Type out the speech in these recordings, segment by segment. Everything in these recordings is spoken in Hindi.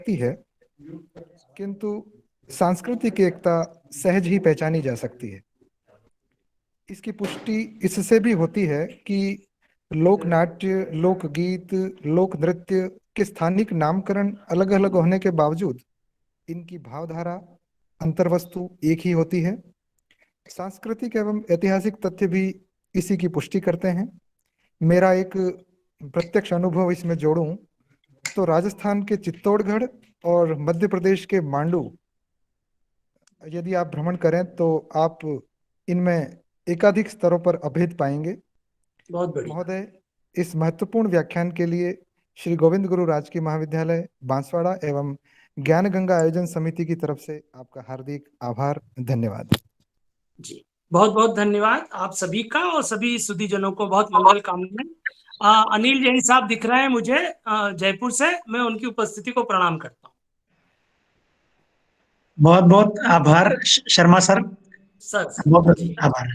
सकती है, किंतु सांस्कृतिक एकता सहज ही पहचानी जा सकती है। इसकी पुष्टि इससे भी होती है कि लोक नाट्य, लोकगीत, लोक नृत्य के स्थानिक नामकरण अलग अलग होने के बावजूद इनकी भावधारा, अंतर्वस्तु एक ही होती है। सांस्कृतिक एवं ऐतिहासिक तथ्य भी इसी की पुष्टि करते हैं। मेरा एक प्रत्यक्ष अनुभव इसमें जोड़ूं तो राजस्थान के चित्तौड़गढ़ और मध्य प्रदेश के मांडू यदि आप भ्रमण करें तो आप इनमें एकाधिक स्तरों पर अभेद पाएंगे। बहुत बढ़िया। महोदय, इस महत्वपूर्ण व्याख्यान के लिए श्री गोविंद गुरु राजकीय महाविद्यालय बांसवाड़ा एवं ज्ञान गंगा आयोजन समिति की तरफ से आपका हार्दिक आभार, धन्यवाद। जी, बहुत बहुत धन्यवाद आप सभी का, और सभी सुधीजनों को बहुत मंगल कामनाएं। अनिल जैन साहब दिख रहे हैं मुझे जयपुर से, मैं उनकी उपस्थिति को प्रणाम करता हूँ। बहुत बहुत आभार शर्मा सर, सर बहुत बहुत जी आभार।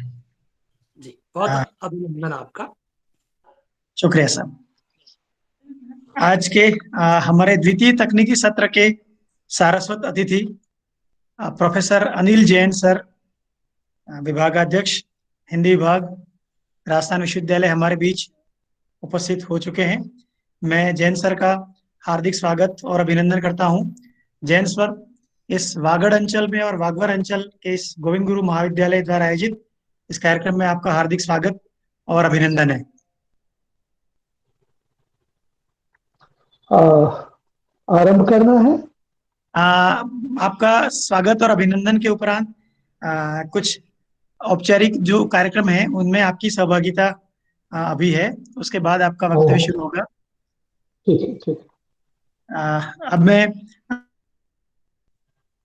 जी, बहुत अभिनंदन आपका। शुक्रिया सर। आज के हमारे द्वितीय तकनीकी सत्र के सारस्वत अतिथि प्रोफेसर अनिल जैन सर, विभागाध्यक्ष हिंदी विभाग, राजस्थान विश्वविद्यालय, हमारे बीच उपस्थित हो चुके हैं। मैं जैन सर का हार्दिक स्वागत और अभिनंदन करता हूं। जैन सर, इस वागड़ अंचल में और वागवर अंचल के इस गोविंद गुरु महाविद्यालय द्वारा आयोजित इस कार्यक्रम में आपका हार्दिक स्वागत और अभिनंदन है। आरंभ करना है। आपका स्वागत और अभिनंदन के उपरांत कुछ औपचारिक जो कार्यक्रम है उनमें आपकी सहभागिता अभी है, उसके बाद आपका वक्तव्य शुरू होगा। ठीक है, ठीक है। अब मैं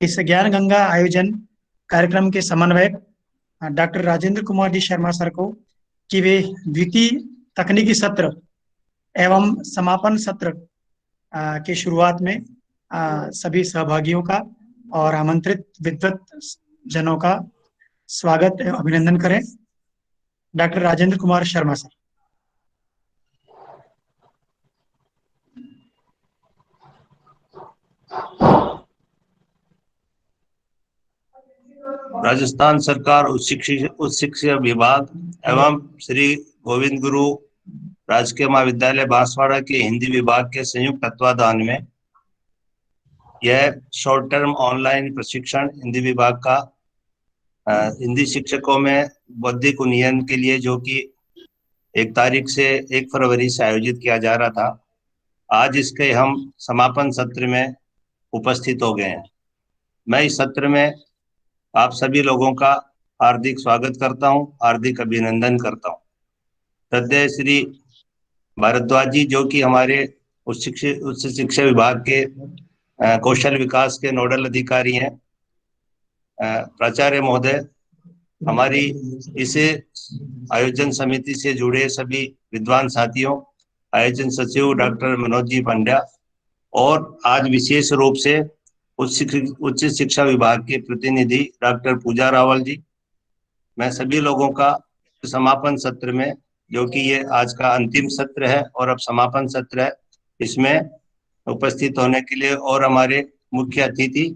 इस ज्ञान गंगा आयोजन कार्यक्रम के समन्वयक डॉक्टर राजेंद्र कुमार जी शर्मा सर को कि वे द्वितीय तकनीकी सत्र एवं समापन सत्र के शुरुआत में सभी सहभागियों का और आमंत्रित विद्वत जनों का स्वागत एवं अभिनंदन करें। Doctor Rajendra Kumar Sharma sir. राजस्थान सरकार उच्च शिक्षा विभाग एवं श्री गोविंद गुरु राजकीय महाविद्यालय बांसवाड़ा के हिंदी विभाग के संयुक्त तत्वाधान में यह शॉर्ट टर्म ऑनलाइन प्रशिक्षण हिंदी विभाग का हिंदी शिक्षकों में बौद्धिक उन्नयन के लिए, जो कि 1 तारीख से 1 फरवरी से आयोजित किया जा रहा था, आज इसके हम समापन सत्र में उपस्थित हो गए हैं। मैं इस सत्र में आप सभी लोगों का हार्दिक स्वागत करता हूं, हार्दिक अभिनंदन करता हूं। श्रद्धेय श्री भारद्वाज जी, जो कि हमारे उच्च शिक्षा विभाग के कौशल विकास के नोडल अधिकारी हैं, प्राचार्य महोदय, हमारी इस आयोजन समिति से जुड़े सभी विद्वान साथियों, आयोजन सचिव डॉक्टर मनोज जी पांड्या, और आज विशेष रूप से उच्च शिक्षा विभाग के प्रतिनिधि डॉक्टर पूजा रावल जी, मैं सभी लोगों का समापन सत्र में, जो कि ये आज का अंतिम सत्र है और अब समापन सत्र है, इसमें उपस्थित होने के लिए, और हमारे मुख्य अतिथि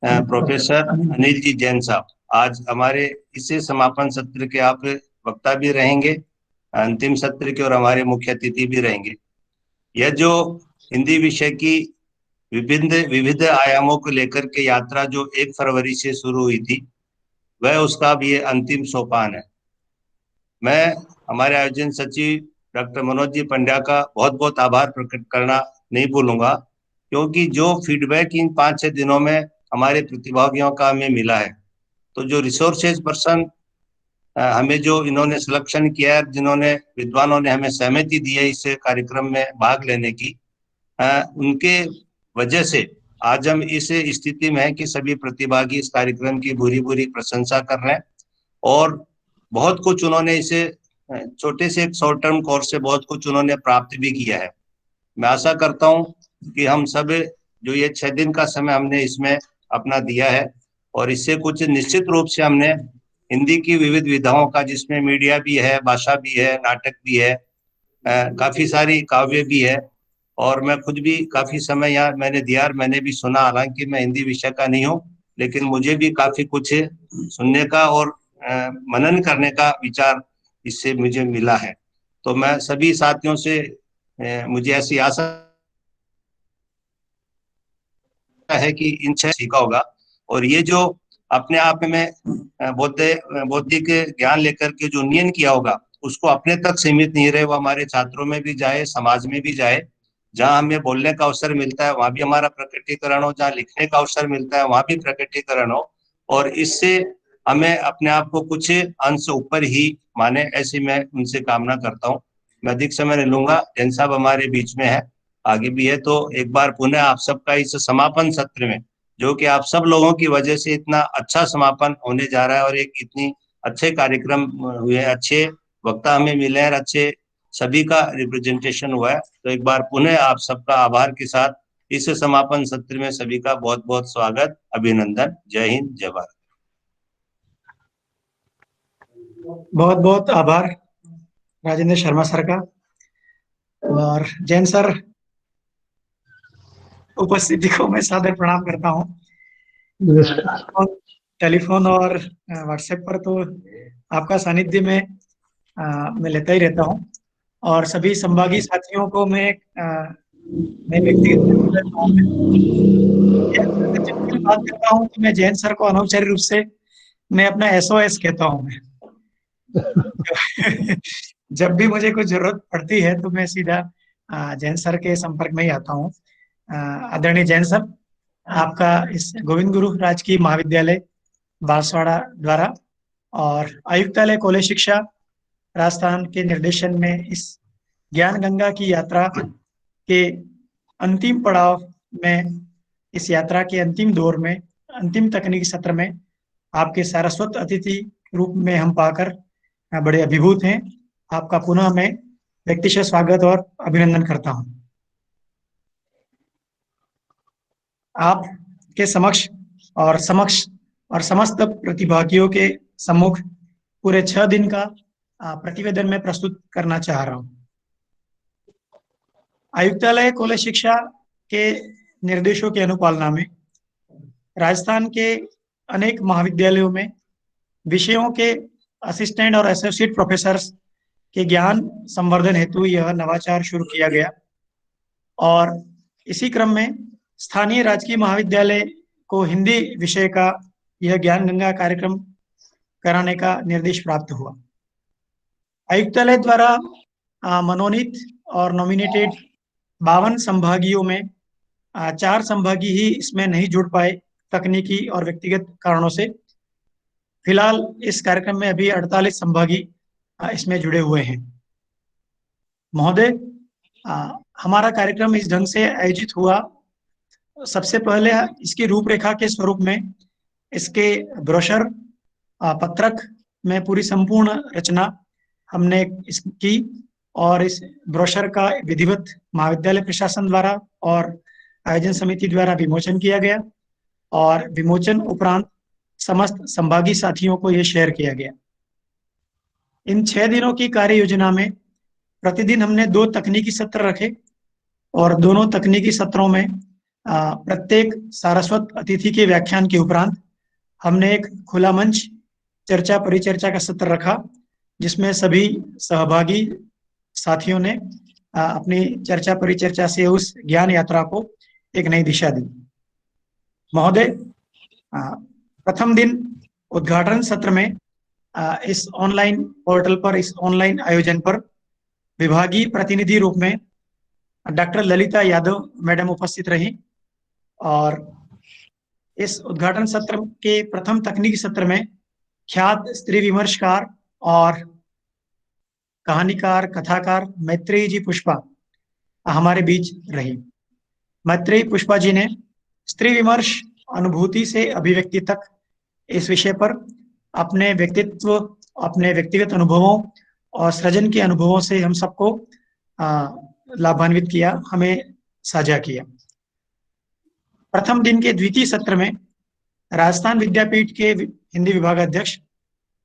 प्रोफेसर अनिल जी जैन साहब, आज हमारे इसी समापन सत्र के आप वक्ता भी रहेंगे, अंतिम सत्र के, और हमारे मुख्य अतिथि भी रहेंगे। यह जो हिंदी विषय की विविध आयामों को लेकर के यात्रा जो 1 फरवरी से शुरू हुई थी, वह उसका भी ये अंतिम सोपान है। मैं हमारे आयोजन सचिव डॉक्टर मनोज जी पंड्या का बहुत बहुत आभार प्रकट करना नहीं भूलूंगा, क्योंकि जो फीडबैक इन 5-6 दिनों में हमारे प्रतिभागियों का हमें मिला है, तो जो रिसोर्सेज पर्सन हमें जो इन्होंने सिलेक्शन किया है, जिन्होंने विद्वानों ने हमें सहमति दी है इस कार्यक्रम में भाग लेने की, उनके वजह से आज हम इस स्थिति में है कि सभी प्रतिभागी इस कार्यक्रम की बुरी बुरी प्रशंसा कर रहे हैं, और बहुत कुछ उन्होंने इसे छोटे से एक शॉर्ट टर्म कोर्स से बहुत कुछ उन्होंने प्राप्त भी किया है। मैं आशा करता हूं कि हम सब जो ये 6 दिन का समय हमने इसमें अपना दिया है, और इससे कुछ निश्चित रूप से हमने हिंदी की विविध विधाओं का, जिसमें मीडिया भी है, भाषा भी है, नाटक भी है, काफी सारी काव्य भी है, और मैं खुद भी काफी समय यहाँ मैंने दिया और मैंने भी सुना, हालांकि मैं हिंदी विषय का नहीं हूँ, लेकिन मुझे भी काफी कुछ सुनने का और मनन करने का विचार इससे मुझे मिला है। तो मैं सभी साथियों से मुझे ऐसी आशा है कि इन 6 सीखा होगा। और ये जो अपने आप में बौद्धिक ज्ञान लेकर के जो उन्नयन किया होगा, उसको अपने तक सीमित नहीं रहे, वो हमारे छात्रों में भी जाए, समाज में भी जाए। जहाँ हमें बोलने का अवसर मिलता है वहां भी हमारा प्रकटीकरण हो, जहाँ लिखने का अवसर मिलता है वहां भी प्रकटीकरण हो, और इससे हमें अपने आप को कुछ अंश ऊपर ही माने, ऐसी मैं उनसे कामना करता हूँ। मैं अधिक समय नहीं लूंगा, जैन साहब हमारे बीच में है, आगे भी है, तो एक बार पुनः आप सबका इस समापन सत्र में, जो कि आप सब लोगों की वजह से इतना अच्छा समापन होने जा रहा है और एक इतनी अच्छे कार्यक्रम हुए, अच्छे वक्ता हमें मिले हैं, अच्छे सभी का रिप्रेजेंटेशन हुआ है, तो एक बार पुनः आप सबका आभार के साथ इस समापन सत्र में सभी का बहुत बहुत स्वागत, अभिनंदन। जय हिंद, जय भारत। बहुत बहुत आभार राजेंद्र शर्मा सर का। और जैन सर, उपस्थिति को मैं सादर प्रणाम करता हूँ। नमस्कार। टेलीफोन और व्हाट्सएप पर तो आपका सानिध्य में मैं लेता ही रहता हूँ, और सभी संभागी साथियों को मैं व्यक्तिगत जब भी बात करता हूँ तो मैं जैन सर को अनौपचारिक रूप से मैं अपना SOS कहता हूँ मैं। जब भी मुझे कुछ जरूरत पड़ती है तो मैं सीधा जैन सर के संपर्क में ही आता हूँ। आदरणीय जैन सर, आपका इस गोविंद गुरु राजकीय महाविद्यालय बांसवाड़ा द्वारा और आयुक्तालय कॉलेज शिक्षा राजस्थान के निर्देशन में इस ज्ञान गंगा की यात्रा के अंतिम पड़ाव में, इस यात्रा के अंतिम दौर में, अंतिम तकनीकी सत्र में आपके सारस्वत अतिथि रूप में हम पाकर बड़े अभिभूत हैं। आपका पुनः मैं व्यक्तिशः स्वागत और अभिनंदन करता हूं। आपके समक्ष और समस्त प्रतिभागियों के सम्मुख पूरे 6 दिन का प्रतिवेदन में प्रस्तुत करना चाह रहा हूं। आयुक्तालय कॉलेज शिक्षा के निर्देशों की अनुपालना में राजस्थान के अनेक महाविद्यालयों में विषयों के असिस्टेंट और एसोसिएट प्रोफेसर के ज्ञान संवर्धन हेतु यह नवाचार शुरू किया गया, और इसी क्रम में स्थानीय राजकीय महाविद्यालय को हिंदी विषय का यह ज्ञान गंगा कार्यक्रम कराने का निर्देश प्राप्त हुआ। आयुक्तालय द्वारा मनोनीत और नॉमिनेटेड 52 संभागियों में 4 संभागी ही इसमें नहीं जुड़ पाए तकनीकी और व्यक्तिगत कारणों से। फिलहाल इस कार्यक्रम में अभी 48 संभागी इसमें जुड़े हुए हैं। महोदय, हमारा कार्यक्रम इस ढंग से आयोजित हुआ। सबसे पहले इसकी रूपरेखा के स्वरूप में इसके ब्रोशर पत्रक में पूरी संपूर्ण रचना हमने इसकी, और इस ब्रोशर का विधिवत महाविद्यालय प्रशासन द्वारा और आयोजन समिति द्वारा विमोचन किया गया, और विमोचन उपरांत समस्त संभागी साथियों को यह शेयर किया गया। इन 6 दिनों की कार्य योजना में प्रतिदिन हमने 2 तकनीकी सत्र रखे, और दोनों तकनीकी सत्रों में प्रत्येक सारस्वत अतिथि के व्याख्यान के उपरांत हमने एक खुला मंच चर्चा परिचर्चा का सत्र रखा, जिसमें सभी सहभागी साथियों ने अपनी चर्चा परिचर्चा से उस ज्ञान यात्रा को एक नई दिशा दी। महोदय, प्रथम दिन उद्घाटन सत्र में इस ऑनलाइन पोर्टल पर, इस ऑनलाइन आयोजन पर विभागीय प्रतिनिधि रूप में डॉक्टर ललिता यादव मैडम उपस्थित रही, और इस उद्घाटन सत्र के प्रथम तकनीकी सत्र में ख्यात स्त्री विमर्शकार और कहानीकार कथाकार मैत्रेयी जी पुष्पा हमारे बीच रही। मैत्रेयी पुष्पा जी ने स्त्री विमर्श अनुभूति से अभिव्यक्ति तक इस विषय पर अपने व्यक्तित्व, अपने व्यक्तिगत अनुभवों और सृजन के अनुभवों से हम सबको लाभान्वित किया, हमें साझा किया। प्रथम दिन के द्वितीय सत्र में राजस्थान विद्यापीठ के हिंदी विभागाध्यक्ष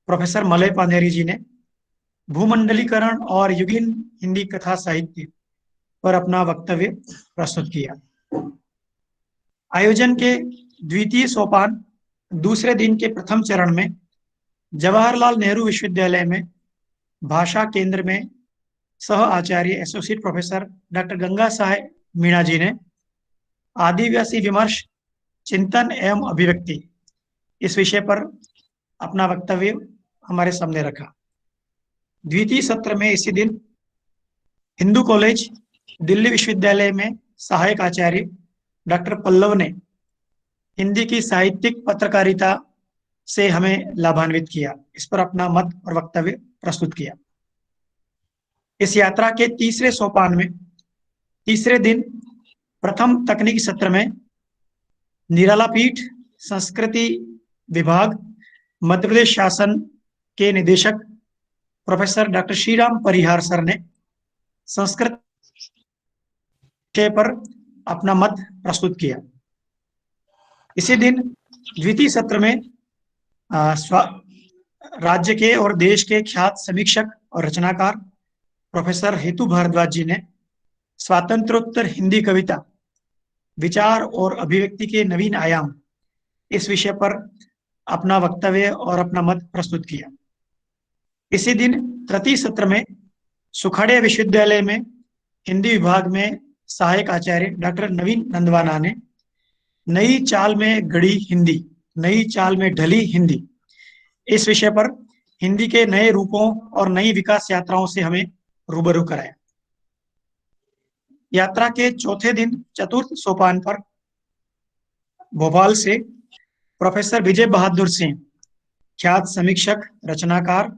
प्रोफेसर मलय पांधेरी जी ने भूमंडलीकरण और युगीन हिंदी कथा साहित्य पर अपना वक्तव्य प्रस्तुत किया। आयोजन के द्वितीय सोपान दूसरे दिन के प्रथम चरण में जवाहरलाल नेहरू विश्वविद्यालय में भाषा केंद्र में सह आचार्य एसोसिएट प्रोफेसर डॉक्टर गंगा सहाय मीणा जी ने आदिवासी विमर्श, चिंतन एवं अभिव्यक्ति इस विषय पर अपना वक्तव्य हमारे सामने रखा। द्वितीय सत्र में इसी दिन हिंदू कॉलेज दिल्ली विश्वविद्यालय में सहायक आचार्य डॉक्टर पल्लव ने हिंदी की साहित्यिक पत्रकारिता से हमें लाभान्वित किया, इस पर अपना मत और वक्तव्य प्रस्तुत किया। इस यात्रा के तीसरे सोपान में तीसरे दिन प्रथम तकनीकी सत्र में निराला पीठ संस्कृति विभाग मध्य प्रदेश शासन के निदेशक प्रोफेसर डॉक्टर श्रीराम परिहार सर ने संस्कृत विषय पर अपना मत प्रस्तुत किया। इसी दिन द्वितीय सत्र में राज्य के और देश के ख्यात समीक्षक और रचनाकार प्रोफेसर हेतु भारद्वाज जी ने स्वातंत्रोत्तर हिंदी कविता, विचार और अभिव्यक्ति के नवीन आयाम इस विषय पर अपना वक्तव्य और अपना मत प्रस्तुत किया। इसी दिन तृतीय सत्र में सुखाड़िया विश्वविद्यालय में हिंदी विभाग में सहायक आचार्य डॉक्टर नवीन नंदवाना ने नई चाल में गढ़ी हिंदी, नई चाल में ढली हिंदी इस विषय पर हिंदी के नए रूपों और नई विकास यात्राओं से हमें रूबरू कराया। यात्रा के चौथे दिन चतुर्थ सोपान पर भोपाल से प्रोफेसर विजय बहादुर सिंह, ख्यात समीक्षक, रचनाकार,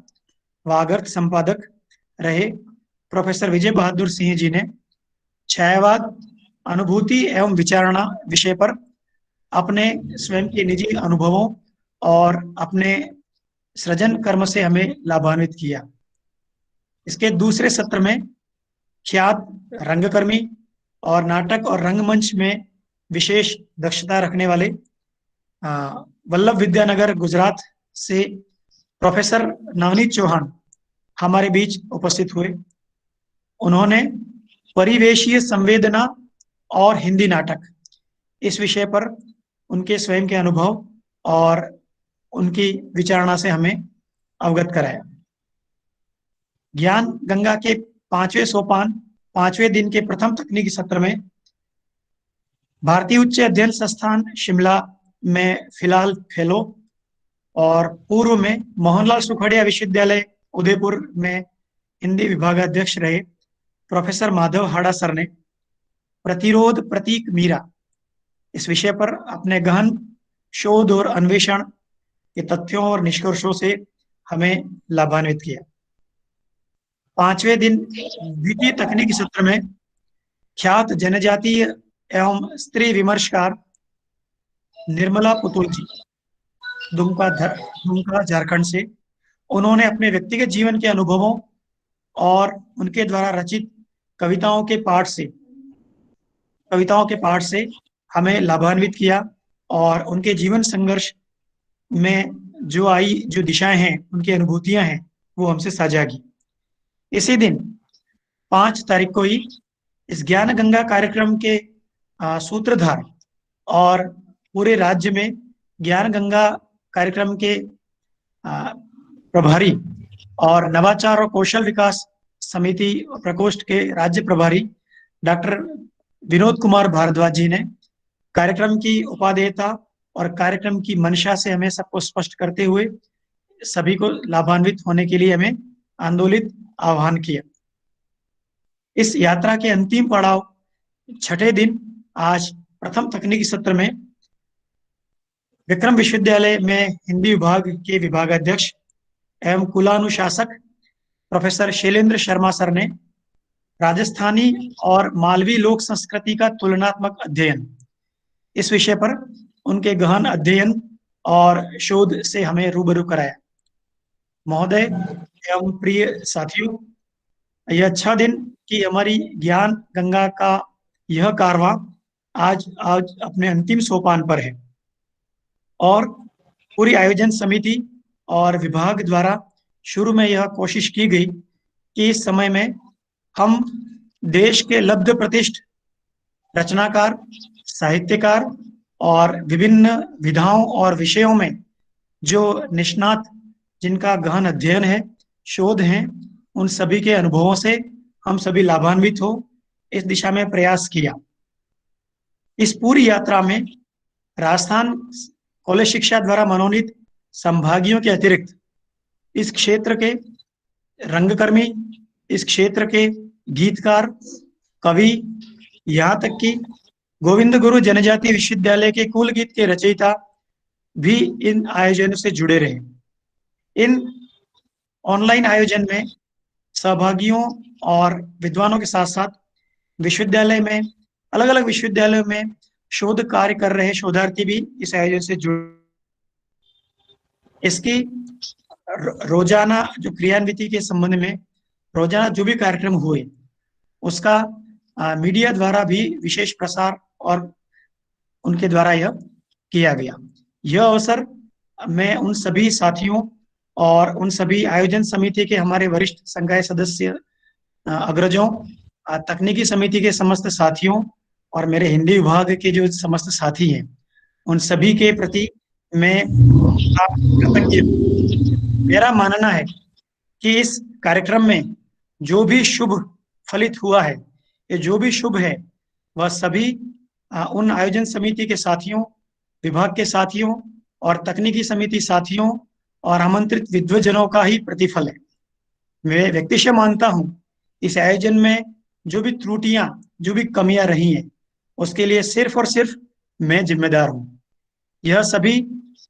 वागर्थ संपादक रहे प्रोफेसर विजय बहादुर सिंह जी ने छायावाद, अनुभूति एवं विचारणा विषय पर अपने स्वयं के निजी अनुभवों और अपने सृजन कर्म से हमें लाभान्वित किया। इसके दूसरे सत्र में ख्यात रंगकर्मी और नाटक और रंगमंच में विशेष दक्षता रखने वाले वल्लभ विद्यानगर गुजरात से प्रोफेसर नवनीत चौहान हमारे बीच उपस्थित हुए। उन्होंने परिवेशीय संवेदना और हिंदी नाटक इस विषय पर उनके स्वयं के अनुभव और उनकी विचारणा से हमें अवगत कराया। ज्ञान गंगा के पांचवें सोपान पांचवें दिन के प्रथम तकनीकी सत्र में भारतीय उच्च अध्ययन संस्थान शिमला में फिलहाल फेलो और पूर्व में मोहनलाल सुखाड़िया विश्वविद्यालय उदयपुर में हिंदी विभागाध्यक्ष रहे प्रोफेसर माधव हाड़ा सर ने प्रतिरोध प्रतीक मीरा इस विषय पर अपने गहन शोध और अन्वेषण के तथ्यों और निष्कर्षों से हमें लाभान्वित किया। पांचवें दिन द्वितीय तकनीकी सत्र में ख्यात जनजातीय एवं स्त्री विमर्शकार निर्मला पुतुल जी, दुमका झारखंड से, उन्होंने अपने व्यक्तिगत जीवन के अनुभवों और उनके द्वारा रचित कविताओं के पाठ से हमें लाभान्वित किया और उनके जीवन संघर्ष में जो दिशाएं हैं, उनकी अनुभूतियां हैं, वो हमसे साझा की। इसी दिन 5 तारीख को ही इस ज्ञान गंगा कार्यक्रम के सूत्रधार और पूरे राज्य में ज्ञान गंगा कार्यक्रम के प्रभारी और नवाचार और कौशल विकास समिति प्रकोष्ठ के राज्य प्रभारी डॉक्टर विनोद कुमार भारद्वाज जी ने कार्यक्रम की उपादेयता और कार्यक्रम की मंशा से हमें सबको स्पष्ट करते हुए सभी को लाभान्वित होने के लिए हमें आंदोलित आह्वान किया। इस यात्रा के अंतिम पड़ाव छठे दिन आज प्रथम तकनीकी सत्र में विक्रम विश्वविद्यालय में हिंदी विभाग के विभागाध्यक्ष एवं कुलानुशासक प्रोफेसर शैलेंद्र शर्मा सर ने राजस्थानी और मालवी लोक संस्कृति का तुलनात्मक अध्ययन इस विषय पर उनके गहन अध्ययन और शोध से हमें रूबरू कराया। महोदय एवं प्रिय साथियों, यह अच्छा दिन कि हमारी ज्ञान गंगा का यह कारवां आज अपने अंतिम सोपान पर है और पूरी आयोजन समिति और विभाग द्वारा शुरू में यह कोशिश की गई कि इस समय में हम देश के लब्ध प्रतिष्ठ रचनाकार, साहित्यकार और विभिन्न विधाओं और विषयों में जो निष्णात, जिनका गहन अध्ययन है, शोध है, उन सभी के अनुभवों से हम सभी लाभान्वित हो इस दिशा में प्रयास किया। इस पूरी यात्रा में राजस्थान कॉलेज शिक्षा द्वारा मनोनीत संभागियों के अतिरिक्त इस क्षेत्र के रंगकर्मी, इस क्षेत्र के गीतकार, कवि, यहाँ तक कि गोविंद गुरु जनजाति विश्वविद्यालय के कुल गीत के रचयिता भी इन आयोजनों से जुड़े रहे। इन ऑनलाइन आयोजन में सहभागियों और विद्वानों के साथ साथ विश्वविद्यालय में, अलग अलग विश्वविद्यालयों में शोध कार्य कर रहे शोधार्थी भी इस आयोजन से जुड़े। इसकी रोजाना जो क्रियान्विति के संबंध में रोजाना जो भी कार्यक्रम हुए उसका मीडिया द्वारा भी विशेष प्रसार और उनके द्वारा यह किया गया। यह अवसर मैं उन सभी साथियों और उन सभी आयोजन समिति के हमारे वरिष्ठ संकाय सदस्य अग्रजों, तकनीकी समिति के समस्त साथियों और मेरे हिंदी विभाग के जो समस्त साथी हैं, उन सभी के प्रति मैं कृतज्ञ हूं। मेरा मानना है कि इस कार्यक्रम में जो भी शुभ फलित हुआ है, ये जो भी शुभ है, वह सभी उन आयोजन समिति के साथियों, विभाग के साथियों और तकनीकी समिति साथियों और आमंत्रित विद्वजनों का ही प्रतिफल है। मैं व्यक्तिशः मानता हूं इस आयोजन में जो भी त्रुटियां, जो भी कमियां रही हैं, उसके लिए सिर्फ और सिर्फ मैं जिम्मेदार हूं।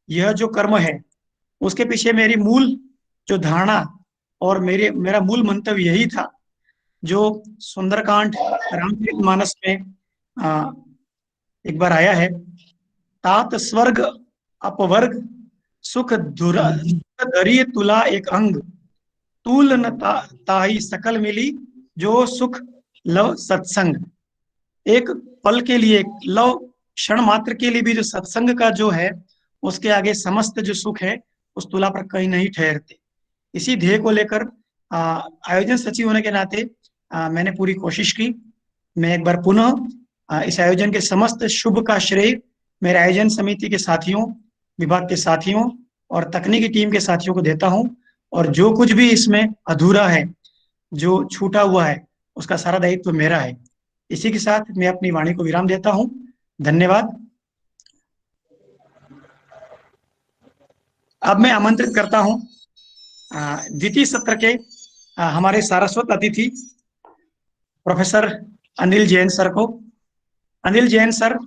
यह जो कर्म है उसके पीछे मेरी मूल जो धारणा और मेरा मूल मंतव्य यही था, जो सुंदरकांड रामचरितमानस में एक बार आया है, तात स्वर्ग अपवर्ग सुख धरी तुला एक अंग, तूल न ताही सकल मिली जो सुख लव सत्संग। एक पल के लिए, लव क्षण मात्र के लिए भी जो सत्संग का जो है, उसके आगे समस्त जो सुख है उस तुला पर कहीं नहीं ठहरते। इसी ध्येय को लेकर आयोजन सचिव होने के नाते मैंने पूरी कोशिश की। मैं एक बार पुनः इस आयोजन के समस्त शुभ का श्रेय मेरे आयोजन समिति के साथियों, विभाग के साथियों और तकनीकी टीम के साथियों को देता हूं, और जो कुछ भी इसमें अधूरा है, जो छूटा हुआ है, उसका सारा दायित्व मेरा है। इसी के साथ मैं अपनी वाणी को विराम देता हूं। धन्यवाद। अब मैं आमंत्रित करता हूं द्वितीय सत्र के हमारे सारस्वत अतिथि प्रोफेसर अनिल जैन सर को। अनिल जैन सर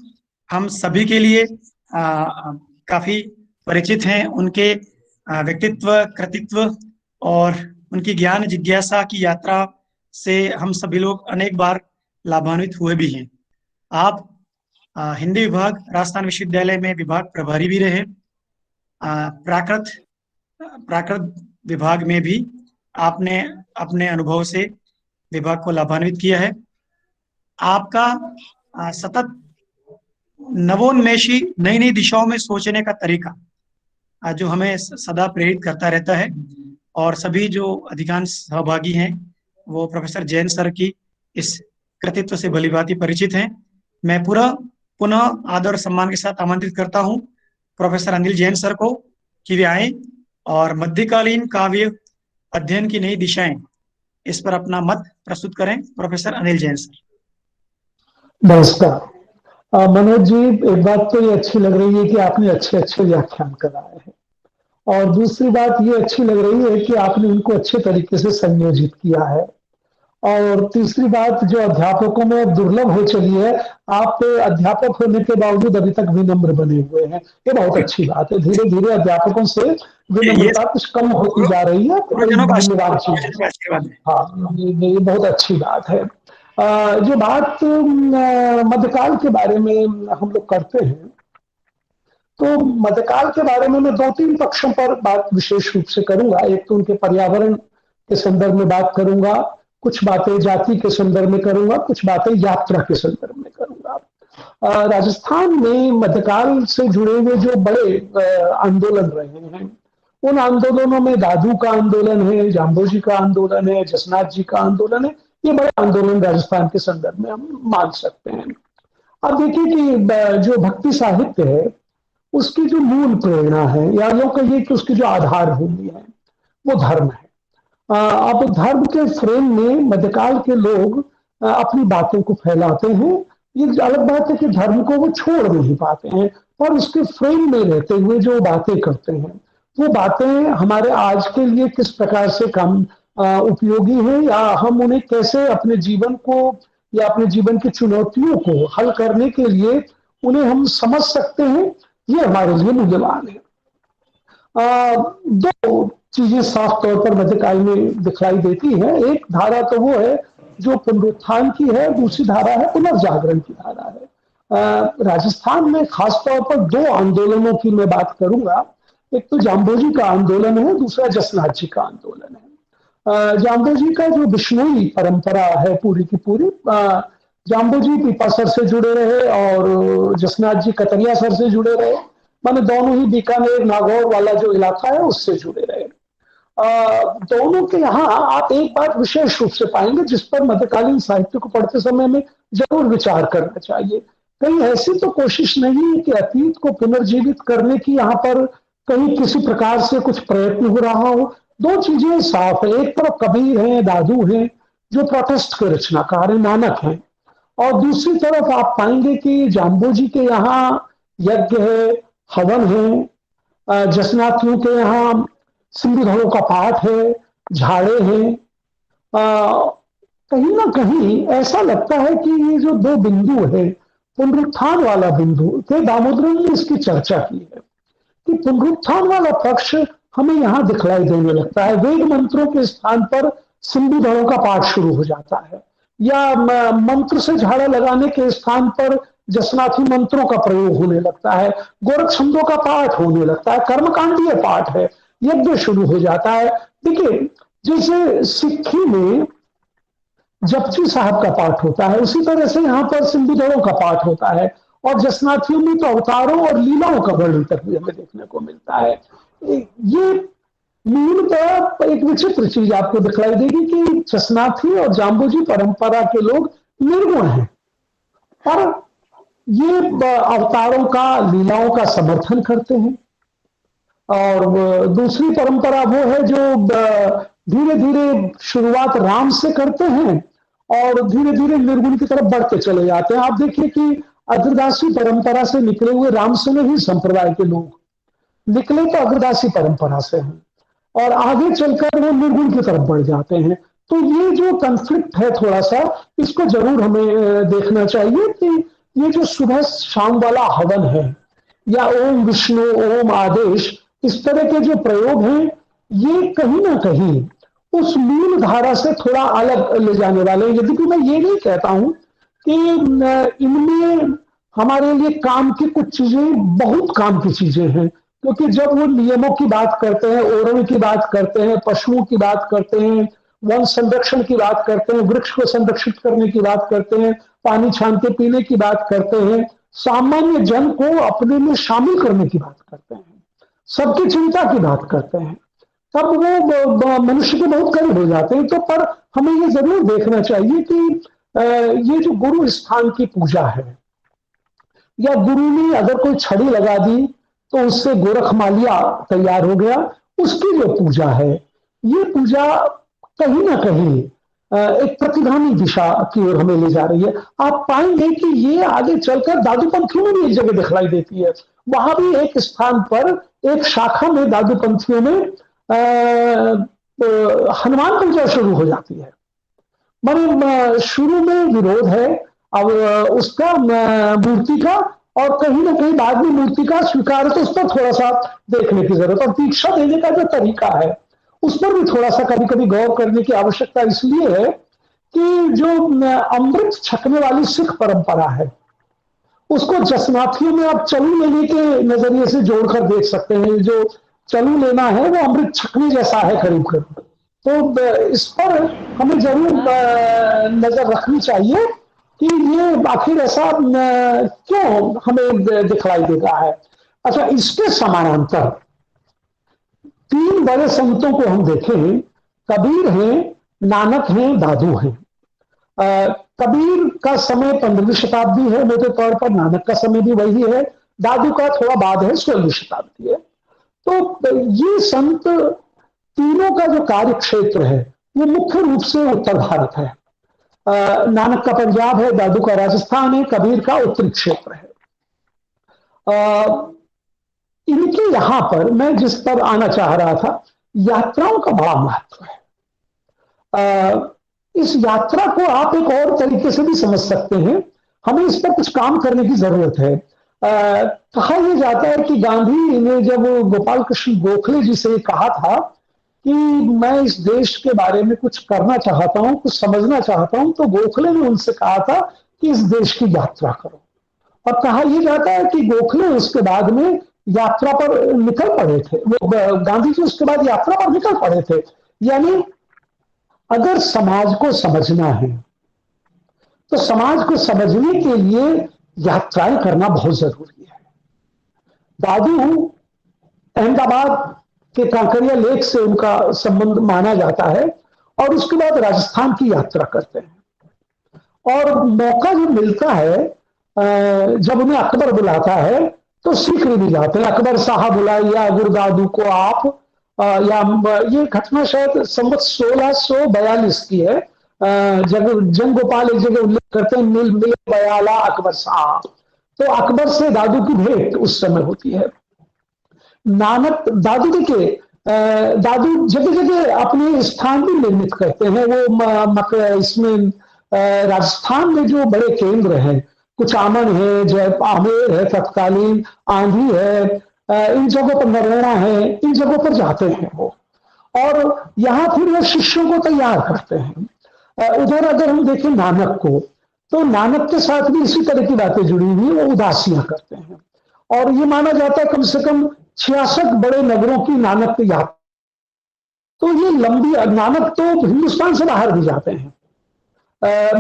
हम सभी के लिए काफी परिचित हैं। उनके व्यक्तित्व, कृतित्व और उनकी ज्ञान जिज्ञासा की यात्रा से हम सभी लोग अनेक बार लाभान्वित हुए भी हैं। आप हिंदी विभाग राजस्थान विश्वविद्यालय में विभाग प्रभारी भी रहे। प्राकृत विभाग में भी आपने अपने अनुभव से विभाग को लाभान्वित किया है। आपका सतत नवोन्मेषी नई नई दिशाओं में सोचने का तरीका जो हमें सदा प्रेरित करता रहता है, और सभी जो अधिकांश सहभागी हैं वो प्रोफेसर जैन सर की इस कृतित्व से भलीभांति परिचित हैं। मैं पुनः आदर और सम्मान के साथ आमंत्रित करता हूं प्रोफेसर अनिल जैन सर को कि वे आए और मध्यकालीन काव्य अध्ययन की नई दिशाएं, इस पर अपना मत प्रस्तुत करें। Professor Anil Jain sir. नमस्कार मनोज जी, एक बात तो ये अच्छी लग रही है कि आपने अच्छे व्याख्यान कराए हैं, और दूसरी बात ये अच्छी लग रही है कि आपने उनको अच्छे तरीके से संयोजित किया है, और तीसरी बात जो अध्यापकों में दुर्लभ हो चली है, आप अध्यापक होने के बावजूद अभी तक विनम्र बने हुए हैं। ये बहुत अच्छी बात है। धीरे धीरे अध्यापकों से विनम्रता कुछ कम होती जा रही है, तो धन्यवाद चीज। हाँ, ये बहुत अच्छी बात है। जो बात मध्यकाल के बारे में हम लोग करते हैं, तो मध्यकाल के बारे में मैं 2-3 पक्षों पर बात विशेष रूप से करूंगा। एक तो उनके पर्यावरण के संदर्भ में बात करूंगा, कुछ बातें जाति के संदर्भ में करूंगा, कुछ बातें यात्रा के संदर्भ में करूंगा। राजस्थान में मध्यकाल से जुड़े हुए जो बड़े आंदोलन रहे हैं, उन आंदोलनों में दादू का आंदोलन है, जाम्बोजी का आंदोलन है, जसनाथ जी का आंदोलन है, ये बड़े आंदोलन राजस्थान के संदर्भ में हम मान सकते हैं। अब देखिए कि जो भक्ति साहित्य है उसकी जो मूल प्रेरणा है, या यूं कहिए कि उसकी जो आधार भूमि है, वो धर्म है। अब धर्म के फ्रेम में मध्यकाल के लोग अपनी बातों को फैलाते हैं। ये अलग बात है कि धर्म को वो छोड़ नहीं पाते हैं, और उसके फ्रेम में रहते हुए जो बातें करते हैं, वो बातें हमारे आज के लिए किस प्रकार से काम उपयोगी है, या हम उन्हें कैसे अपने जीवन को या अपने जीवन की चुनौतियों को हल करने के लिए उन्हें हम समझ सकते हैं, ये हमारे लिए मूल्यवान है। दो चीजें साफ तौर पर मध्यकाल में दिखलाई देती हैं। एक धारा तो वो है जो पुनरुत्थान की है, दूसरी धारा है पुनर्जागरण की धारा है। राजस्थान में खासतौर पर दो आंदोलनों की मैं बात करूंगा। एक तो जाम्बोजी का आंदोलन है, दूसरा जसनाथ जी का आंदोलन है। जाम्बोजी का जो बिश्नोई परंपरा है पूरी की पूरी, जाम्बोजी पीपा सर से जुड़े रहे और जसनाथ जी कतरिया सर से जुड़े रहे, माने दोनों ही बीकानेर नागौर वाला जो इलाका है उससे जुड़े रहे। दोनों के यहाँ आप एक बात विशेष रूप से पाएंगे जिस पर मध्यकालीन साहित्य को पढ़ते समय में जरूर विचार करना चाहिए। कहीं ऐसी तो कोशिश नहीं है कि अतीत को पुनर्जीवित करने की यहाँ पर कहीं किसी प्रकार से कुछ प्रयत्न हो रहा हो। दो चीजें साफ है, एक तरफ कबीर हैं, दादू हैं जो प्रोटेस्ट के रचनाकार हैं, नानक हैं, और दूसरी तरफ आप पाएंगे कि जाम्बोजी के यहाँ यज्ञ है, हवन है, जसनाथियों के यहाँ सिंधुधरों का पाठ है, झाड़े हैं। कहीं ना कहीं ऐसा लगता है कि ये जो दो बिंदु है, पुनरुत्थान वाला बिंदु, के दामोदरन ने इसकी चर्चा की है कि पुनरुत्थान वाला पक्ष हमें यहाँ दिखलाई देने लगता है। वेद मंत्रों के स्थान पर सिंधुधरों का पाठ शुरू हो जाता है, या मंत्र से झाड़ा लगाने के स्थान पर जसनाथी मंत्रों का प्रयोग होने लगता है, गोरख छंदों का पाठ होने लगता है, कर्मकांडीय पाठ है, यज्ञ शुरू हो जाता है। देखिए, जैसे सिक्खी में जपजी साहब का पाठ होता है, उसी तरह से यहाँ पर सिंधुधरों का पाठ होता है, और जसनाथियों में तो अवतारों और लीलाओं का वर्णन तक भी हमें देखने को मिलता है। ये मूलतः एक विचित्र चीज आपको दिखलाई देगी कि जसनाथी और जाम्बोजी परंपरा के लोग निर्गुण हैं, और ये अवतारों का, लीलाओं का समर्थन करते हैं। और दूसरी परंपरा वो है जो धीरे धीरे शुरुआत राम से करते हैं और धीरे धीरे निर्गुण की तरफ बढ़ते चले जाते हैं। आप देखिए कि अग्रदासी परंपरा से निकले हुए रामसुनेही संप्रदाय के लोग निकले तो अग्रदासी परंपरा से हैं, और आगे चलकर वो निर्गुण की तरफ बढ़ जाते हैं। तो ये जो कन्फ्लिक्ट है थोड़ा सा, इसको जरूर हमें देखना चाहिए कि ये जो सुबह शाम वाला हवन है, या ओम विष्णु ओम आदेश, इस तरह के जो प्रयोग हैं, ये कहीं ना कहीं उस मूल धारा से थोड़ा अलग ले जाने वाले हैं। यद्यपि मैं ये नहीं कहता हूं कि इनमें हमारे लिए काम की कुछ चीजें, बहुत काम की चीजें हैं, क्योंकि जब वो नियमों की बात करते हैं, ओरण की बात करते हैं, पशुओं की बात करते हैं, वन संरक्षण की बात करते हैं, वृक्ष को संरक्षित करने की बात करते हैं, पानी छान के पीने की बात करते हैं, सामान्य जन को अपने में शामिल करने की बात करते हैं, सबकी चिंता की बात करते हैं, तब वो मनुष्य के बहुत करीब हो जाते हैं। तो पर हमें ये जरूर देखना चाहिए कि ये जो गुरु स्थान की पूजा है, या गुरु ने अगर कोई छड़ी लगा दी तो उससे गोरखमालिया तैयार हो गया, उसकी जो पूजा है, ये पूजा कहीं ना कहीं एक प्रतिगामी दिशा की ओर हमें ले जा रही है। आप पाएंगे कि ये आगे चलकर दादूपंथियों में भी एक जगह दिखलाई देती है। वहां भी एक स्थान पर, एक शाखा में दादूपंथियों में हनुमान पूजा शुरू हो जाती है। मतलब शुरू में विरोध है अब उसका, मूर्ति का, और कहीं ना कहीं बाद में मूर्ति का स्वीकार, तो उस पर थोड़ा सा देखने की जरूरत है। और दीक्षा देने का जो तरीका है उस पर भी थोड़ा सा कभी कभी गौर करने की आवश्यकता इसलिए है कि जो अमृत छकने वाली सिख परंपरा है, उसको जसनाथियों में आप चलू लेने के नजरिए से जोड़कर देख सकते हैं। जो चलू लेना है वो अमृत छकने जैसा है करीब करीब। तो इस पर हमें जरूर नजर रखनी चाहिए कि ये आखिर ऐसा क्यों हमें दिखलाई देता है। अच्छा, इसके समानांतर तीन बड़े संतों को हम देखें, कबीर हैं, नानक हैं, दादू हैं। कबीर का समय 15वीं शताब्दी है मोटे तौर पर, नानक का समय भी वही है, दादू का थोड़ा बाद है, 16वीं शताब्दी है। तो ये संत तीनों का जो कार्य क्षेत्र है वो मुख्य रूप से उत्तर भारत है। नानक का पंजाब है, दादू का राजस्थान है, कबीर का उत्तरी क्षेत्र है। इनके यहां पर मैं जिस पर आना चाह रहा था, यात्राओं का बड़ा महत्व है। इस यात्रा को आप एक और तरीके से भी समझ सकते हैं, हमें इस पर कुछ काम करने की जरूरत है। कहा यह जाता है कि गांधी ने जब गोपाल कृष्ण गोखले जी से कहा था कि मैं इस देश के बारे में कुछ करना चाहता हूं, कुछ समझना चाहता हूं, तो गोखले ने उनसे कहा था कि इस देश की यात्रा करो। और कहा यह जाता है कि गोखले उसके बाद में यात्रा पर निकल पड़े थे, वो गांधी जी उसके बाद यात्रा पर निकल पड़े थे। यानी अगर समाज को समझना है तो समाज को समझने के लिए यात्राएं करना बहुत जरूरी है। दादू अहमदाबाद के कांकरिया लेक से उनका संबंध माना जाता है और उसके बाद राजस्थान की यात्रा करते हैं। और मौका जब मिलता है, जब उन्हें अकबर बुलाता है तो सीकर भी जाते हैं। अकबर साहब बुलाइया गुरुदादू को आप, या ये घटना शायद संवत 1642 की है। जंग गोपाल एक जगह उल्लेख करते हैं, मिल मिल बयाला अकबर साहब। तो अकबर से दादू की भेंट उस समय होती है। नानक दादू देखिए, दादू जगह जगह अपने स्थान भी निर्मित करते हैं। वो इसमें राजस्थान में जो बड़े केंद्र हैं, कुछ आमन है, जय आमेर है, तत्कालीन आंधी है, इन जगहों पर नरेणा है, इन जगहों पर जाते हैं वो, और यहां फिर वो शिष्यों को तैयार करते हैं। उधर अगर हम देखें नानक को, तो नानक के साथ भी इसी तरह की बातें जुड़ी हुई, वो उदासियां करते हैं। और ये माना जाता है कम से कम 66 बड़े नगरों की नानक यात्रा। तो ये लंबी, नानक तो हिंदुस्तान से बाहर भी जाते हैं।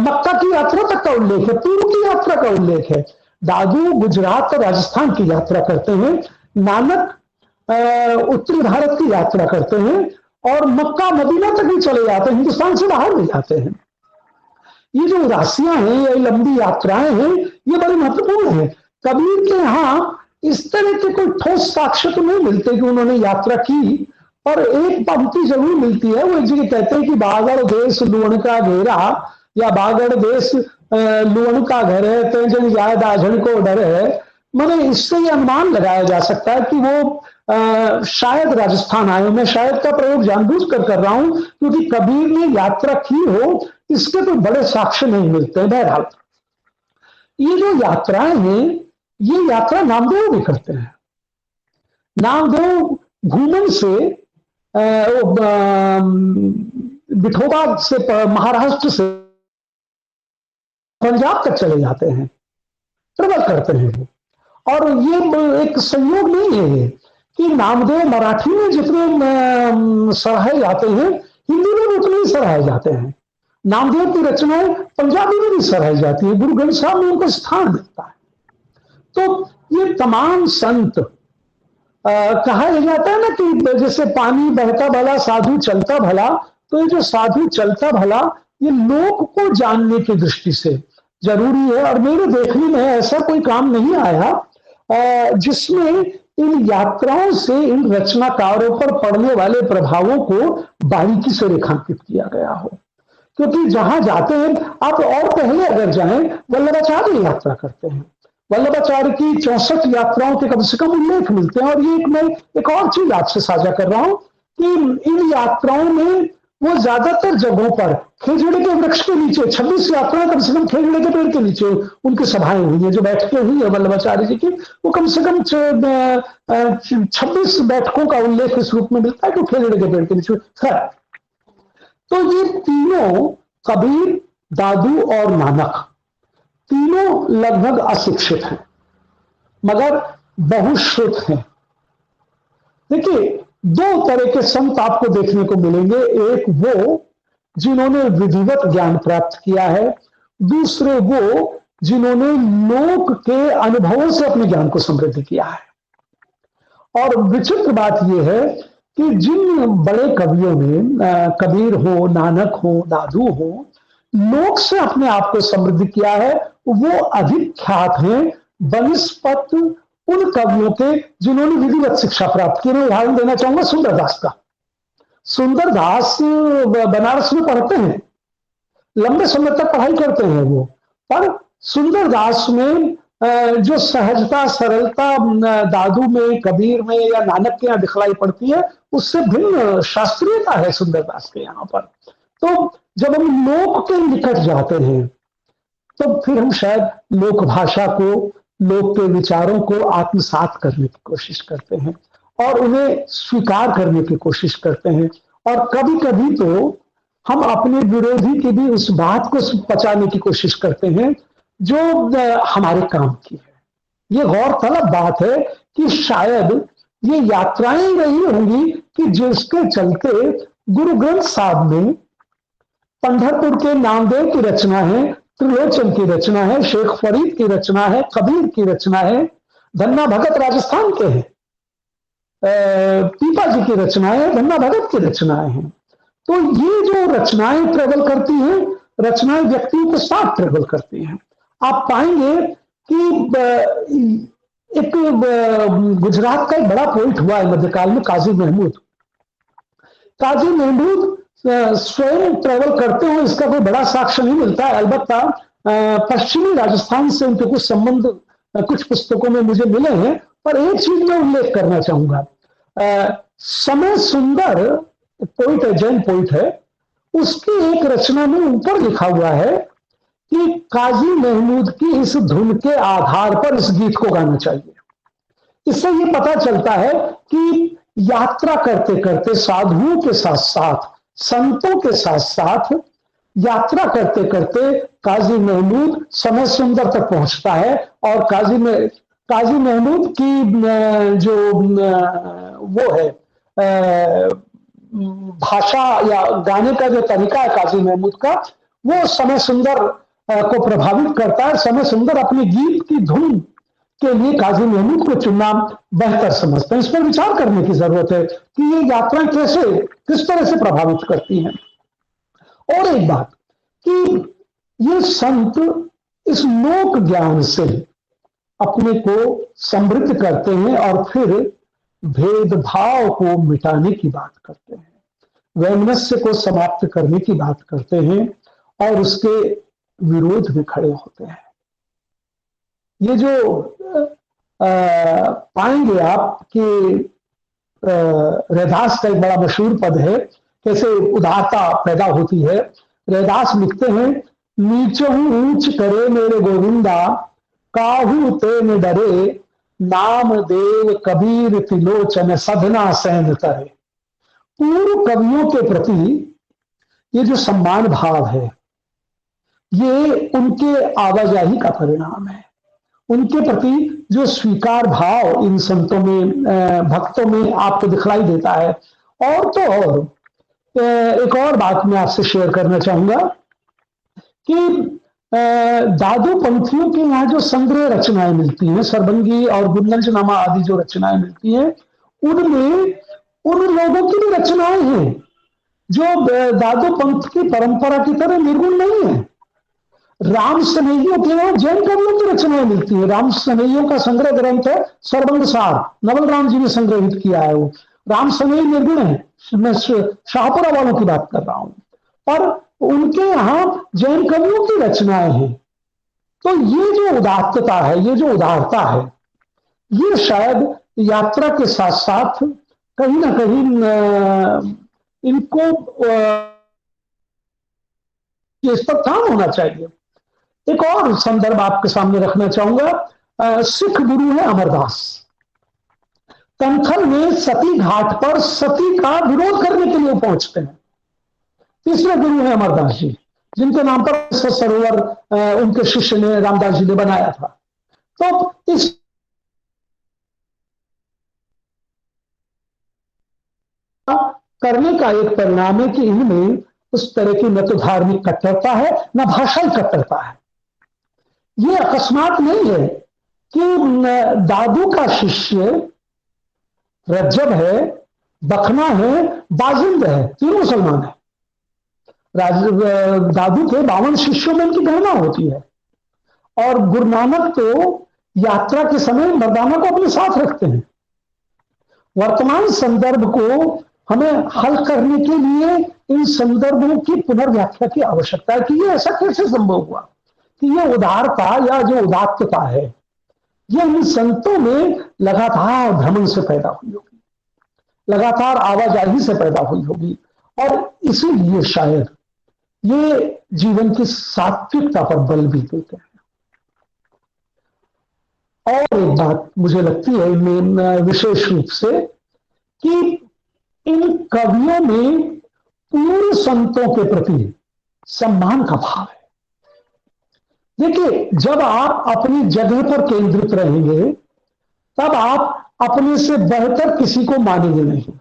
मक्का की यात्रा तक का उल्लेख है, पूर्व की यात्रा का उल्लेख है। दादू गुजरात और राजस्थान की यात्रा करते हैं, नानक उत्तरी भारत की यात्रा करते हैं और मक्का मदीना तक भी चले जाते हैं, हिंदुस्तान से बाहर भी जाते हैं। ये जो उदासियां हैं, ये लंबी यात्राएं हैं, ये बड़ी महत्वपूर्ण है। कबीर के यहां इस तरह के कोई ठोस साक्ष्य तो नहीं मिलते कि उन्होंने यात्रा की, और एक पंक्ति जरूर मिलती है। वो एक जगह कहते हैं कि बागड़ देश लुण का घेरा, या बागड़ देश लुण का घर है, तेजन जायद आझन को डर है। मतलब इससे ये अनुमान लगाया जा सकता है कि वो शायद राजस्थान आए। मैं शायद का प्रयोग जानबूझकर कर रहा हूं, क्योंकि कबीर ने यात्रा की हो इसके तो बड़े साक्ष्य नहीं मिलते। बहरहाल ये जो यात्राएं हैं, ये यात्रा नामदेव भी करते हैं। नामदेव घूमन से विठोबा से, महाराष्ट्र से पंजाब तक चले जाते हैं, ट्रेवल करते हैं वो। और ये एक संयोग नहीं है ये कि नामदेव मराठी में जितने सराहे जाते हैं, हिंदी में भी उतने ही सराहे जाते हैं। नामदेव की रचनाएं पंजाबी में भी सराही जाती है, गुरु ग्रंथ साहब में उनको स्थान मिलता है। तो ये तमाम संत, कहा जाता है ना कि जैसे पानी बहता भला साधु चलता भला, तो ये जो साधु चलता भला, ये लोक को जानने की दृष्टि से जरूरी है। और मेरे देखने में ऐसा कोई काम नहीं आया जिसमें इन यात्राओं से इन रचनाकारों पर पड़ने वाले प्रभावों को बारीकी से रेखांकित किया गया हो। क्योंकि जहां जाते हैं आप, और पहले अगर जाएं, वल्लभाचार्य यात्रा करते हैं। वल्लभाचार्य की 64 यात्राओं के कम से कम उल्लेख मिलते हैं। और ये मैं एक और चीज आपसे साझा कर रहा हूं कि इन यात्राओं में वो ज्यादातर जगहों पर खेजड़े के वृक्ष के नीचे, 26 यात्राएं कम से कम खेजड़े के पेड़ के नीचे उनकी सभाएं हुई है। जो बैठकें हुई है वल्लभाचार्य जी की, वो कम से कम 26 बैठकों का उल्लेख इस रूप में मिलता है कि खेजड़े के पेड़ के नीचे। खैर, तो ये तीनों, कबीर, दादू और नानक, तीनों लगभग अशिक्षित हैं मगर बहुश्रुत हैं। देखिए, दो तरह के संत आपको देखने को मिलेंगे। एक वो जिन्होंने विधिवत ज्ञान प्राप्त किया है, दूसरे वो जिन्होंने लोक के अनुभवों से अपने ज्ञान को समृद्ध किया है। और विचित्र बात यह है कि जिन बड़े कवियों ने, कबीर हो, नानक हो, दादू हो, लोक से अपने आप को समृद्ध किया है, वो अधिक ख्यात हैं बनिस्पत उन कवियों के जिन्होंने विधिवत शिक्षा प्राप्त की। मैं उदाहरण देना चाहूंगा सुंदरदास का। सुंदरदास बनारस में पढ़ते हैं, लंबे समय तक पढ़ाई करते हैं वो, पर सुंदरदास में जो सहजता सरलता दादू में, कबीर में या नानक के यहाँ दिखलाई पड़ती है, उससे भिन्न शास्त्रीयता है सुंदरदास के यहाँ पर। तो जब हम लोक के निकट जाते हैं तो फिर हम शायद लोक भाषा को, लोक के विचारों को आत्मसात करने की कोशिश करते हैं और उन्हें स्वीकार करने की कोशिश करते हैं। और कभी कभी तो हम अपने विरोधी की भी उस बात को पचाने की कोशिश करते हैं जो हमारे काम की है। ये गौरतलब बात है कि शायद ये यात्राएं रही होंगी कि जिसके चलते गुरु ग्रंथ साहब में पंढरपुर के नामदेव की रचना है, त्रिलोचन की रचना है, शेख फरीद की रचना है, कबीर की रचना है, धन्ना भगत राजस्थान के हैं, पीपा जी की रचनाएं है, धन्ना भगत की रचनाएं हैं। तो ये जो रचनाएं ट्रेवल करती हैं, रचनाएं व्यक्तियों के साथ ट्रेवल करती हैं। आप पाएंगे कि एक गुजरात का एक बड़ा पोइट हुआ है मध्यकाल में, काजी महमूद। काजी महमूद स्वयं ट्रेवल करते हुए इसका कोई बड़ा साक्ष्य नहीं मिलता है। अलबत्ता पश्चिमी राजस्थान से उनके कुछ संबंध कुछ पुस्तकों में मुझे मिले हैं। पर एक चीज मैं उल्लेख करना चाहूंगा, समय सुंदर पोइट है, जैन पोइट है, उसकी एक रचना में ऊपर लिखा हुआ है कि काजी महमूद की इस धुन के आधार पर इस गीत को गाना चाहिए। इससे ये पता चलता है कि यात्रा करते करते साधुओं के साथ साथ, संतों के साथ साथ यात्रा करते करते काजी महमूद समय सुंदर तक पहुंचता है। और काजी महमूद की जो वो है भाषा या गाने का जो तरीका है काजी महमूद का, वो समय सुंदर को प्रभावित करता है। समय सुंदर अपने गीत की धुन के लिए काजी महमूद को चुनना बेहतर समझते हैं। इस पर विचार करने की जरूरत है कि ये यात्राएं किस तरह से प्रभावित करती हैं। और एक बात कि ये संत इस लोक ज्ञान से अपने को समृद्ध करते हैं और फिर भेदभाव को मिटाने की बात करते हैं, वैमनस्य को समाप्त करने की बात करते हैं और उसके विरोध में खड़े होते हैं। ये जो पाएंगे आप कि रैदास का एक बड़ा मशहूर पद है, कैसे उदारता पैदा होती है। रैदास लिखते हैं, नीचहु ऊंच करे मेरे गोविंदा, काहू ते न डरे, नाम देव कबीर त्रिलोचन सधना सैन तरे। पूर्व कवियों के प्रति ये जो सम्मान भाव है, ये उनके आवाजाही का परिणाम है। उनके प्रति जो स्वीकार भाव इन संतों में, भक्तों में आपको दिखलाई देता है। और तो और एक और बात मैं आपसे शेयर करना चाहूंगा कि दादू पंथियों के यहाँ जो संग्रह रचनाएं मिलती हैं, सरबंगी और गुंजनामा आदि जो रचनाएं मिलती हैं, उनमें उन लोगों की भी रचनाएं हैं जो दादू पंथ की परंपरा की तरह निर्गुण नहीं है। राम सनैयों के यहाँ जैन कवियों की रचनाएं मिलती है। राम सनैयों का संग्रह ग्रंथ है सरबंग सार, नवल राम जी ने संग्रहित किया है। वो राम सनई निर्गुण है, मैं शाहपुरा वालों की बात कर रहा हूं, पर उनके यहाँ जैन कवियों की रचनाएं हैं। तो ये जो उदात्तता है, ये जो उदारता है, ये शायद यात्रा के साथ साथ कहीं ना कहीं इनको इस पर ध्यान होना चाहिए। एक और संदर्भ आपके सामने रखना चाहूंगा। सिख गुरु है अमरदास। कंखल में सती घाट पर सती का विरोध करने के लिए पहुंचते हैं। तीसरे गुरु है अमरदास जी, जिनके नाम पर सरोवर उनके शिष्य ने, रामदास जी ने बनाया था। तो इस करने का एक परिणाम है कि इनमें उस तरह की न तो धार्मिक कट्टरता है, न भाषाई कट्टरता है। ये अकस्मात नहीं है कि दादू का शिष्य रज्जब है, बखना है, बाजिंद है, तीनों मुसलमान है। दादू के 52 शिष्यों में इनकी गणना होती है। और गुरु नानक तो यात्रा के समय मर्दाना को अपने साथ रखते हैं। वर्तमान संदर्भ को हमें हल करने के लिए इन संदर्भों की पुनर्व्याख्या की आवश्यकता है कि ये ऐसा कैसे संभव हुआ कि ये उदारता या जो उदात्तता है ये इन संतों में लगातार भ्रमण से पैदा हुई होगी, लगातार आवाजाही से पैदा हुई होगी, और इसीलिए शायद ये जीवन की सात्विकता पर बल भी देते हैं। और एक बात मुझे लगती है इनमें विशेष रूप से कि इन कवियों में पूर्व संतों के प्रति सम्मान का भाव है। देखिए, जब आप अपनी जगह पर केंद्रित रहेंगे तब आप अपने से बढ़कर किसी को मानेंगे नहीं।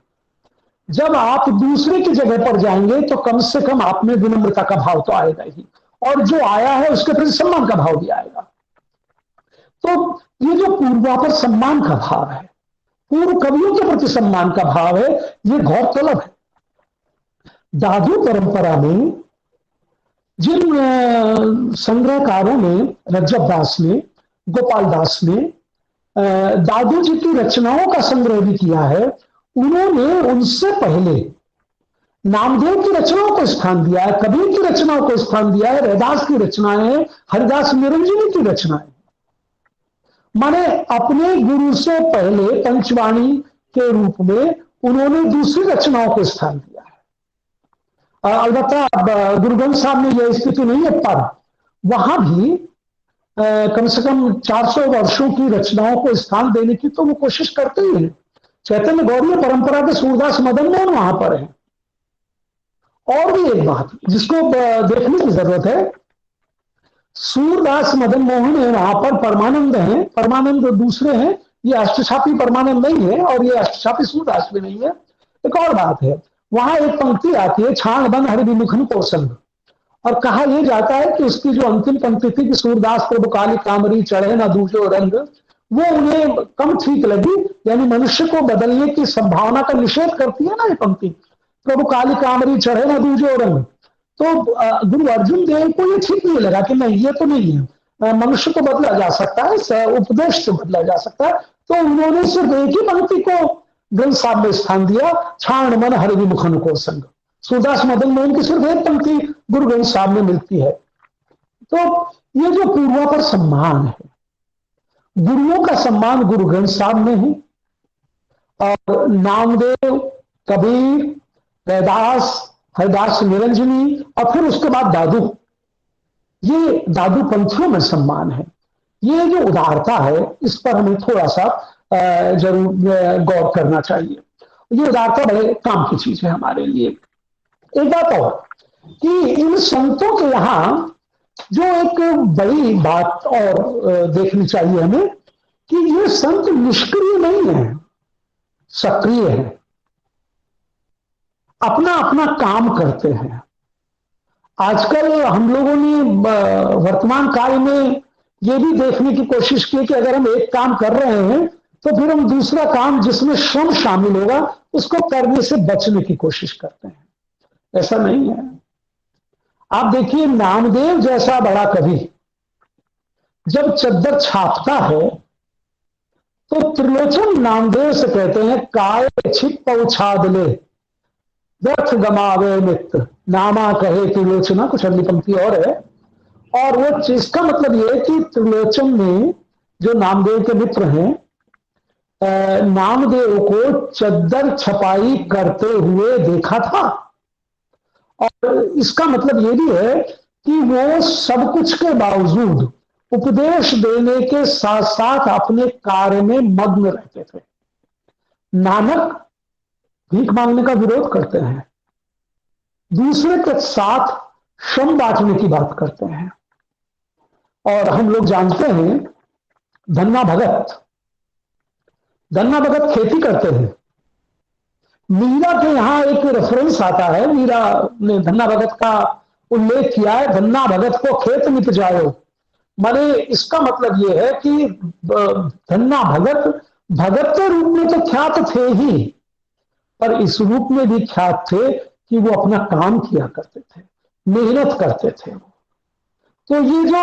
जब आप दूसरे की जगह पर जाएंगे तो कम से कम आप में विनम्रता का भाव तो आएगा ही, और जो आया है उसके प्रति सम्मान का भाव भी आएगा। तो ये जो पूर्वापर सम्मान का भाव है, पूर्व कवियों के प्रति सम्मान का भाव है, ये गौरतलब है। दादू परंपरा में जिन संग्रहकारों ने, रज्जब दास ने, गोपाल दास ने दादू जी की रचनाओं का संग्रह भी किया है, उन्होंने उनसे पहले नामदेव की रचनाओं को स्थान दिया है, कबीर की रचनाओं को स्थान दिया है, रैदास की रचनाएं, हरिदास निरंजनी की रचनाएं। माने अपने गुरु से पहले पंचवाणी के रूप में उन्होंने दूसरी रचनाओं को स्थान दिया है। अलबत्ता गुरु ग्रंथ साहब में यह स्थिति नहीं है, पर वहां भी कम से कम 400 वर्षों की रचनाओं को स्थान देने की तो वो कोशिश करते ही हैं। चैतन्य गौड़ीय परंपरा के सूरदास मदन मोहन वहां पर है। और भी एक बात जिसको देखने की जरूरत है, सूरदास मदन मोहन है वहां पर, परमानंद है, परमानंद दूसरे हैं, ये अष्टछापी परमानंद नहीं है और ये अष्टछापी सूरदास भी नहीं है। एक और बात है, वहां एक पंक्ति आती है, छाण बन हरि विमुखन को संग, और कहा यह जाता है कि उसकी जो अंतिम पंक्ति थी कि सूरदास प्रभु काली कामरी चढ़े ना दूजो रंग, वो उन्हें कम ठीक लगी, यानी मनुष्य को बदलने की संभावना का निषेध करती है ना ये पंक्ति, प्रभु काली कामरी चढ़े ना दूजो रंग। तो गुरु अर्जुन देव को ये ठीक नहीं लगा कि नहीं, ये तो नहीं है, मनुष्य को बदला जा सकता है, उपदेश से बदला जा सकता है। तो उन्होंने सिर्फ एक ही पंक्ति को ग्रंथ साहब में स्थान दिया, छाण मन हरि विमुखन को संग। सूरदास मदन मोहन की सिर्फ एक पंक्ति गुरु ग्रंथ साहब में मिलती है। तो ये जो पूर्वा पर सम्मान है, गुरुओं का सम्मान गुरु ग्रंथ साहब में है, और नामदेव, कबीर, रैदास, हरिदास निरंजनी, और फिर उसके बाद दादू, ये दादू पंथियों में सम्मान है। ये जो उदारता है इस पर हमें थोड़ा सा जरूर गौर करना चाहिए। ये उदारता बड़े काम की चीज है हमारे लिए। एक बात और कि इन संतों के यहां जो एक बड़ी बात और देखनी चाहिए हमें कि ये संत निष्क्रिय नहीं है, सक्रिय है, अपना अपना काम करते हैं। आजकल हम लोगों ने वर्तमान काल में ये भी देखने की कोशिश की कि अगर हम एक काम कर रहे हैं तो फिर हम दूसरा काम जिसमें श्रम शामिल होगा उसको करने से बचने की कोशिश करते हैं। ऐसा नहीं है। आप देखिए, नामदेव जैसा बड़ा कवि जब चद्दर छापता है तो त्रिलोचन नामदेव से कहते हैं, काय छिप पहुंछाद ले व्यर्थ गमावे मित्र, नामा कहे त्रिलोचना, कुछ अगली पंक्ति और है। और वो इसका मतलब ये कि त्रिलोचन ने, जो नामदेव के मित्र हैं, नामदेव को चद्दर छपाई करते हुए देखा था। और इसका मतलब ये भी है कि वो सब कुछ के बावजूद उपदेश देने के साथ साथ अपने कार्य में मग्न रहते थे। नानक भीख मांगने का विरोध करते हैं, दूसरे के साथ श्रम बांटने की बात करते हैं। और हम लोग जानते हैं धन्ना भगत खेती करते हैं। मीरा के यहां एक रेफरेंस आता है, मीरा ने धन्ना भगत का उल्लेख किया है, धन्ना भगत को खेत निपजायो। माने इसका मतलब यह है कि धन्ना भगत के रूप में तो ख्यात थे ही, पर इस रूप में भी ख्यात थे कि वो अपना काम किया करते थे, मेहनत करते थे। तो ये जो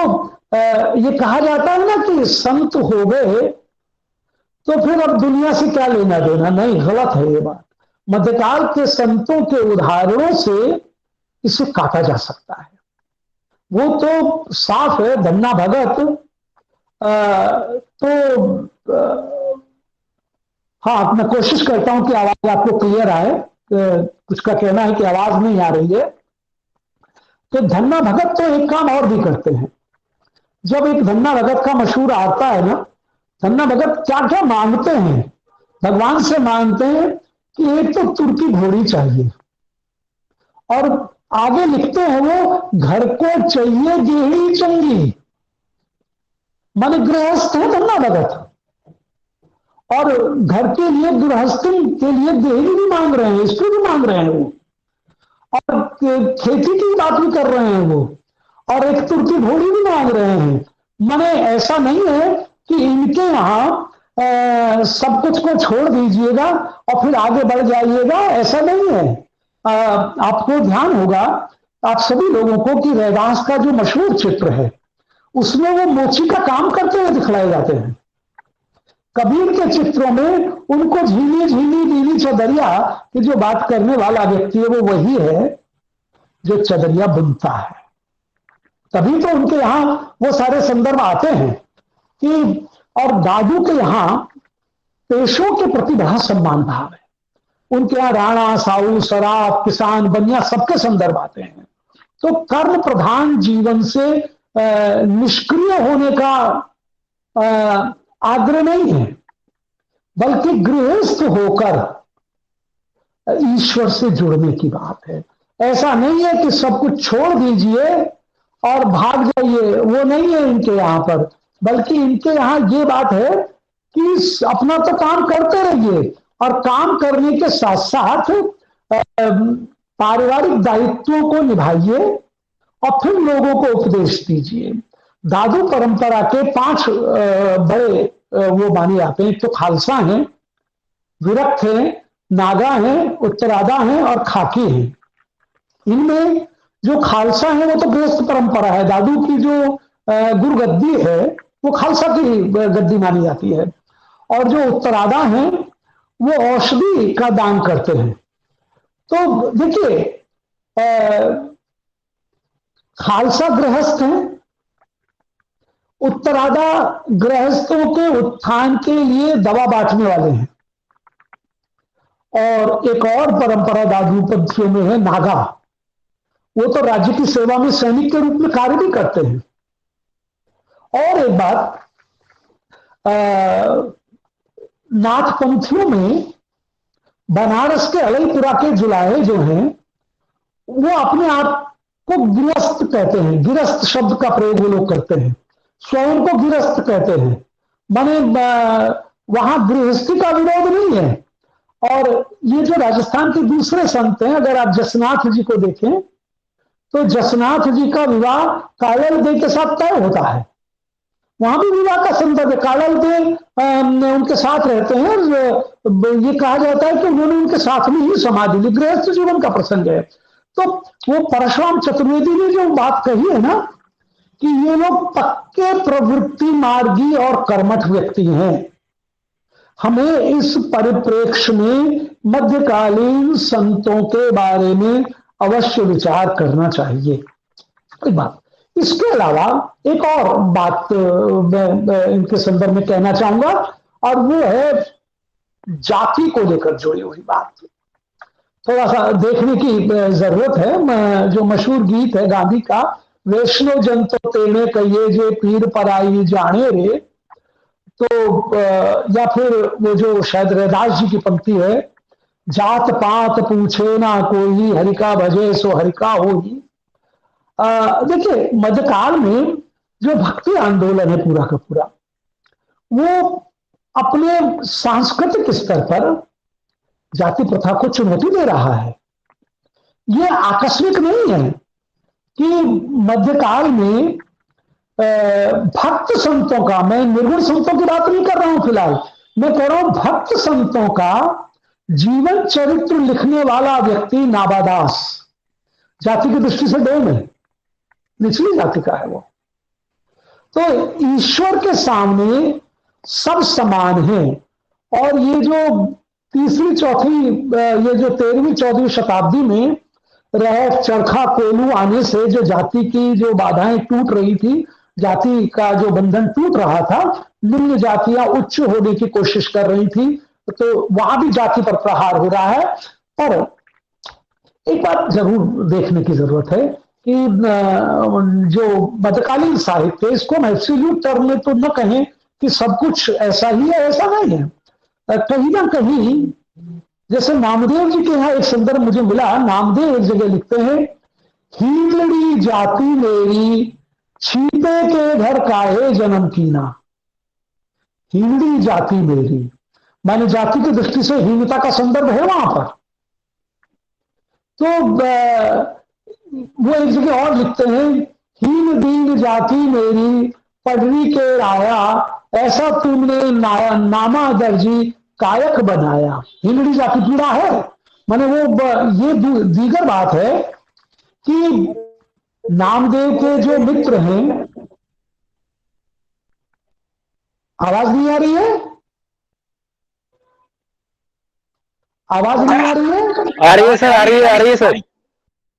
ये कहा जाता है ना कि संत हो गए तो फिर अब दुनिया से क्या लेना देना, नहीं, गलत है ये बात। मध्यकाल के संतों के उदाहरणों से इसे काटा जा सकता है। वो तो साफ है, धन्ना भगत हाँ, मैं कोशिश करता हूं कि आवाज आपको क्लियर आए। कुछ का कहना है कि आवाज नहीं आ रही है। तो धन्ना भगत तो एक काम और भी करते हैं। जब एक धन्ना भगत का मशहूर आता है ना, धन्ना भगत क्या क्या मांगते हैं, भगवान से मांगते हैं कि एक तो तुर्की घोड़ी चाहिए, और आगे लिखते हैं वो घर को चाहिए गेहड़ी चंगी। माने गृहस्थ है धन्ना भगत, और घर के लिए गृहस्थी के लिए देहरी भी मांग रहे हैं, इसको भी मांग रहे हैं वो, और खेती की बात भी कर रहे हैं वो, और एक तुर्की घोड़ी भी मांग रहे हैं। माने ऐसा नहीं है कि इनके यहाँ सब कुछ को छोड़ दीजिएगा और फिर आगे बढ़ जाइएगा, ऐसा नहीं है। आपको ध्यान होगा, आप सभी लोगों को, कि रैदास का जो मशहूर चित्र है उसमें वो मोची का काम करते हुए दिखलाए जाते हैं। कबीर के चित्रों में उनको झीली झीली नीली चदरिया की जो बात करने वाला व्यक्ति है वो वही है जो चदरिया बुनता है। तभी तो उनके यहां वो सारे संदर्भ आते हैं कि, और दादू के यहां पेशों के प्रति बड़ा सम्मान भाव है। उनके यहां राणा, साहू, सराफ, किसान, बनिया सबके संदर्भ आते हैं। तो कर्म प्रधान जीवन से निष्क्रिय होने का आग्रह नहीं है, बल्कि गृहस्थ होकर ईश्वर से जुड़ने की बात है। ऐसा नहीं है कि सब कुछ छोड़ दीजिए और भाग जाइए, वो नहीं है इनके यहां पर, बल्कि इनके यहां ये बात है कि अपना तो काम करते रहिए, और काम करने के साथ साथ पारिवारिक दायित्वों को निभाइए और फिर लोगों को उपदेश दीजिए। दादू परंपरा के 5 बड़े वो माने जाते हैं। तो खालसा हैं, विरक्त हैं, नागा हैं, उत्तरादा हैं और खाकी हैं। इनमें जो खालसा है वो तो गृहस्थ परंपरा है। दादू की जो गुरुगद्दी है वो खालसा की गद्दी मानी जाती है, और जो उत्तरादा हैं वो औषधि का दान करते हैं। तो देखिए, खालसा गृहस्थ हैं, उत्तरादा गृहस्थों के उत्थान के लिए दवा बांटने वाले हैं, और एक और परंपरा दादू पंथियों में है नागा, वो तो राज्य की सेवा में सैनिक के रूप में कार्य भी करते हैं। और एक बात, नाथपंथियों में बनारस के अलईपुरा के जुलाहे जो हैं वो अपने आप को गिरस्त कहते हैं। गिरस्त शब्द का प्रयोग वो लोग करते हैं, स्वयं को गिरस्त कहते हैं। माने वहां गृहस्थी का विरोध नहीं है। और ये जो राजस्थान के दूसरे संत हैं, अगर आप जसनाथ जी को देखें तो जसनाथ जी का विवाह कालल दे के साथ तय होता है। वहां भी विवाह का संदर्भ है, कालल दे उनके साथ रहते हैं, और ये कहा जाता है कि उन्होंने उनके साथ में ही समाधि ली। गृहस्थ जीवन का प्रसंग है। तो वो परशुराम चतुर्वेदी ने जो बात कही है ना कि ये लोग पक्के प्रवृत्ति मार्गी और कर्मठ व्यक्ति हैं, हमें इस परिप्रेक्ष्य में मध्यकालीन संतों के बारे में अवश्य विचार करना चाहिए। एक बात, इसके अलावा एक और बात मैं इनके संदर्भ में कहना चाहूंगा, और वो है जाति को लेकर जुड़ी हुई बात। थोड़ा सा देखने की जरूरत है। जो मशहूर गीत है गांधी का, वैष्णव जन तो तेने कहिए जे पीर पराई जाने रे, तो या फिर वो जो शायद रैदास जी की पंक्ति है, जात पात पूछे ना कोई, हरिका भजे सो हरिका होई। देखिए, मध्यकाल में जो भक्ति आंदोलन है पूरा का पूरा, वो अपने सांस्कृतिक स्तर पर जाति प्रथा को चुनौती दे रहा है। ये आकस्मिक नहीं है कि मध्यकाल में भक्त संतों का, मैं निर्गुण संतों की बात नहीं कर रहा हूं फिलहाल, मैं कह रहा हूं भक्त संतों का जीवन चरित्र लिखने वाला व्यक्ति नाबादास, जाति की दृष्टि से डोम है, निचली जाति का है वो। तो ईश्वर के सामने सब समान हैं। और ये जो तीसरी चौथी, ये जो 13वीं 14वीं शताब्दी में रह चरखा कोलू आने से जो जाति की जो बाधाएं टूट रही थी, जाति का जो बंधन टूट रहा था, निम्न जातियां उच्च होने की कोशिश कर रही थी, तो वहां भी जाति पर प्रहार हो रहा है। पर एक बात जरूर देखने की जरूरत है कि जो मध्यकालीन साहित्य, इसको हम एब्सोल्यूट टर्म में तो न कहें कि सब कुछ ऐसा ही है, ऐसा नहीं है। कहीं ना कहीं, जैसे नामदेव जी के यहाँ एक संदर्भ मुझे मिला, नामदेव एक जगह लिखते हैं, हीनड़ी जाति मेरी छीपे के घर काहे जन्म कीना। हीनड़ी जाति मेरी, माने जाति की दृष्टि से हीनता का संदर्भ है वहां पर। तो वो एक जगह और लिखते हैं, हीन दीन जाति मेरी पडरी के आया, ऐसा तुमने नामा दर्जी कायक बनाया। हिंदड़ी जाति पीड़ा है, माने वो ये दीगर बात है कि नामदेव के जो मित्र हैं, आवाज नहीं आ रही है, आवाज नहीं आ रही है? आ रही है सर, आ रही है सर,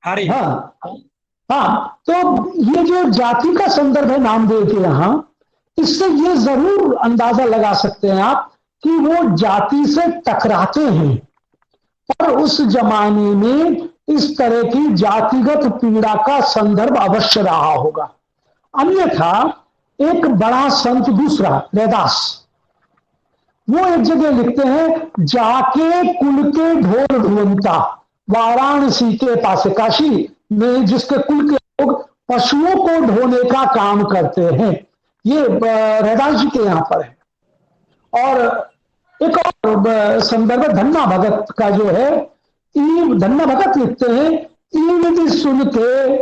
आ रही है। हाँ, तो ये जो जाति का संदर्भ है नामदेव के यहाँ, इससे ये जरूर अंदाजा लगा सकते हैं आप कि वो जाति से टकराते हैं। पर उस जमाने में इस तरह की जातिगत पीड़ा का संदर्भ अवश्य रहा होगा। अन्यथा एक बड़ा संत दूसरा, रैदास, वो एक जगह लिखते हैं, जाके कुल के ढोल ढूंढता वाराणसी के पास, काशी में जिसके कुल के लोग पशुओं को ढोने का काम करते हैं। ये रैदास जी के यहां पर है। और एक और संदर्भ धन्ना भगत का जो है, धन्ना भगत लिखते हैं, ईद सुन के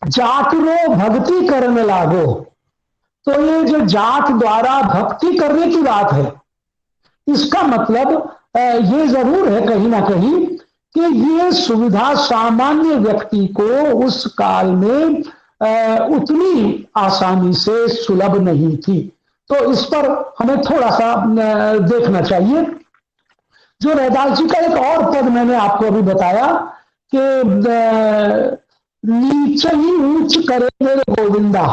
जाटरो भक्ति करने लागो। तो ये जो जाट द्वारा भक्ति करने की बात है, इसका मतलब ये जरूर है कहीं ना कहीं कि ये सुविधा सामान्य व्यक्ति को उस काल में उतनी आसानी से सुलभ नहीं थी। तो इस पर हमें थोड़ा सा देखना चाहिए। जो रैदास जी का एक और पद मैंने आपको अभी बताया कि नीच ही ऊंच करे मेरे गोविंदा,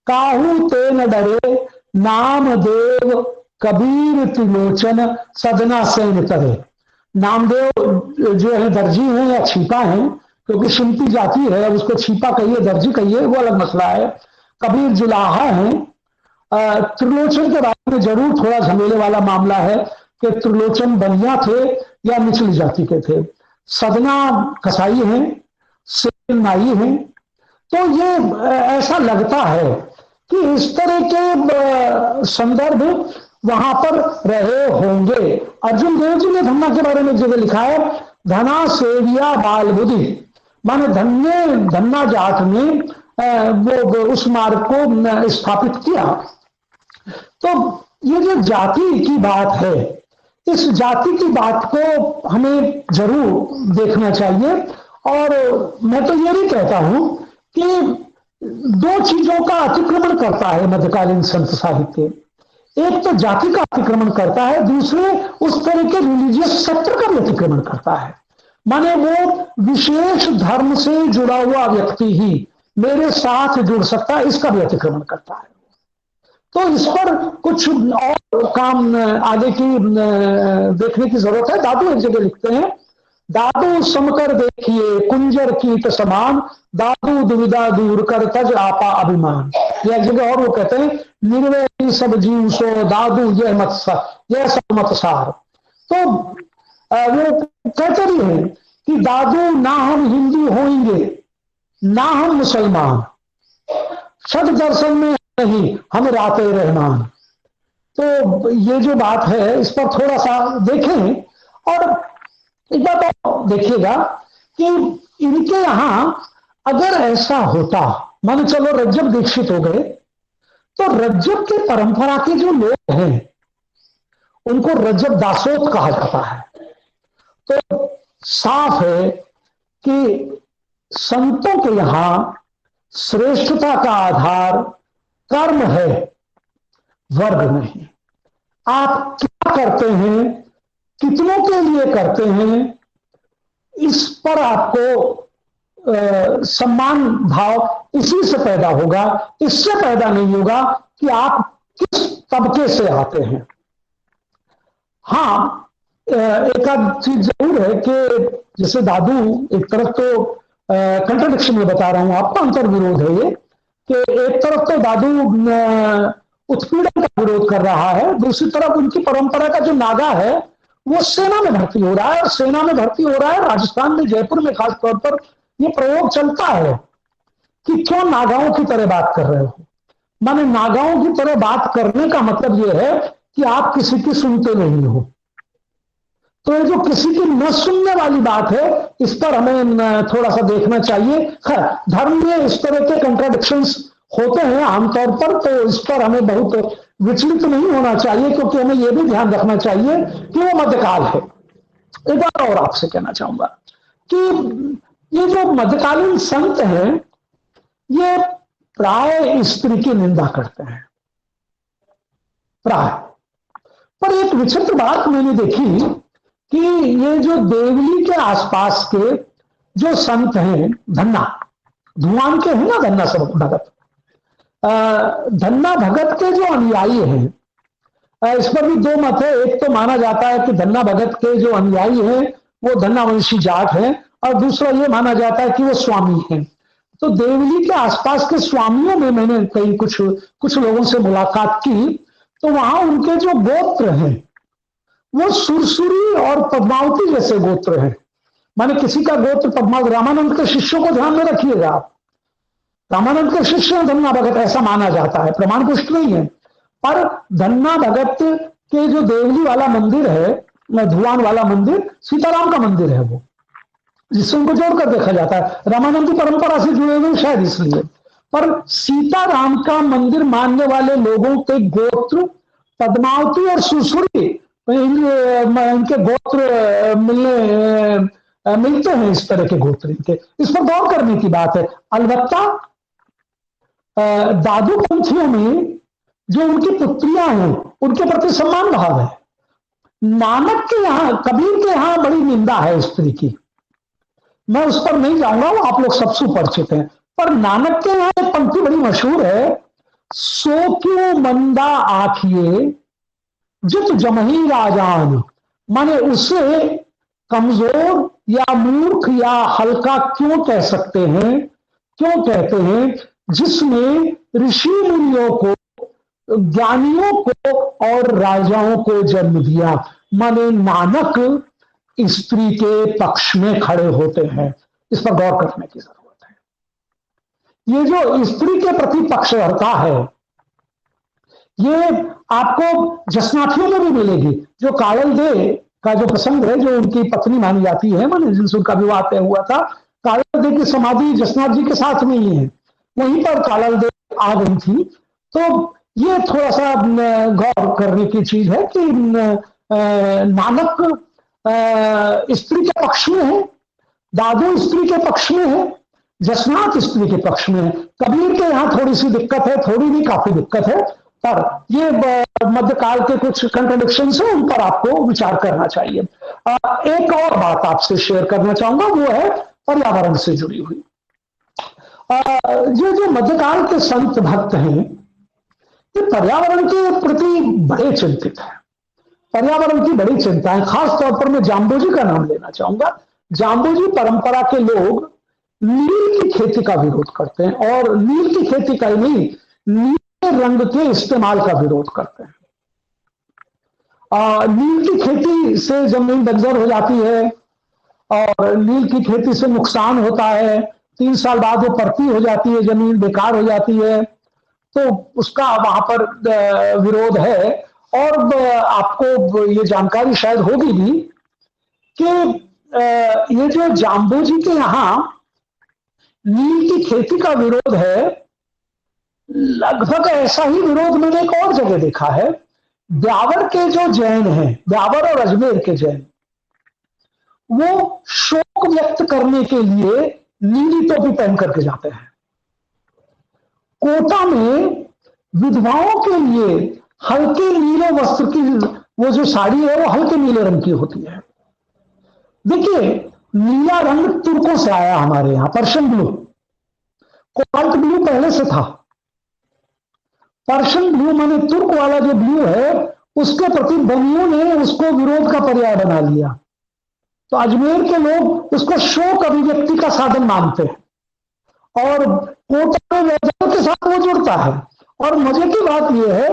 काहू ते न डरे नामदेव कबीर त्रिलोचन सदना सेन करे। नामदेव जो है दर्जी हैं या छीपा हैं, क्योंकि शिल्पी जाति है, अब उसको छीपा कहिए दर्जी कहिए वो अलग मसला है। कबीर जुलाहा है। त्रिलोचन के बारे में जरूर थोड़ा झमेले वाला मामला है कि त्रिलोचन बनिया थे या निचली जाति के थे। सदना कसाई हैं, सेन नाई हैं। तो ये ऐसा लगता है कि इस तरह के संदर्भ वहां पर रहे होंगे। अर्जुन देव जी ने धन्ना के बारे में जगह लिखा है, धना सेविया बाल बुद्धि, माने धन्ना जाट ने वो उस मार्ग को स्थापित किया। तो ये जो जाति की बात है, इस जाति की बात को हमें जरूर देखना चाहिए। और मैं तो ये भी कहता हूं कि दो चीजों का अतिक्रमण करता है मध्यकालीन संत साहित्य। एक तो जाति का अतिक्रमण करता है, दूसरे उस तरह के रिलीजियस सेक्टर का भी अतिक्रमण करता है। माने वो विशेष धर्म से जुड़ा हुआ व्यक्ति ही मेरे साथ जुड़ सकता है, इसका भी अतिक्रमण करता है। तो इस पर कुछ और काम आगे की देखने की जरूरत है। दादू एक जगह लिखते हैं, दादू समकर देखिए कुंजर कीट समान, दादू दुविधा दूर कर तज आपा अभिमान। यह जगह और वो कहते हैं, निर्वैरी सब जीव सो दादू यह सब मत सार। तो वो कहते भी हैं कि दादू ना हम हिंदू होंगे ना हम मुसलमान, सद दर्शन में नहीं हम राते रहमान। तो ये जो बात है इस पर थोड़ा सा देखें। और एक बात और देखिएगा कि इनके यहां अगर ऐसा होता, मान चलो रज्जब दीक्षित हो गए, तो रज्जब की परंपरा के जो लोग हैं उनको रज्जब दासोत कहा जाता है। तो साफ है कि संतों के यहां श्रेष्ठता का आधार कर्म है, वर्ग नहीं। आप क्या करते हैं, कितनों के लिए करते हैं, इस पर आपको सम्मान भाव इसी से पैदा होगा, इससे पैदा नहीं होगा कि आप किस तबके से आते हैं। हाँ, एक आध चीज जरूर है कि जैसे दादू, एक तरफ तो कंट्राडिक्शन में बता रहा हूं आपको, अंतर विरोध है ये, कि एक तरफ तो दादू उत्पीड़न का विरोध कर रहा है, दूसरी तरफ उनकी परंपरा का जो नागा है वो सेना में भर्ती हो रहा है, और सेना में भर्ती हो रहा है राजस्थान में, जयपुर में खास तौर पर ये प्रयोग चलता है कि क्यों नागाओं की तरह बात कर रहे हो। माने नागाओं की तरह बात करने का मतलब यह है कि आप किसी की सुनते नहीं हो। तो ये जो किसी की न सुनने वाली बात है, इस पर हमें थोड़ा सा देखना चाहिए। खैर, धर्म में इस तरह के कंट्राडिक्शंस होते हैं आमतौर पर, तो इस पर हमें बहुत विचलित नहीं होना चाहिए, क्योंकि हमें यह भी ध्यान रखना चाहिए कि वो मध्यकाल है। एक बार और आपसे कहना चाहूंगा कि ये जो मध्यकालीन संत हैं, ये प्राय स्त्री की निंदा करते हैं, प्राय। पर एक विचित्र बात मैंने देखी कि ये जो देवली के आसपास के जो संत हैं, धन्ना धुआं के हैं ना, धन्ना सब भगत, धन्ना भगत के जो अनुयायी हैं, इस पर भी दो मत है। एक तो माना जाता है कि धन्ना भगत के जो अनुयायी हैं वो धन्ना वंशी जाट हैं, और दूसरा ये माना जाता है कि वो स्वामी हैं। तो देवली के आसपास के स्वामियों में मैंने कई कुछ लोगों से मुलाकात की, तो वहां उनके जो गोत्र हैं वो सुरसुरी और पद्मावती जैसे गोत्र हैं। माने किसी का गोत्र पद्मावती, रामानंद के शिष्यों को ध्यान में रखिएगा आप, रामानंद के शिष्य धन्ना भगत ऐसा माना जाता है, प्रमाण पुष्ट नहीं है। पर धन्ना भगत के जो देवली वाला मंदिर है, धुआन वाला मंदिर, सीताराम का मंदिर है वो, जिससे उनको जोड़कर देखा जाता है, रामानंद की परंपरा से जुड़े हुए शायद इसलिए। पर सीताराम का मंदिर मानने वाले लोगों के गोत्र पद्मावती और सुरसुरी, इनके गोत्र मिलते हैं, इस तरह के गोत्र इनके, इस पर गौर करने की बात है। अलबत्ता दादू पंथियों में जो उनकी पुत्रियां हैं उनके प्रति सम्मान भाव है। नानक के यहां, कबीर के यहां बड़ी निंदा है स्त्री की, मैं उस पर नहीं जाऊंगा, वो आप लोग सब सुपरिचित हैं। पर नानक के यहां एक पंक्ति बड़ी मशहूर है, सो क्यों मंदा आखिए जित जमही राजान। माने उसे कमजोर या मूर्ख या हल्का क्यों कह सकते हैं, क्यों कहते हैं, जिसने ऋषि मुनियों को, ज्ञानियों को और राजाओं को जन्म दिया। माने नानक स्त्री के पक्ष में खड़े होते हैं, इस पर गौर करने की जरूरत है। ये जो स्त्री के प्रति पक्षधरता है, ये आपको जसनाथियों में भी मिलेगी। जो कायल दे का जो प्रसंग है, जो उनकी पत्नी मानी जाती है, माने जिनसे उनका विवाह तय हुआ था, कायल दे की समाधि जसनाथ जी के साथ में ही है, वहीं पर कायल दे आ गई थी। तो ये थोड़ा सा गौर करने की चीज है कि नानक स्त्री के पक्ष में है, दादू स्त्री के पक्ष में है, जसनाथ स्त्री के पक्ष में है। कबीर के यहाँ थोड़ी सी दिक्कत है, थोड़ी नहीं काफी दिक्कत है, पर ये मध्यकाल के कुछ कंट्राडिक्शन है, उन पर आपको विचार करना चाहिए। एक और बात आपसे शेयर करना चाहूंगा, वो है पर्यावरण से जुड़ी हुई। ये जो मध्यकाल के संत भक्त हैं, ये पर्यावरण के प्रति बड़े चिंतित हैं, पर्यावरण की बड़ी चिंता है। खास तौर पर मैं जाम्बोजी का नाम लेना चाहूंगा। जाम्बोजी परंपरा के लोग नील की खेती का विरोध करते हैं, और नील की खेती का ही नहीं, नीले रंग के इस्तेमाल का विरोध करते हैं। नील की खेती से जमीन बंजर हो जाती है, और नील की खेती से नुकसान होता है, 3 साल बाद वो परती हो जाती है, जमीन बेकार हो जाती है, तो उसका वहां पर विरोध है। और आपको ये जानकारी शायद होगी भी कि ये जो जाम्बोजी के यहां नील की खेती का विरोध है, लगभग ऐसा ही विरोध मैंने एक और जगह देखा है। ब्यावर के जो जैन हैं, ब्यावर और अजमेर के जैन, वो शोक व्यक्त करने के लिए नीली टोपी पहन करके जाते हैं। कोटा में विधवाओं के लिए हल्के नीले वस्त्र की वो जो साड़ी है वो हल्के नीले रंग की होती है। देखिए, नीला रंग तुर्कों से आया हमारे यहां, पर्शियन ब्लू। कोबाल्ट ब्लू पहले से था। पर्शियन ब्लू माने तुर्क वाला जो ब्लू है, उसके प्रति बनियों ने उसको विरोध का पर्याय बना लिया। तो अजमेर के लोग उसको शोक अभिव्यक्ति का साधन मानते हैं और कोटा में वैजारों के साथ वो जुड़ता है। और मजे की बात यह है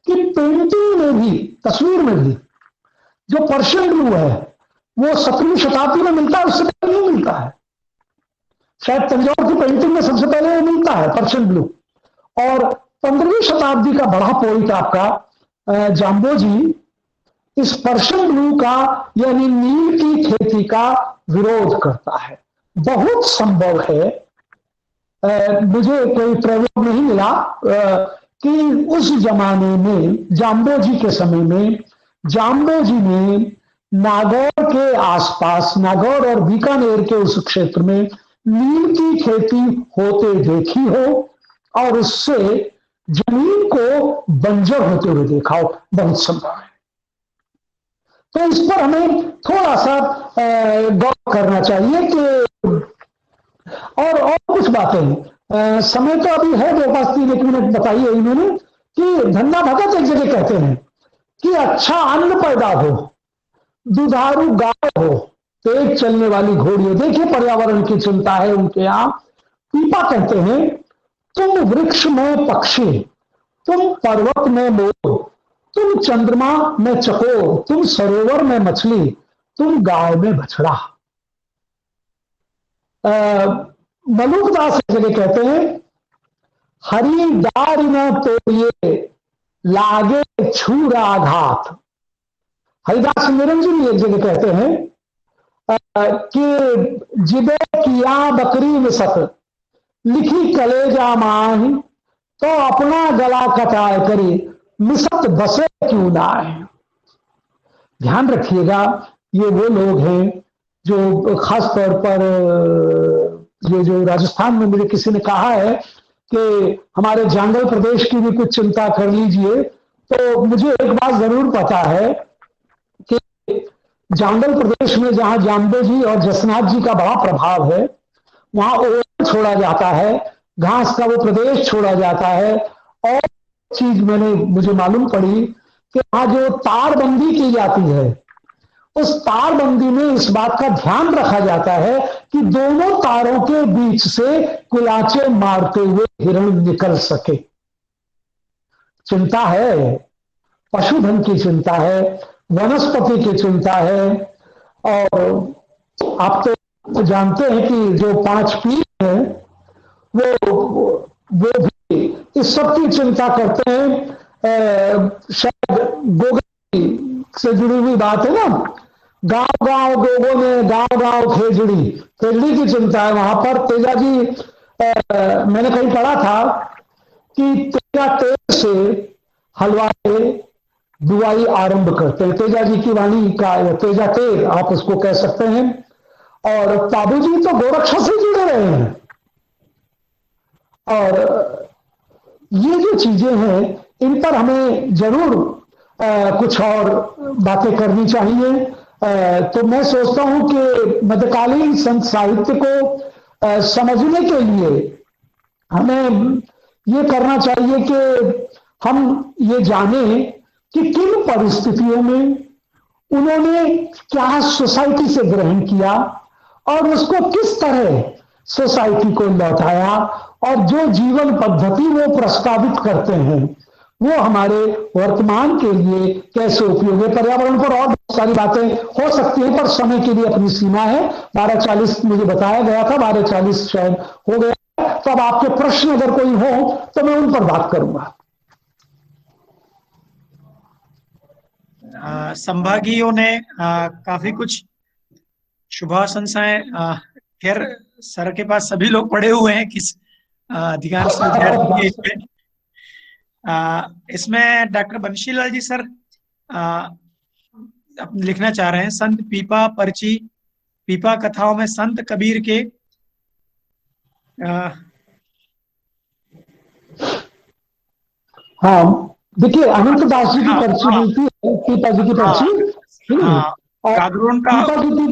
कि पेंटिंग में भी, तस्वीर में भी जो पर्शियन ब्लू है वो 17वीं शताब्दी में मिलता है, उससे पहले नहीं मिलता है। शायद तंजौर की पेंटिंग में सबसे पहले वो मिलता है पर्शियन ब्लू। और 15वीं शताब्दी का बड़ा पोइट आपका जाम्बोजी इस पर्शियन ब्लू का यानी नील की खेती का विरोध करता है। बहुत संभव है, मुझे कोई प्रयोग नहीं मिला कि उस जमाने में जाम्बोजी के समय में जाम्बोजी ने नागौर के आसपास, नागौर और बीकानेर के उस क्षेत्र में नील की खेती होते देखी हो और उससे जमीन को बंजर होते हुए देखा हो। बहुत संभव है। तो इस पर हमें थोड़ा सा गौर करना चाहिए कि और कुछ बातें, समय तो अभी है मेरे पास 3-1 मिनट बताइए इन्होंने कि धन्ना भगत एक जगह कहते हैं कि अच्छा अन्न पैदा हो, दुधारू गाय हो, तेज चलने वाली घोड़ी हो। देखिए, पर्यावरण की चिंता है उनके यहां। पीपा कहते हैं तुम वृक्ष में पक्षी, तुम पर्वत में मोर, तुम चंद्रमा में चकोर, तुम सरोवर में मछली, तुम गाय में बछड़ा। मलुकदास एक जगह कहते हैं हरी डार न तोड़िए लागे छूरा आघात। हरिदास निरंजन एक जगह कहते हैं कि जिबे किया बकरी मिसत लिखी कलेजा माही तो अपना गला कटाए करी मिसत बसे क्यों ना है। ध्यान रखिएगा, ये वो लोग हैं जो खास तौर पर ये जो राजस्थान में मुझे किसी ने कहा है कि हमारे जांगल प्रदेश की भी कुछ चिंता कर लीजिए, तो मुझे एक बात जरूर पता है कि जांगल प्रदेश में जहां जाम्बोजी और जसनाथ जी का बड़ा प्रभाव है, वहां ओरल छोड़ा जाता है, घास का वो प्रदेश छोड़ा जाता है। और चीज मुझे मालूम पड़ी कि वहां जो तारबंदी की जाती है, उस तारबंदी में इस बात का ध्यान रखा जाता है कि दोनों तारों के बीच से कुलाचे मारते हुए हिरण निकल सके। चिंता है, पशुधन की चिंता है, वनस्पति की चिंता है। और आप तो जानते हैं कि जो 5 पीर हैं वो भी इस सब की चिंता करते हैं। शायद गोगरी से जुड़ी हुई बात है ना, गांव गांव गोगों ने गांव गांव खेजड़ी, खेजड़ी की चिंता है वहां पर। तेजा जी, मैंने कहीं पढ़ा था कि तेजा तेल से हलवाई दुआई आरंभ करते हैं। तेजा जी की वाणी का तेजा तेल आप उसको कह सकते हैं। और ताबू जी तो गोरक्षा से जुड़े रहे हैं। और ये जो चीजें हैं इन पर हमें जरूर कुछ और बातें करनी चाहिए। तो मैं सोचता हूं कि मध्यकालीन संत साहित्य को समझने के लिए हमें ये करना चाहिए कि हम ये जाने कि किन परिस्थितियों में उन्होंने क्या सोसाइटी से ग्रहण किया और उसको किस तरह सोसाइटी को लौटाया, और जो जीवन पद्धति वो प्रस्तावित करते हैं वो हमारे वर्तमान के लिए कैसे उपयोगी। पर्यावरण पर और बहुत सारी बातें हो सकती हैं, पर समय की भी अपनी सीमा है। 12:40 मुझे बताया गया था, 12:40 शायद हो गया। तो अब आपके प्रश्न अगर कोई हो तो मैं उन पर बात करूंगा। संभागियों ने काफी कुछ शुभाशंसाएं, खैर सर के पास सभी लोग पढ़े हुए हैं, किस अधिकांश विद्यार्थी इसमें इसमें डॉक्टर बंशीलाल जी सर लिखना चाह रहे हैं, संत पीपा पर्ची, पीपा कथाओं में संत कबीर के हाँ, देखिए अनंत दास जी की पर्ची मिलती है, पिताजी की पर्ची। और कागरोन का पीपा जी की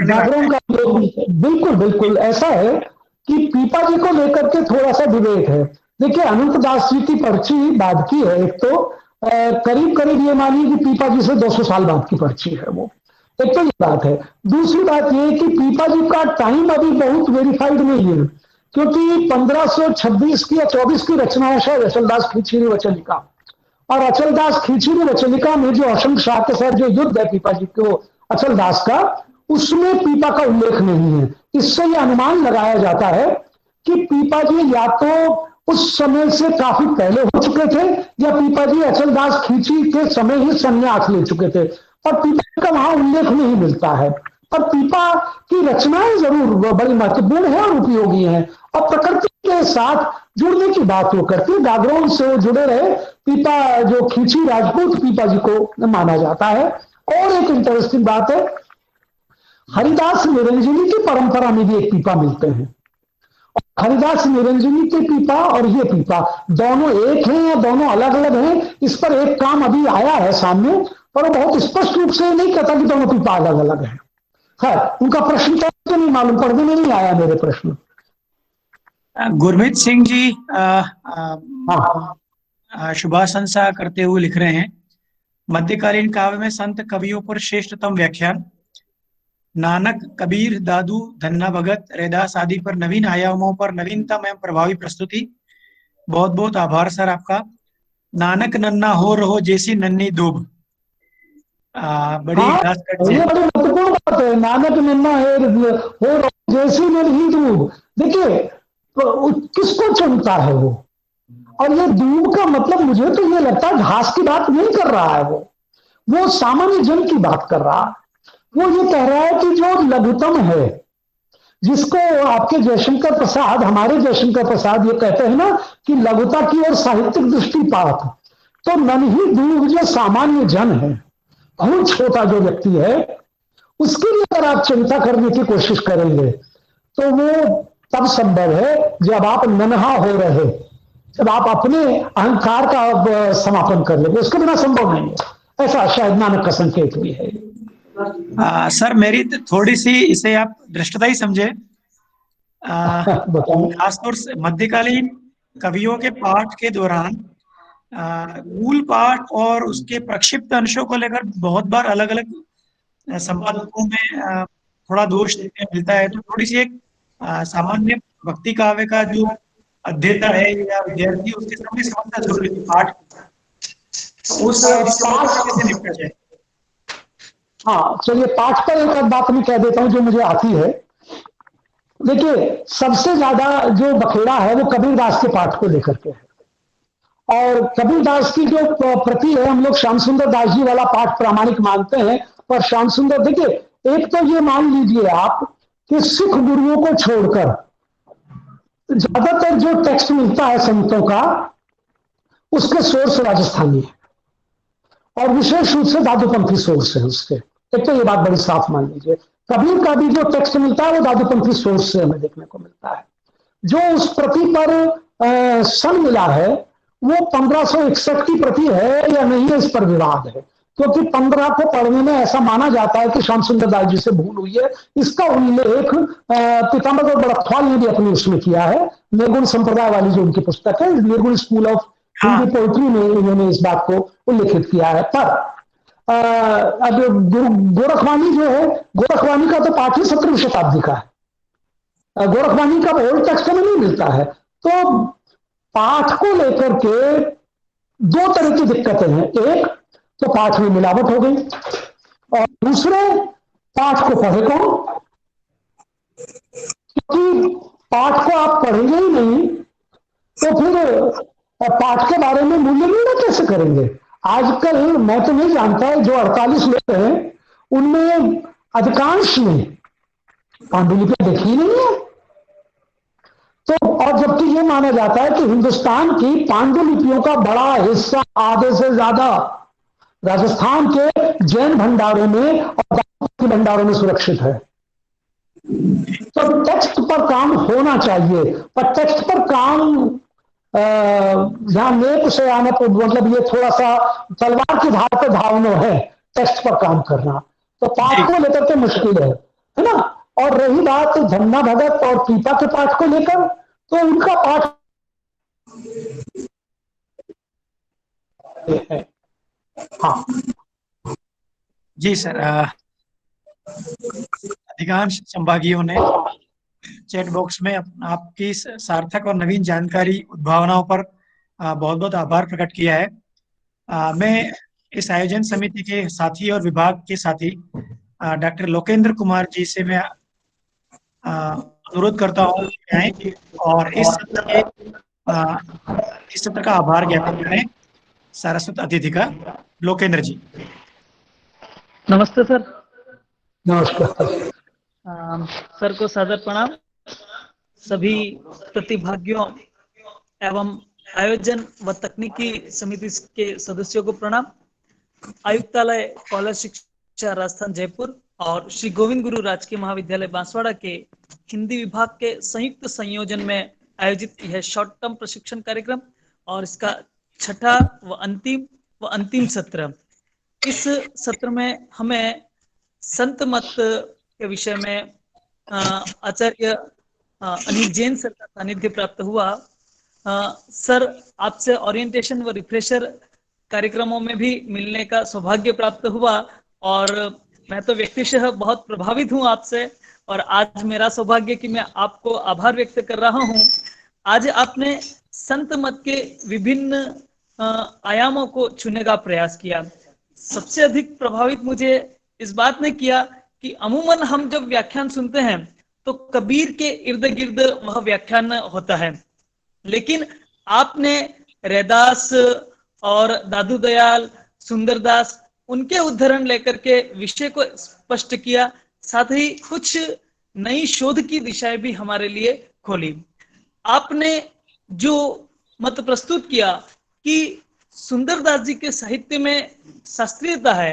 जागरण का बिल्कुल बिल्कुल ऐसा है कि पीपा जी को लेकर के थोड़ा सा डिबेट है। देखिए अनंत दास जी की पर्ची बाद की है, एक तो करीब करीब ये मानिए कि पीपा जी से 200 साल बाद की पर्ची है वो, एक तो ये बात है। दूसरी बात ये कि पीपा जी का टाइम अभी बहुत वेरीफाइड नहीं है, क्योंकि 1526 की या 24 की रचना है शायद अचलदास खींचीरी वचनिका, और अचलदास खींचीरी वचनिका में जो अशंक शाह के साथ जो युद्ध है पीपा जी को अचलदास का, उसमें पीपा का उल्लेख नहीं है। इससे यह अनुमान लगाया जाता है कि पीपा जी या तो उस समय से काफी पहले हो चुके थे, या पीपा जी अचलदास खींची के समय ही संन्यास ले चुके थे, और पीपा का वहां उल्लेख नहीं मिलता है। पर पीपा की रचनाएं जरूर बड़ी महत्वपूर्ण है और उपयोगी हैं, और प्रकृति के साथ जुड़ने की बात वो करती है। बैकग्राउंड से वो जुड़े रहे। पीपा जो खींची राजपूत पीपा जी को माना जाता है। और एक इंटरेस्टिंग बात है, हरिदास निरंजनी की परंपरा में भी एक पीपा मिलते हैं। हरिदास निरंजनी के पीपा और ये पीपा दोनों एक हैं या दोनों अलग अलग हैं, इस पर एक काम अभी आया है सामने, पर वो बहुत स्पष्ट रूप से नहीं कहता कि दोनों पीपा अलग अलग हैं। खैर, उनका प्रश्न क्या तो नहीं मालूम, पढ़ने में नहीं आया मेरे प्रश्न। गुरमीत सिंह जी हाँ, शुभाशंसा करते हुए लिख रहे हैं, मध्यकालीन काव्य में संत कवियों पर श्रेष्ठतम व्याख्यान, नानक, कबीर, दादू, धन्ना भगत, रैदास आदि पर नवीन आयामों पर नवीनतम एवं प्रभावी प्रस्तुति। बहुत बहुत आभार सर आपका। नानक नन्ना हो रहो जैसी नन्ही दूब, बड़ी हाँ, खास कट ये है। बड़ी महत्वपूर्ण बात है। नानक नन्ना है हो जैसी नहीं दूब। देखिए तो किसको चुनता है वो, और ये दूब का मतलब मुझे तो ये लगता है घास की बात नहीं कर रहा है वो सामान्य जन की बात कर रहा है। वो ये कह रहा है कि जो लघुतम है, जिसको आपके जयशंकर प्रसाद, हमारे जयशंकर प्रसाद ये कहते हैं ना कि लघुता की और साहित्यिक दृष्टिपात, तो नन्ही दूब जो सामान्य जन है, बहुत छोटा जो व्यक्ति है, उसके लिए अगर आप चिंता करने की कोशिश करेंगे तो वो तब संभव है जब आप नन्हा हो रहे, जब आप अपने अहंकार का समापन कर लेंगे। उसके बिना संभव नहीं है। ऐसा शायद नानक का संकेत भी है। सर मेरी थोड़ी सी इसे आप दृष्टता ही समझे, खासतौर से मध्यकालीन कवियों के पाठ के दौरान मूल पाठ और उसके प्रक्षिप्त अंशों को लेकर बहुत बार अलग अलग संपादकों में थोड़ा दोष मिलता है। तो थोड़ी सी एक सामान्य भक्ति काव्य का जो अध्येता है या विद्यार्थी, उसके सामने समझना जरूरी है पाठ, उस कैसे निपटा जाए। हाँ, चलिए पाठ पर एक आध बात मैं कह देता हूं जो मुझे आती है। देखिए सबसे ज्यादा जो बखेड़ा है वो कबीरदास के पाठ को लेकर के है, और कबीरदास की जो प्रति है, हम लोग श्याम सुंदर दास जी वाला पाठ प्रामाणिक मानते हैं। पर श्याम सुंदर, देखिए एक तो ये मान लीजिए आप कि सिख गुरुओं को छोड़कर ज्यादातर जो टेक्स्ट मिलता है संतों का, उसके सोर्स राजस्थानी है, और विशेष रूप से दादूपंथी सोर्स है उसके। एक तो ये बात बड़ी साफ मान लीजिए। कबीर का भी जो टेक्स्ट मिलता है वो दादूपंथी सोर्स से हमें देखने को मिलता है। जो उस प्रति पर सन मिला है वो 1561 की प्रति है या नहीं है, इस पर विवाद है, क्योंकि 15 को पढ़ने में ऐसा माना जाता है कि श्याम सुंदर दास जी से भूल हुई है। इसका उल्लेख पीताम्बर बड़कथवाल ने भी अपनी उसमें किया है, निर्गुण संप्रदाय वाली जो उनकी पुस्तक है, निर्गुण स्कूल ऑफ हिंदी पोइट्री में उन्होंने इस बात को उल्लेखित किया है। पर अब गोरखवाणी जो है, गोरखवाणी का तो पाठ ही 17वीं शताब्दी का है। गोरखवाणी का ओल्ड टेक्स्ट में नहीं मिलता है। तो पाठ को लेकर के दो तरह की दिक्कतें हैं। एक तो पाठ में मिलावट हो गई, और दूसरे पाठ को पढ़े कौन, क्योंकि पाठ को आप पढ़ेंगे ही नहीं तो फिर पाठ के बारे में मूल्य निर्णय कैसे करेंगे। आजकल मैं तो नहीं जानता, जो 48 लोग हैं उनमें अधिकांश ने पांडुलिपि देखी नहीं है। तो और जबकि ये माना जाता है कि हिंदुस्तान की पांडुलिपियों का बड़ा हिस्सा, आधे से ज्यादा, राजस्थान के जैन भंडारों में और भंडारों में सुरक्षित है। तो टेक्स्ट पर काम होना चाहिए, पर टेक्स्ट पर काम जहां नेक से आना, तो मतलब ये थोड़ा सा तलवार की धार पर धावना है, टेक्स्ट पर काम करना। तो पाठ को लेकर के मुश्किल है ना। और रही बात धन्ना भगत और पीपा के पाठ को लेकर, तो उनका पाठ है। हाँ जी सर, अधिकांश संभागियों ने चैट बॉक्स में आपकी सार्थक और नवीन जानकारी उद्भावनाओं पर बहुत बहुत आभार प्रकट किया है। मैं इस आयोजन समिति के साथी और विभाग के साथी डॉक्टर लोकेंद्र कुमार जी से मैं अनुरोध करता हूँ कि आएं और इस सत्र का आभार ज्ञापन करें सारस्वत अतिथि का। लोकेंद्र जी। नमस्ते सर। नमस्कार। सर को सादर प्रणाम। सभी प्रतिभागियों एवं आयोजन व तकनीकी समिति के सदस्यों को प्रणाम। आयुक्तालय कॉलेज शिक्षा राजस्थान जयपुर और श्री गोविंद गुरु राजकीय महाविद्यालय बांसवाड़ा के हिंदी विभाग के संयुक्त संयोजन में आयोजित यह शॉर्ट टर्म प्रशिक्षण कार्यक्रम और इसका छठा व अंतिम सत्र। इस सत्र में हमें संत मत के विषय में आचार्य अनिल जैन सर का सानिध्य प्राप्त हुआ। सर आपसे ओरिएंटेशन व रिफ्रेशर कार्यक्रमों में भी मिलने का सौभाग्य प्राप्त हुआ और मैं तो व्यक्तिशः बहुत प्रभावित हूं आपसे, और आज मेरा सौभाग्य कि मैं आपको आभार व्यक्त कर रहा हूं। आज आपने संत मत के विभिन्न आयामों को छूने का प्रयास किया। सबसे अधिक प्रभावित मुझे इस बात ने किया कि अमूमन हम जब व्याख्यान सुनते हैं तो कबीर के इर्द गिर्द वह व्याख्यान होता है, लेकिन आपने रैदास और दादू दयाल, सुंदरदास, उनके उदाहरण लेकर के विषय को स्पष्ट किया, साथ ही कुछ नई शोध की दिशाएं भी हमारे लिए खोली। आपने जो मत प्रस्तुत किया कि सुंदरदास जी के साहित्य में शास्त्रीयता है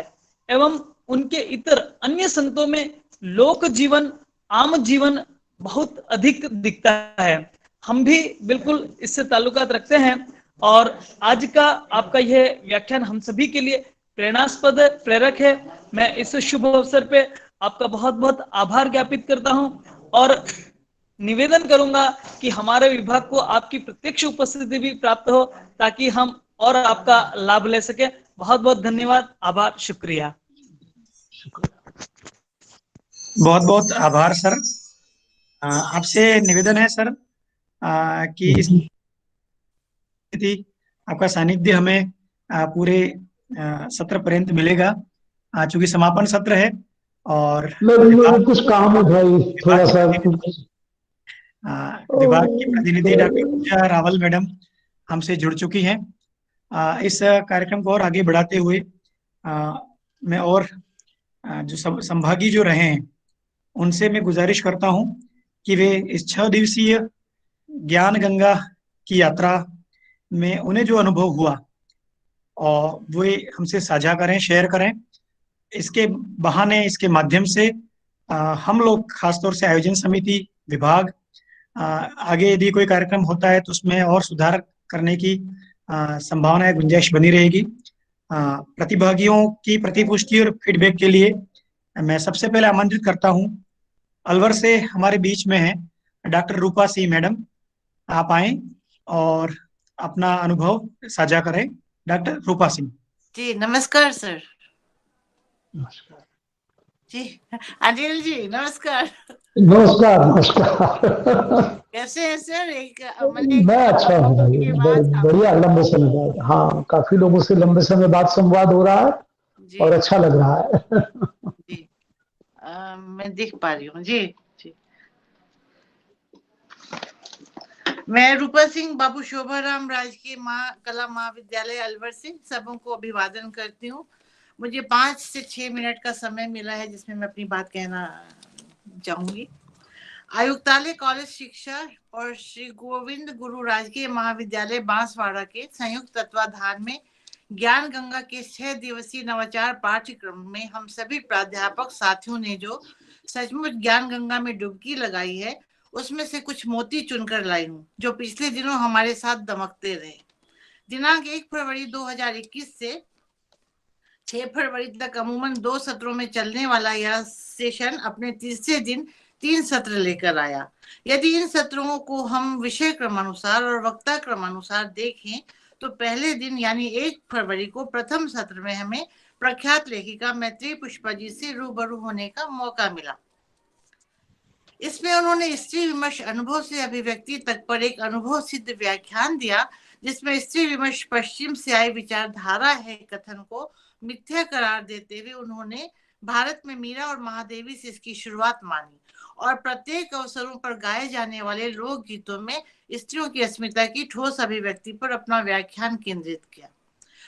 एवं उनके इतर अन्य संतों में लोक जीवन, आम जीवन बहुत अधिक दिखता है। हम भी बिल्कुल इससे ताल्लुकात रखते हैं और आज का आपका यह व्याख्यान हम सभी के लिए प्रेरणास्पद प्रेरक है। मैं इस शुभ अवसर पे आपका बहुत बहुत आभार ज्ञापित करता हूं और निवेदन करूंगा कि हमारे विभाग को आपकी प्रत्यक्ष उपस्थिति भी प्राप्त हो ताकि हम और आपका लाभ ले सके। बहुत बहुत धन्यवाद, आभार, शुक्रिया। बहुत बहुत आभार सर। आपसे निवेदन है सर कि इस आपका सानिध्य हमें पूरे सत्र पर्यंत मिलेगा, चूंकि समापन सत्र है और कुछ काम है भाई, थोड़ा सा। विभाग की प्रतिनिधि डॉक्टर पूजा रावल मैडम हमसे जुड़ चुकी हैं। इस कार्यक्रम को और आगे बढ़ाते हुए मैं और जो संभागी जो रहे हैं उनसे मैं गुजारिश करता हूं कि वे इस 6 दिवसीय ज्ञान गंगा की यात्रा में उन्हें जो अनुभव हुआ और वे हमसे साझा करें, शेयर करें। इसके बहाने, इसके माध्यम से हम लोग खासतौर से आयोजन समिति, विभाग, आगे यदि कोई कार्यक्रम होता है तो उसमें और सुधार करने की संभावना, गुंजाइश बनी रहेगी। प्रतिभागियों की प्रतिपुष्टि और फीडबैक के लिए मैं सबसे पहले आमंत्रित करता हूं, अलवर से हमारे बीच में है डॉक्टर रूपा सिंह मैडम। आप आए और अपना अनुभव साझा करें। डॉक्टर रूपा सिंह जी, नमस्कार सर। नमस्कार जी, अनिल जी नमस्कार। नमस्कार। नमस्कार। कैसे हैं सर? मैं अच्छा हूँ भाई, बढ़िया। लंबे समय बाद, हाँ, काफी लोगों से लंबे समय बाद संवाद हो रहा है और अच्छा लग रहा है। जी, मैं देख पा रही हूँ। जी जी, मैं रूपा सिंह, बाबू शोभाराम राजकीय कला महाविद्यालय अलवर से सबों को अभिवादन करती हूँ। मुझे 5 से 6 मिनट का समय मिला है जिसमें मैं अपनी बात कहना चाहूंगी। आयुक्तालय कॉलेज शिक्षा और श्री गोविंद गुरु राजकीय महाविद्यालय बांसवाड़ा के संयुक्त तत्वाधान में ज्ञान गंगा के 6 दिवसीय नवाचार पाठ्यक्रम में हम सभी प्राध्यापक साथियों ने जो सचमुच ज्ञान गंगा में डुबकी लगाई है, उसमें से कुछ मोती चुनकर लाई हूँ जो पिछले दिनों हमारे साथ दमकते रहे। दिनांक 1 फरवरी 2021 से 6 फरवरी तक अमूमन 2 सत्रों में चलने वाला यह सेशन अपने तीसरे दिन 3 सत्र लेकर आया। यदि इन सत्रों को हम विषय क्रमानुसार और वक्ता क्रमानुसार देखें तो पहले दिन यानी 1 फरवरी को प्रथम सत्र में हमें प्रख्यात लेखिका मैत्री पुष्पा जी से रूबरू होने का मौका मिला। इसमें उन्होंने स्त्री विमर्श अनुभव से अभिव्यक्ति तक पर एक अनुभव सिद्ध व्याख्यान दिया, जिसमें स्त्री विमर्श पश्चिम से आई विचारधारा है कथन को मिथ्या करार देते हुए उन्होंने भारत में मीरा और महादेवी से इसकी शुरुआत मानी और प्रत्येक अवसरों पर गाए जाने वाले लोक गीतों में स्त्रियों की अस्मिता की ठोस अभिव्यक्ति पर अपना व्याख्यान केंद्रित किया।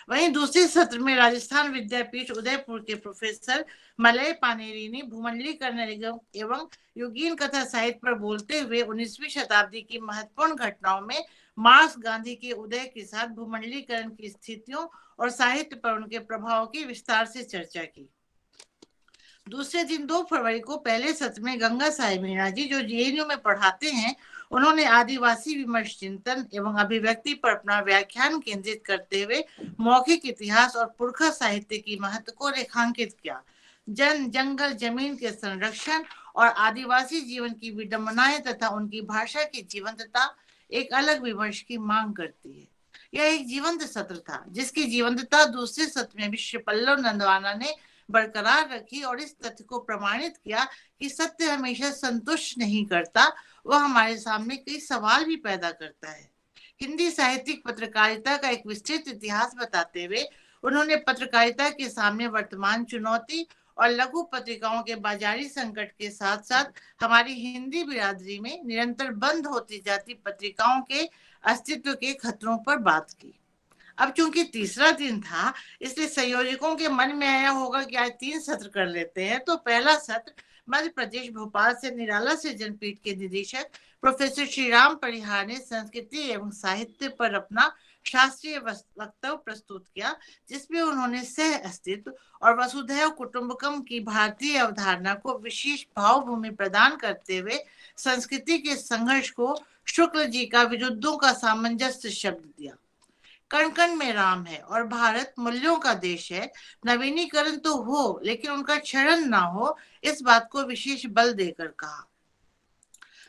वहीं दूसरे सत्र में राजस्थान विद्यापीठ उदयपुर के प्रोफेसर मलय पानेरी ने भूमंडलीकरण एवं युगीन कथा साहित्य पर बोलते हुए 19वीं शताब्दी की महत्वपूर्ण घटनाओं में मार्क्स गांधी के उदय के साथ भूमंडलीकरण की स्थितियों और साहित्य पर उनके प्रभाव की विस्तार से चर्चा की। दूसरे दिन 2 फरवरी को पहले सत्र में गंगा साहेब मीणा जी जो जेएनयू में पढ़ाते हैं, उन्होंने आदिवासी विमर्श चिंतन एवं अभिव्यक्ति पर अपना व्याख्यान केंद्रित करते हुए मौखिक इतिहास और पुरखा साहित्य की महत्व को रेखांकित किया। जंगल जमीन के संरक्षण और आदिवासी जीवन की विडंबनाएं तथा उनकी भाषा की जीवंतता एक अलग विमर्श की मांग करती है। यह एक जीवंत सत्र था जिसकी जीवंतता दूसरे सत्र में भी श्री पल्लव नंदवाना ने बरकरार रखी और इस तथ्य को प्रमाणित किया कि सत्य हमेशा संतुष्ट नहीं करता, वह हमारे सामने कई सवाल भी पैदा करता है। हिंदी साहित्यिक पत्रकारिता का एक विस्तृत इतिहास बताते हुए उन्होंने पत्रकारिता के सामने वर्तमान चुनौती और लघु पत्रिकाओं के बाजारी संकट के साथ साथ हमारी हिंदी बिरादरी में निरंतर बंद होती जाती पत्रिकाओं के अस्तित्व के खतरों पर बात की। अब चूंकि तीसरा दिन था, इसलिए संयोजकों के मन में आया होगा कि आज 3 सत्र कर लेते हैं। तो पहला सत्र मध्य प्रदेश भोपाल से निराला सृजन पीठ के निदेशक प्रोफेसर श्रीराम परिहार ने संस्कृति एवं साहित्य पर अपना शास्त्रीय वक्तव्य प्रस्तुत किया, जिसमें उन्होंने सह अस्तित्व और वसुधैव कुटुंबकम की भारतीय अवधारणा को विशेष भावभूमि प्रदान करते हुए संस्कृति के संघर्ष को शुक्ल जी का विरुद्धों का सामंजस्य शब्द दिया। कण कण में राम है और भारत मूल्यों का देश है। नवीनीकरण तो हो लेकिन उनका क्षरण ना हो, इस बात को विशेष बल देकर कहा।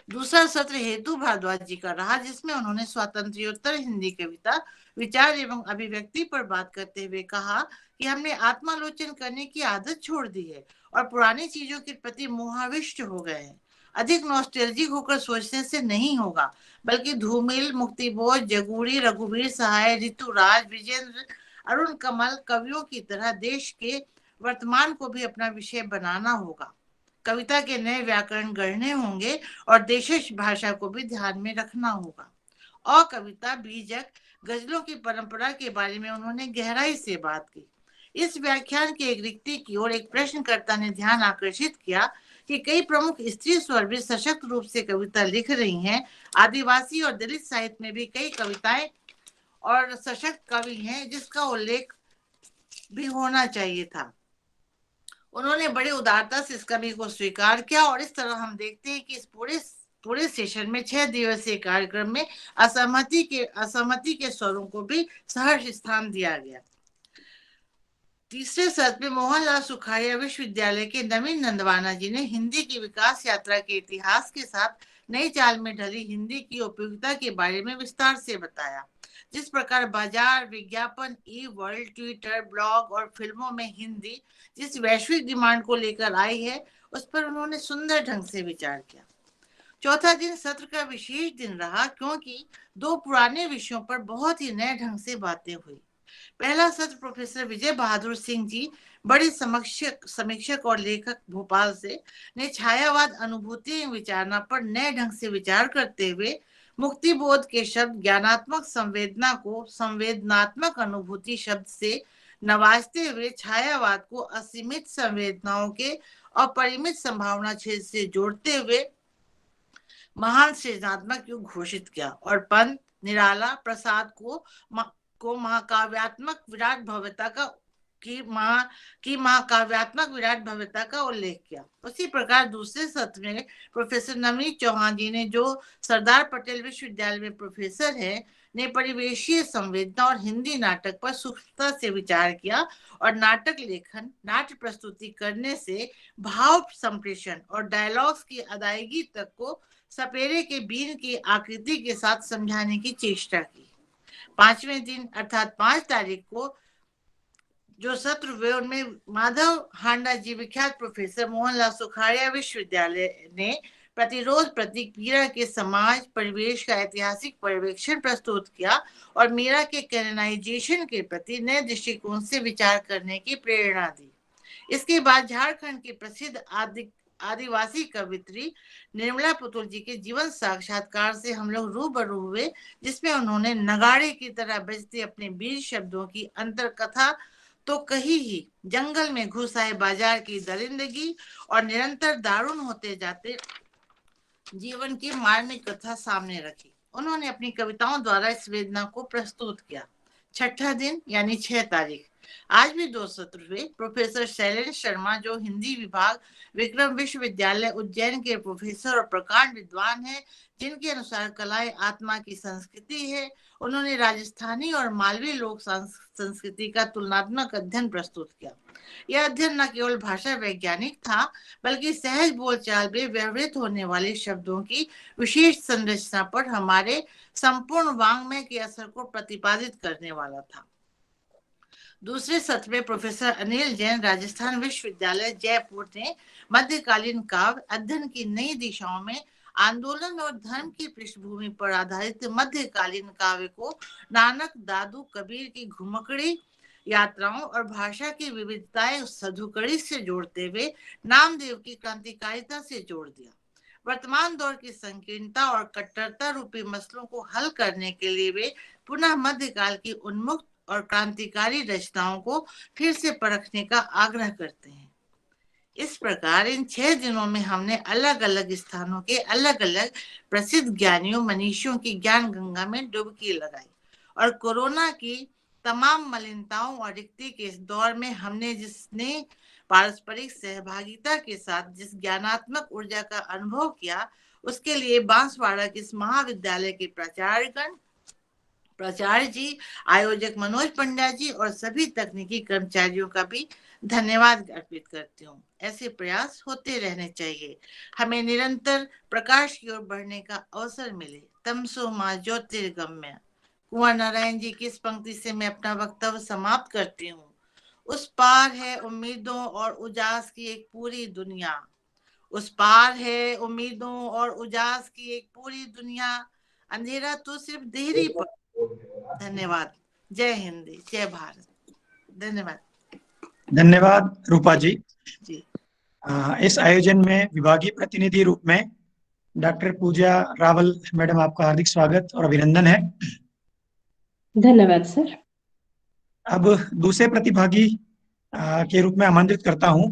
दूसरा सत्र हेतु भारद्वाज जी का रहा, जिसमें उन्होंने स्वातंत्र्योत्तर हिंदी कविता विचार एवं अभिव्यक्ति पर बात करते हुए कहा कि हमने आत्मालोचन करने की आदत छोड़ दी है और पुरानी चीजों के प्रति मोहाविष्ट हो गए हैं। अधिक नॉस्टैल्जिक होकर सोचने से नहीं होगा, बल्कि धूमिल, मुक्तिबोध, जगूरी, रघुवीर सहाय, ऋतुराज, विजेंद्र, अरुण कमल कवियों की तरह देश के वर्तमान को भी अपना विषय बनाना होगा। कविता के नए व्याकरण गढ़ने होंगे और देशज भाषा को भी ध्यान में रखना होगा। और कविता, बीजक, गजलों की परंपरा के बारे में उन्होंने गहराई से बात की। इस व्याख्यान की एक रिक्ति की ओर एक प्रश्नकर्ता ने ध्यान आकर्षित किया कि कई प्रमुख स्त्री स्वर भी सशक्त रूप से कविता लिख रही हैं। आदिवासी और दलित साहित्य में भी कई कविताएं और सशक्त कवि हैं, जिसका उल्लेख भी होना चाहिए था। उन्होंने बड़ी उदारता से इस कवि को स्वीकार किया और इस तरह हम देखते हैं कि इस पूरे सेशन में 6 दिवसीय कार्यक्रम में असहमति के स्वरों को भी सहर्ष स्थान दिया गया। तीसरे सत्र में मोहनलाल सुखाड़िया विश्वविद्यालय के नवीन नंदवाना जी ने हिंदी की विकास यात्रा के इतिहास के साथ नई चाल में ढली हिंदी की उपयोगिता के बारे में विस्तार से बताया। जिस प्रकार बाजार, विज्ञापन, ई वर्ल्ड, ट्विटर, ब्लॉग और फिल्मों में हिंदी जिस वैश्विक डिमांड को लेकर आई है, उस पर उन्होंने सुंदर ढंग से विचार किया। चौथा दिन सत्र का विशेष दिन रहा, क्योंकि 2 पुराने विषयों पर बहुत ही नए ढंग से बातें हुई। पहला सत्र प्रोफेसर विजय बहादुर सिंह जी, बड़े समीक्षक और लेखक भोपाल से, ने छायावाद, अनुभूति एवं विचारना पर नए ढंग से विचार करते हुए मुक्ति बोध के शब्द ज्ञानात्मक संवेदना को संवेदनात्मक अनुभूति शब्द से नवाजते हुए छायावाद को असीमित संवेदनाओं के अपरिमित संभावना क्षेत्र से जोड़ते हुए महान सृजनात्मक युग घोषित किया और पंत, निराला, प्रसाद को महाकाव्यात्मक विराट भव्यता का की महाकाव्यात्मक विराट भव्यता का उल्लेख किया। उसी प्रकार दूसरे सत्र में प्रोफेसर नवनीत चौहान जी ने, जो सरदार पटेल विश्वविद्यालय में प्रोफेसर है, ने परिवेशीय संवेदना और हिंदी नाटक पर सूक्ष्मता से विचार किया और नाटक लेखन, नाट्य प्रस्तुति करने से भाव संप्रेषण और डायलॉग्स की अदायगी तक को सपेरे के बीन की आकृति के साथ समझाने की चेष्टा की। 5वें दिन अर्थात 5 तारीख को जो सत्र हुए उनमें माधव हांडा जी विख्यात प्रोफेसर मोहनलाल सुखाड़िया विश्वविद्यालय ने प्रतिरोध प्रतीक मीरा के समाज परिवेश का ऐतिहासिक पर्यवेक्षण प्रस्तुत किया और मीरा के कैनोनाइजेशन के प्रति नए दृष्टिकोण से विचार करने की प्रेरणा दी। इसके बाद झारखंड की प्रसिद्ध आदिवासी कवित्री निर्मला पुतुल जी के जीवन साक्षात्कार से हम लोग रूबरू हुए, जिसमें उन्होंने नगाड़े की तरह बजते अपने बीज शब्दों की अंतर कथा तो कही ही, जंगल में घुस आए बाजार की दरिंदगी और निरंतर दारुण होते जाते जीवन की मार्मिक कथा सामने रखी। उन्होंने अपनी कविताओं द्वारा इस वेदना को प्रस्तुत किया। 6ठा दिन यानी 6 तारीख आज भी 2 सत्र हुए। प्रोफेसर शैलेंद्र शर्मा जो हिंदी विभाग विक्रम विश्वविद्यालय उज्जैन के प्रोफेसर और प्रकांड विद्वान हैं, जिनके अनुसार कलाएं आत्मा की संस्कृति है, उन्होंने राजस्थानी और मालवी लोक संस्कृति का तुलनात्मक अध्ययन प्रस्तुत किया। यह अध्ययन न केवल भाषा वैज्ञानिक था, बल्कि सहज बोलचाल में व्यवहृत होने वाले शब्दों की विशेष संरचना पर हमारे संपूर्ण वांग्मय के असर को प्रतिपादित करने वाला था। दूसरे सत्र में प्रोफेसर अनिल जैन राजस्थान विश्वविद्यालय जयपुर ने मध्यकालीन काव्य अध्ययन की नई दिशाओं में आंदोलन और धर्म की पृष्ठभूमि पर आधारित मध्यकालीन काव्य को नानक, दादू, कबीर की घुमकड़ी यात्राओं और भाषा की विविधताएं सधुकड़ी से जोड़ते हुए नामदेव की क्रांतिकारिता से जोड़ दिया। वर्तमान दौर की संकीर्णता और कट्टरता रूपी मसलों को हल करने के लिए वे पुनः मध्यकाल की उन्मुक्त और क्रांतिकारी रचनाओं को फिर से परखने का आग्रह करते हैं। इस प्रकार इन 6 दिनों में हमने अलग अलग स्थानों के अलग अलग प्रसिद्ध ज्ञानियों मनीषियों की ज्ञान गंगा में डुबकी लगाई और कोरोना की तमाम मलिनताओं और रिक्ति के इस दौर में हमने जिसने पारस्परिक सहभागिता के साथ जिस ज्ञानात्मक ऊर्जा का अनुभव किया, उसके लिए बांसवाड़ा के इस महाविद्यालय के प्राचार्य जी, आयोजक मनोज पंड्या जी और सभी तकनीकी कर्मचारियों का भी धन्यवाद अर्पित करती हूँ। ऐसे प्रयास होते रहने चाहिए, हमें निरंतर प्रकाश की ओर बढ़ने का अवसर मिले। तमसो मां ज्योतिर्गम्य। कुंवर नारायण जी की इस पंक्ति से मैं अपना वक्तव्य समाप्त करती हूँ। उस पार है उम्मीदों और उजास की एक पूरी दुनिया, उस पार है उम्मीदों और उजास की एक पूरी दुनिया, अंधेरा तो सिर्फ देहरी पर। धन्यवाद। जय हिंद, जय भारत। धन्यवाद। धन्यवाद रूपा जी। जी इस आयोजन में विभागीय प्रतिनिधि रूप में डॉक्टर पूजा रावल मैडम, आपका हार्दिक स्वागत और अभिनंदन है। धन्यवाद सर। अब दूसरे प्रतिभागी के रूप में आमंत्रित करता हूं,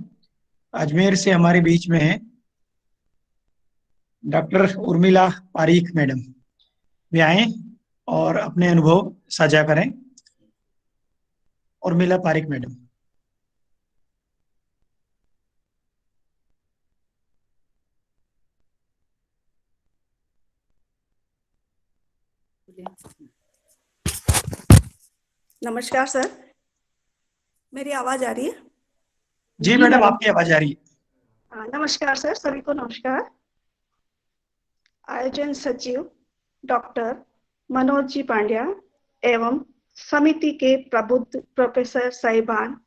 अजमेर से हमारे बीच में है डॉक्टर उर्मिला पारीक मैडम। वे आए और अपने अनुभव साझा करें। उर्मिला पारीक मैडम। नमस्कार सर, मेरी आवाज आ रही है? जी मैडम, आपकी आवाज आ रही है। नमस्कार सर, सभी को नमस्कार। आयोजन सचिव डॉक्टर मनोज जी पांड्या एवं समिति के प्रबुद्ध प्रोफेसर साहिबान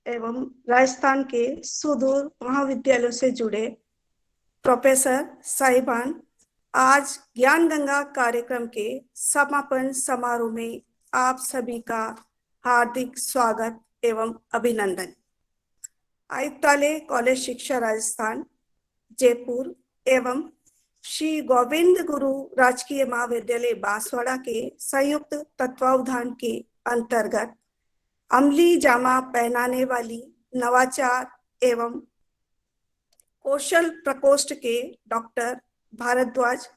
एवं राजस्थान के सुदूर महाविद्यालयों से जुड़े प्रोफेसर साहिबान, आज ज्ञान गंगा कार्यक्रम के समापन समारोह में आप सभी का हार्दिक स्वागत एवं अभिनंदन। आयुक्तालय कॉलेज शिक्षा राजस्थान जयपुर एवं श्री गोविंद गुरु राजकीय महाविद्यालय बांसवाड़ा के संयुक्त तत्वावधान के अंतर्गत अमली जामा पहनाने वाली नवाचार एवं कौशल प्रकोष्ठ के doctor Bhardwaj,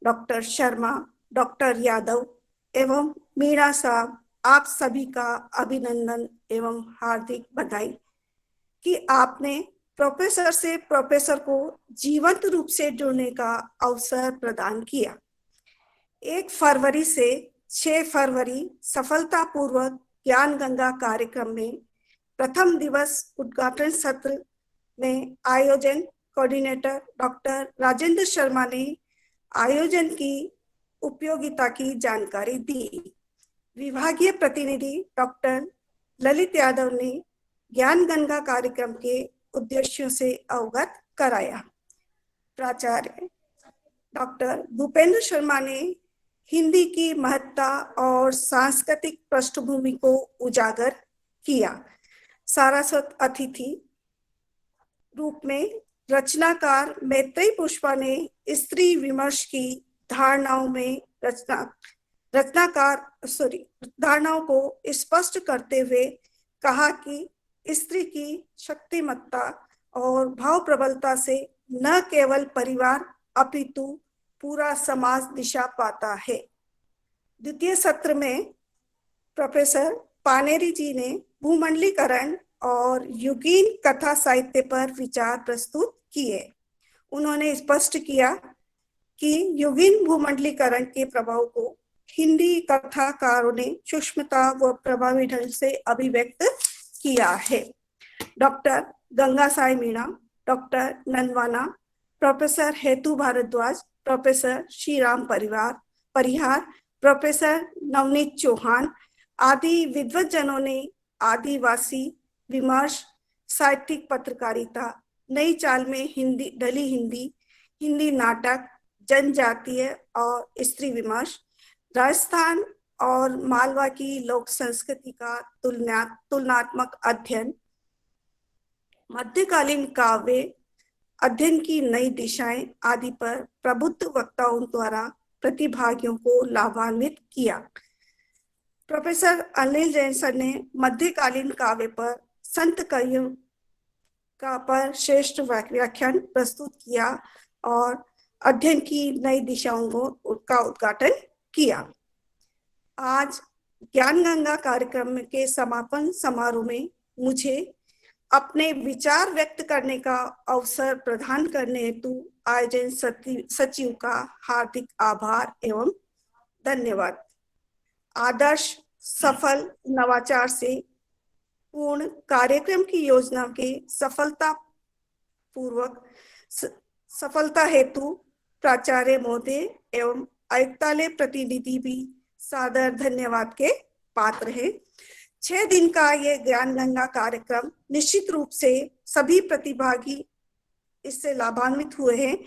doctor Sharma, doctor Yadav एवं मीरा साहब आप सभी का अभिनंदन एवं हार्दिक बधाई कि आपने प्रोफेसर से प्रोफेसर को जीवंत रूप से जुड़ने का अवसर प्रदान किया। 1 फरवरी से 6 फरवरी सफलतापूर्वक ज्ञान गंगा कार्यक्रम में प्रथम दिवस उद्घाटन सत्र में आयोजन कोऑर्डिनेटर डॉक्टर राजेंद्र शर्मा ने आयोजन की उपयोगिता की जानकारी दी। विभागीय प्रतिनिधि डॉक्टर ललित यादव ने ज्ञान गंगा कार्यक्रम के उद्देश्यों से अवगत कराया। प्राचार्य डॉक्टर भूपेंद्र शर्मा ने हिंदी की महत्ता और सांस्कृतिक पृष्ठभूमि को उजागर किया। सारस्वत अतिथि रूप में रचनाकार मैत्रेयी पुष्पा ने स्त्री विमर्श की धारणाओं को स्पष्ट करते हुए कहा कि स्त्री की शक्तिमत्ता और भाव प्रबलता से न केवल परिवार अपितु पूरा समाज दिशा पाता है। द्वितीय सत्र में प्रोफेसर पानेरी जी ने भूमंडलीकरण और युगीन कथा साहित्य पर विचार प्रस्तुत किए। उन्होंने स्पष्ट किया कि युगीन भूमंडलीकरण के प्रभाव को हिंदी कथाकारों ने सूक्ष्मता व प्रभावी ढंग से अभिव्यक्त किया है। Doctor Ganga Sai Meena, doctor Nandwana, professor हेतु भारद्वाज, प्रोफेसर श्रीराम परिहार, प्रोफेसर नवनीत चौहान आदि विद्वज्जनों ने आदिवासी विमर्श, साहित्यिक पत्रकारिता, नई चाल में हिंदी नाटक, जनजातीय और स्त्री विमर्श, राजस्थान और मालवा की लोक संस्कृति का तुलनात्मक अध्ययन, मध्यकालीन काव्य अध्ययन की नई दिशाएं आदि पर प्रबुद्ध वक्ताओं द्वारा प्रतिभागियों को लाभान्वित किया। प्रोफेसर अनिल जैन सर ने मध्यकालीन काव्य पर संत कवियों का पर श्रेष्ठ व्याख्यान प्रस्तुत किया और अध्ययन की नई दिशाओं का उद्घाटन किया। आज ज्ञान गंगा कार्यक्रम के समापन समारोह में मुझे अपने विचार व्यक्त करने का अवसर प्रदान करने हेतु आयोजन सचिव का हार्दिक आभार एवं धन्यवाद। आदर्श, सफल, नवाचार से पूर्ण कार्यक्रम की योजना के सफलता हेतु प्राचार्य महोदय एवं आयुक्तालय प्रतिनिधि भी सादर धन्यवाद के पात्र हैं। 6 दिन का ये ज्ञान गंगा कार्यक्रम निश्चित रूप से सभी प्रतिभागी इससे लाभान्वित हुए हैं।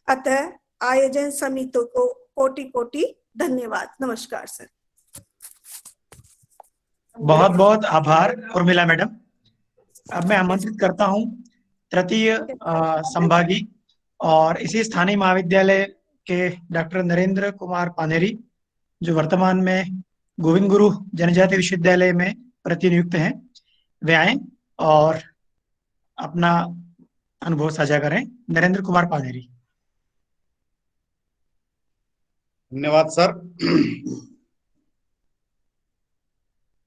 अतः आयोजन समिति को कोटि कोटि धन्यवाद। नमस्कार सर। बहुत बहुत आभार उर्मिला मैडम। अब मैं आमंत्रित करता हूं तृतीय संभागी और इसी स्थानीय महाविद्यालय के डॉक्टर नरेंद्र कुमार पानेरी, जो वर्तमान में गोविंद गुरु जनजाति विश्वविद्यालय में प्रतिनियुक्त हैं, वे आए और अपना अनुभव साझा करें। नरेंद्र कुमार पानेरी। धन्यवाद सर।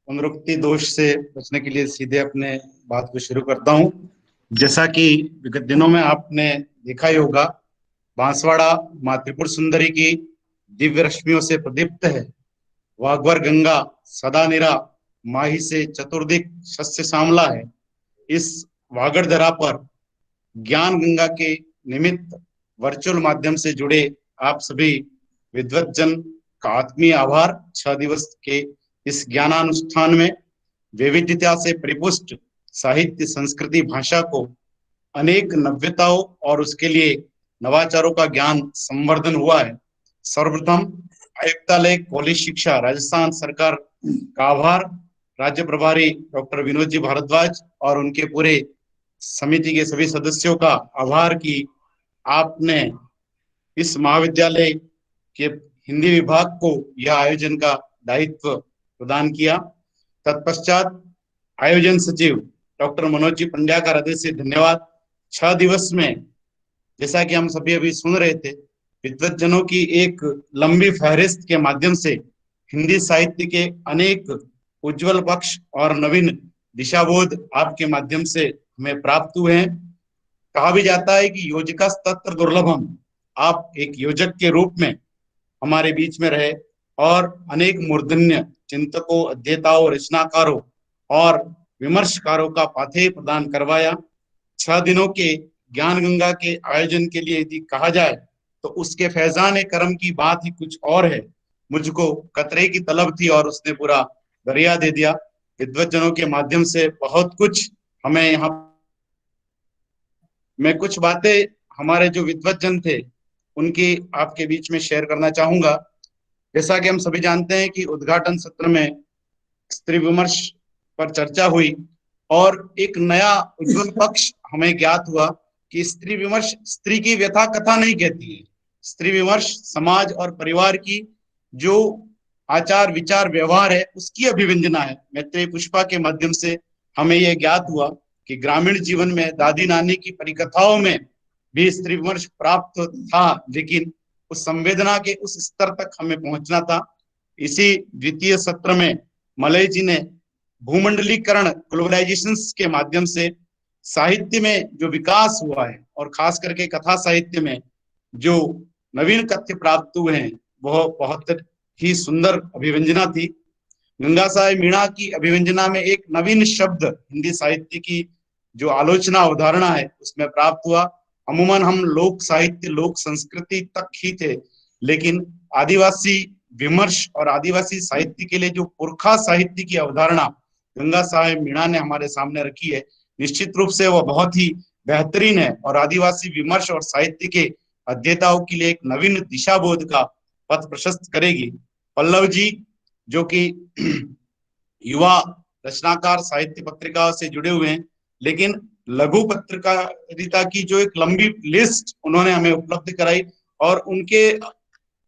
पुनरुक्ति दोष से बचने के लिए सीधे अपने बात को शुरू करता हूं। जैसा कि विगत दिनों में आपने देखा ही होगा, बांसवाड़ा माँ त्रिपुर सुंदरी की दिव्य रश्मियों से प्रदीप्त है। वाघवर गंगा सदा निरा माही से चतुर्दिक शस्य श्यामला है। इस वागड़ धरा पर ज्ञान गंगा के निमित्त वर्चुअल माध्यम से जुड़े आप सभी विद्वज्जन का आत्मीय आभार। 6 दिवस के इस ज्ञानानुष्ठान में वैविध्यता से परिपुष्ट साहित्य, संस्कृति, भाषा को अनेक नव्यताओं और उसके लिए नवाचारों का ज्ञान संवर्धन हुआ है। सर्वप्रथम आयुक्तालय कॉलेज शिक्षा राजस्थान सरकार का आभार। राज्य प्रभारी डॉक्टर विनोद जी भारद्वाज और उनके पूरे समिति के सभी सदस्यों का आभार कि आपने इस महाविद्यालय के हिंदी विभाग को यह आयोजन का दायित्व प्रदान किया। तत्पश्चात आयोजन सचिव डॉक्टर मनोज जी पंड्या का हृदय से धन्यवाद। 6 दिवस में जैसा कि हम सभी अभी सुन रहे थे, विद्वज्जनों की एक लंबी फहरिस्त के माध्यम से हिंदी साहित्य के अनेक उज्जवल पक्ष और नवीन दिशाबोध आपके माध्यम से हमें प्राप्त हुए हैं। कहा भी जाता है कि योजिका तत्र दुर्लभम, आप एक योजक के रूप में हमारे बीच में रहे और अनेक मूर्धन्य चिंतकों, अध्येताओं, रचनाकारों और विमर्शकारों का पाथेय प्रदान करवाया। 6 दिनों के ज्ञान गंगा के आयोजन के लिए यदि कहा जाए तो उसके फैजान करम की बात ही कुछ और है। मुझको कतरे की तलब थी और उसने पूरा दरिया दे दिया। विद्वज्जनों के माध्यम से बहुत कुछ हमें यहाँ, मैं कुछ बातें हमारे जो विद्वज्जन थे उनकी आपके बीच में शेयर करना चाहूंगा। जैसा कि हम सभी जानते हैं कि उद्घाटन सत्र में स्त्री विमर्श पर चर्चा हुई और एक नया उज्जवल पक्ष हमें ज्ञात हुआ कि स्त्री विमर्श स्त्री की व्यथा कथा नहीं कहती है। स्त्री विमर्श समाज और परिवार की जो आचार विचार व्यवहार है उसकी अभिव्यंजना है। मैत्रेयी पुष्पा के माध्यम से हमें यह ज्ञात हुआ कि ग्रामीण जीवन में दादी नानी की परिकथाओं में भी स्त्री विमर्श प्राप्त था, लेकिन उस संवेदना के उस स्तर तक हमें पहुंचना था। इसी द्वितीय सत्र में मलय जी ने भूमंडलीकरण, ग्लोबलाइजेशन के माध्यम से साहित्य में जो विकास हुआ है और खास करके कथा साहित्य में जो नवीन तथ्य प्राप्त हुए हैं वह बहुत ही सुंदर अभिव्यंजना थी। गंगा साहेब मीणा की अभिव्यंजना में एक नवीन शब्द हिंदी साहित्य की जो आलोचना अवधारणा है उसमें प्राप्त हुआ। अमूमन हम लोक साहित्य, लोक संस्कृति तक ही थे, लेकिन आदिवासी विमर्श और आदिवासी साहित्य के लिए जो पुरखा साहित्य की अवधारणा गंगा साहेब मीणा ने हमारे सामने रखी है, निश्चित रूप से वह बहुत ही बेहतरीन है और आदिवासी विमर्श और साहित्य के अध्येताओं के लिए एक नवीन दिशाबोध का पथ प्रशस्त करेगी। पल्लव जी जो कि युवा रचनाकार साहित्य पत्रिकाओं से जुड़े हुए हैं, लेकिन लघु पत्रकारिता की जो एक लंबी लिस्ट उन्होंने हमें उपलब्ध कराई और उनके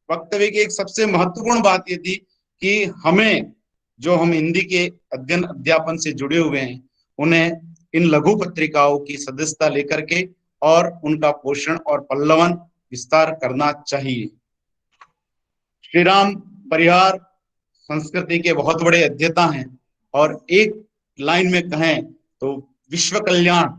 वक्तव्य की एक सबसे महत्वपूर्ण बात ये थी कि हमें जो हम हिंदी के अध्ययन अध्यापन से जुड़े हुए हैं उन्हें इन लघु पत्रिकाओं की सदस्यता लेकर के और उनका पोषण और पल्लवन विस्तार करना चाहिए। श्री राम परिहार संस्कृति के बहुत बड़े अध्येता हैं और एक लाइन में कहें तो विश्व कल्याण,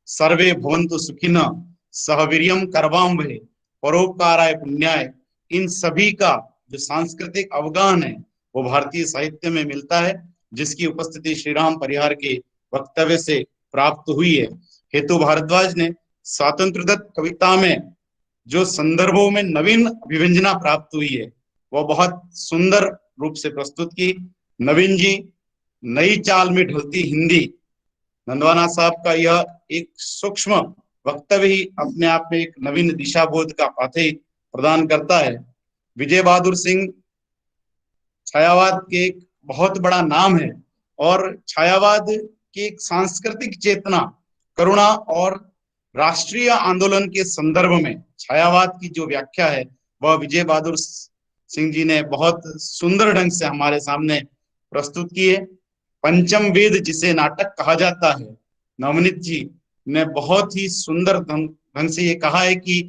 सर्वे भवन्तु सुखिनः, सहवीर्यम करवावहै, परोपकाराय पुण्याय, इन सभी का जो सांस्कृतिक अवगाहन है वो भारतीय साहित्य में मिलता है, जिसकी उपस्थिति श्री राम परिहार के वक्तव्य से प्राप्त हुई है। हेतु भारद्वाज ने स्वातंत्रदत्त कविता में जो संदर्भों में नवीन अभिव्यंजना प्राप्त हुई है वह बहुत सुंदर रूप से प्रस्तुत की। नवीन जी, नई चाल में ढलती हिंदी, नंदवाना साहब का यह एक सूक्ष्म वक्तव्य ही अपने आप में एक नवीन दिशाबोध का पाथेय प्रदान करता है। विजय बहादुर सिंह छायावाद के एक बहुत बड़ा नाम है और छायावाद की एक सांस्कृतिक चेतना, करुणा और राष्ट्रीय आंदोलन के संदर्भ में छायावाद की जो व्याख्या है वह विजय बहादुर सिंह जी ने बहुत सुंदर ढंग से हमारे सामने प्रस्तुत की है। पंचम वेद जिसे नाटक कहा जाता है, नवनीत जी ने बहुत ही सुंदर ढंग से ये कहा है कि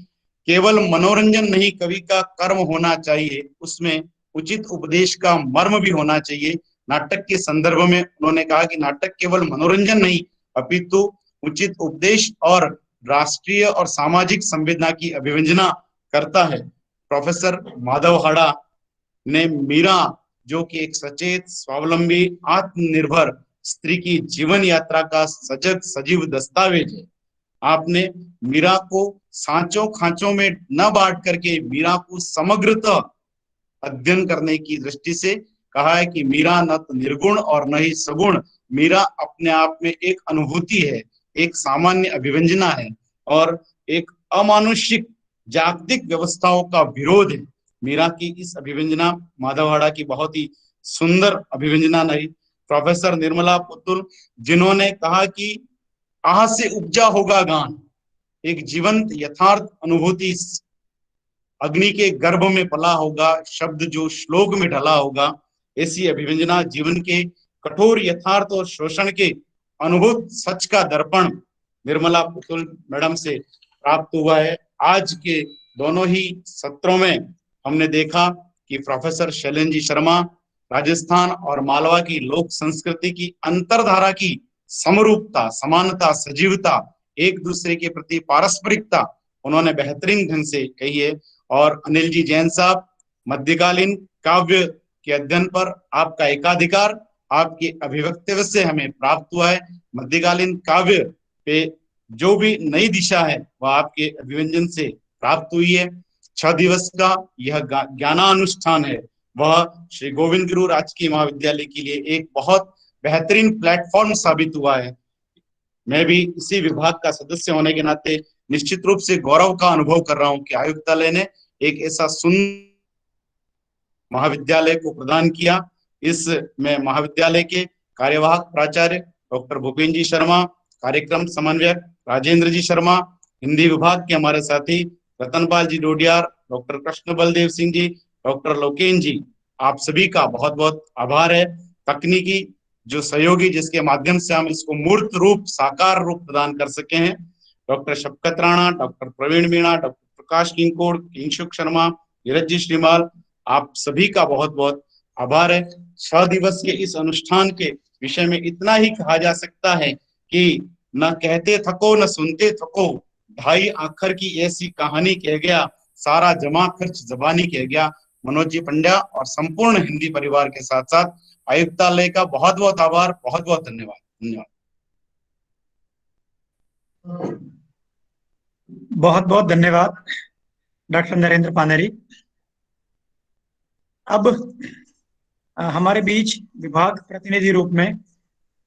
केवल मनोरंजन नहीं कवि का कर्म होना चाहिए, उसमें उचित उपदेश का मर्म भी होना चाहिए। नाटक के संदर्भ में उन्होंने कहा कि नाटक केवल मनोरंजन नहीं अपितु उचित उपदेश और राष्ट्रीय और सामाजिक संवेदना की अभिव्यंजना करता है। प्रोफेसर माधव हाड़ा ने मीरा जो कि एक सचेत, स्वावलंबी, आत्मनिर्भर स्त्री की जीवन यात्रा का सजग सजीव दस्तावेज है। आपने मीरा को सांचों खांचों में न बांट करके मीरा को समग्रतः अध्ययन करने की दृष्टि से कहा है कि मीरा न तो निर्गुण और न ही सगुण, मीरा अपने आप में एक अनुभूति है, एक सामान्य अभिव्यंजना है और एक अमानुषिक जागतिक व्यवस्थाओं का विरोध है। मीरा की इस अभिव्यंजना माधवहाड़ा की बहुत ही सुंदर अभिव्यंजना रही। प्रोफेसर निर्मला पुतुल जिन्होंने कहा कि आह से उपजा होगा गान, एक जीवंत यथार्थ अनुभूति अग्नि के गर्भ में पला होगा, शब्द जो श्लोक में ढला होगा, ऐसी अभिव्यंजना जीवन के कठोर यथार्थ और शोषण के अनुभूत सच का दर्पण निर्मला पुतुल मैडम से प्राप्त हुआ है। आज के दोनों ही सत्रों में हमने देखा कि प्रोफेसर शैलेंद्र जी शर्मा, राजस्थान और मालवा की लोक संस्कृति की अंतरधारा की समरूपता, समानता, सजीवता, एक दूसरे के प्रति पारस्परिकता उन्होंने बेहतरीन ढंग से कही है। और अनिल जी जैन साहब, मध्यकालीन काव्य के अध्ययन पर आपका एकाधिकार आपके अभिव्यक्ति से हमें प्राप्त हुआ है। मध्यकालीन काव्य पे जो भी नई दिशा है वह आपके अभिव्यंजन से प्राप्त हुई है। 6 दिवस का यह ज्ञानानुष्ठान है वह श्री गोविंद गुरु राजकीय महाविद्यालय के लिए एक बहुत बेहतरीन प्लेटफॉर्म साबित हुआ है। मैं भी इसी विभाग का सदस्य होने के नाते निश्चित रूप से गौरव का अनुभव कर रहा हूं कि आयुक्तालय ने एक ऐसा सुंदर महाविद्यालय को प्रदान किया। इसमें महाविद्यालय के कार्यवाहक प्राचार्य डॉक्टर भूपेन्द्र जी शर्मा, कार्यक्रम समन्वयक राजेंद्र जी शर्मा, हिंदी विभाग के हमारे साथी रतनपाल जी डोडियार, डॉक्टर कृष्ण बलदेव सिंह जी, डॉक्टर लोकेन जी, आप सभी का बहुत बहुत आभार है। तकनीकी जो सहयोगी जिसके माध्यम से हम इसको मूर्त रूप, साकार रूप प्रदान कर सके हैं, डॉक्टर शफकत राणा, डॉक्टर प्रवीण मीणा, डॉक्टर प्रकाश किंकोड़, किंशुक शर्मा, नीरज जी श्रीमाल, आप सभी का बहुत बहुत आभार है। 6 दिवस के इस अनुष्ठान के विषय में इतना ही कहा जा सकता है कि न कहते थको न सुनते थको, ढाई आखर की ऐसी कहानी कह गया, सारा जमा खर्च जबानी कह गया। मनोज जी पंड्या और संपूर्ण हिंदी परिवार के साथ साथ आयुक्तालय का बहुत बहुत आभार, बहुत बहुत धन्यवाद। धन्यवाद, बहुत बहुत धन्यवाद डॉक्टर नरेंद्र पानेरी। अब हमारे बीच विभाग प्रतिनिधि रूप में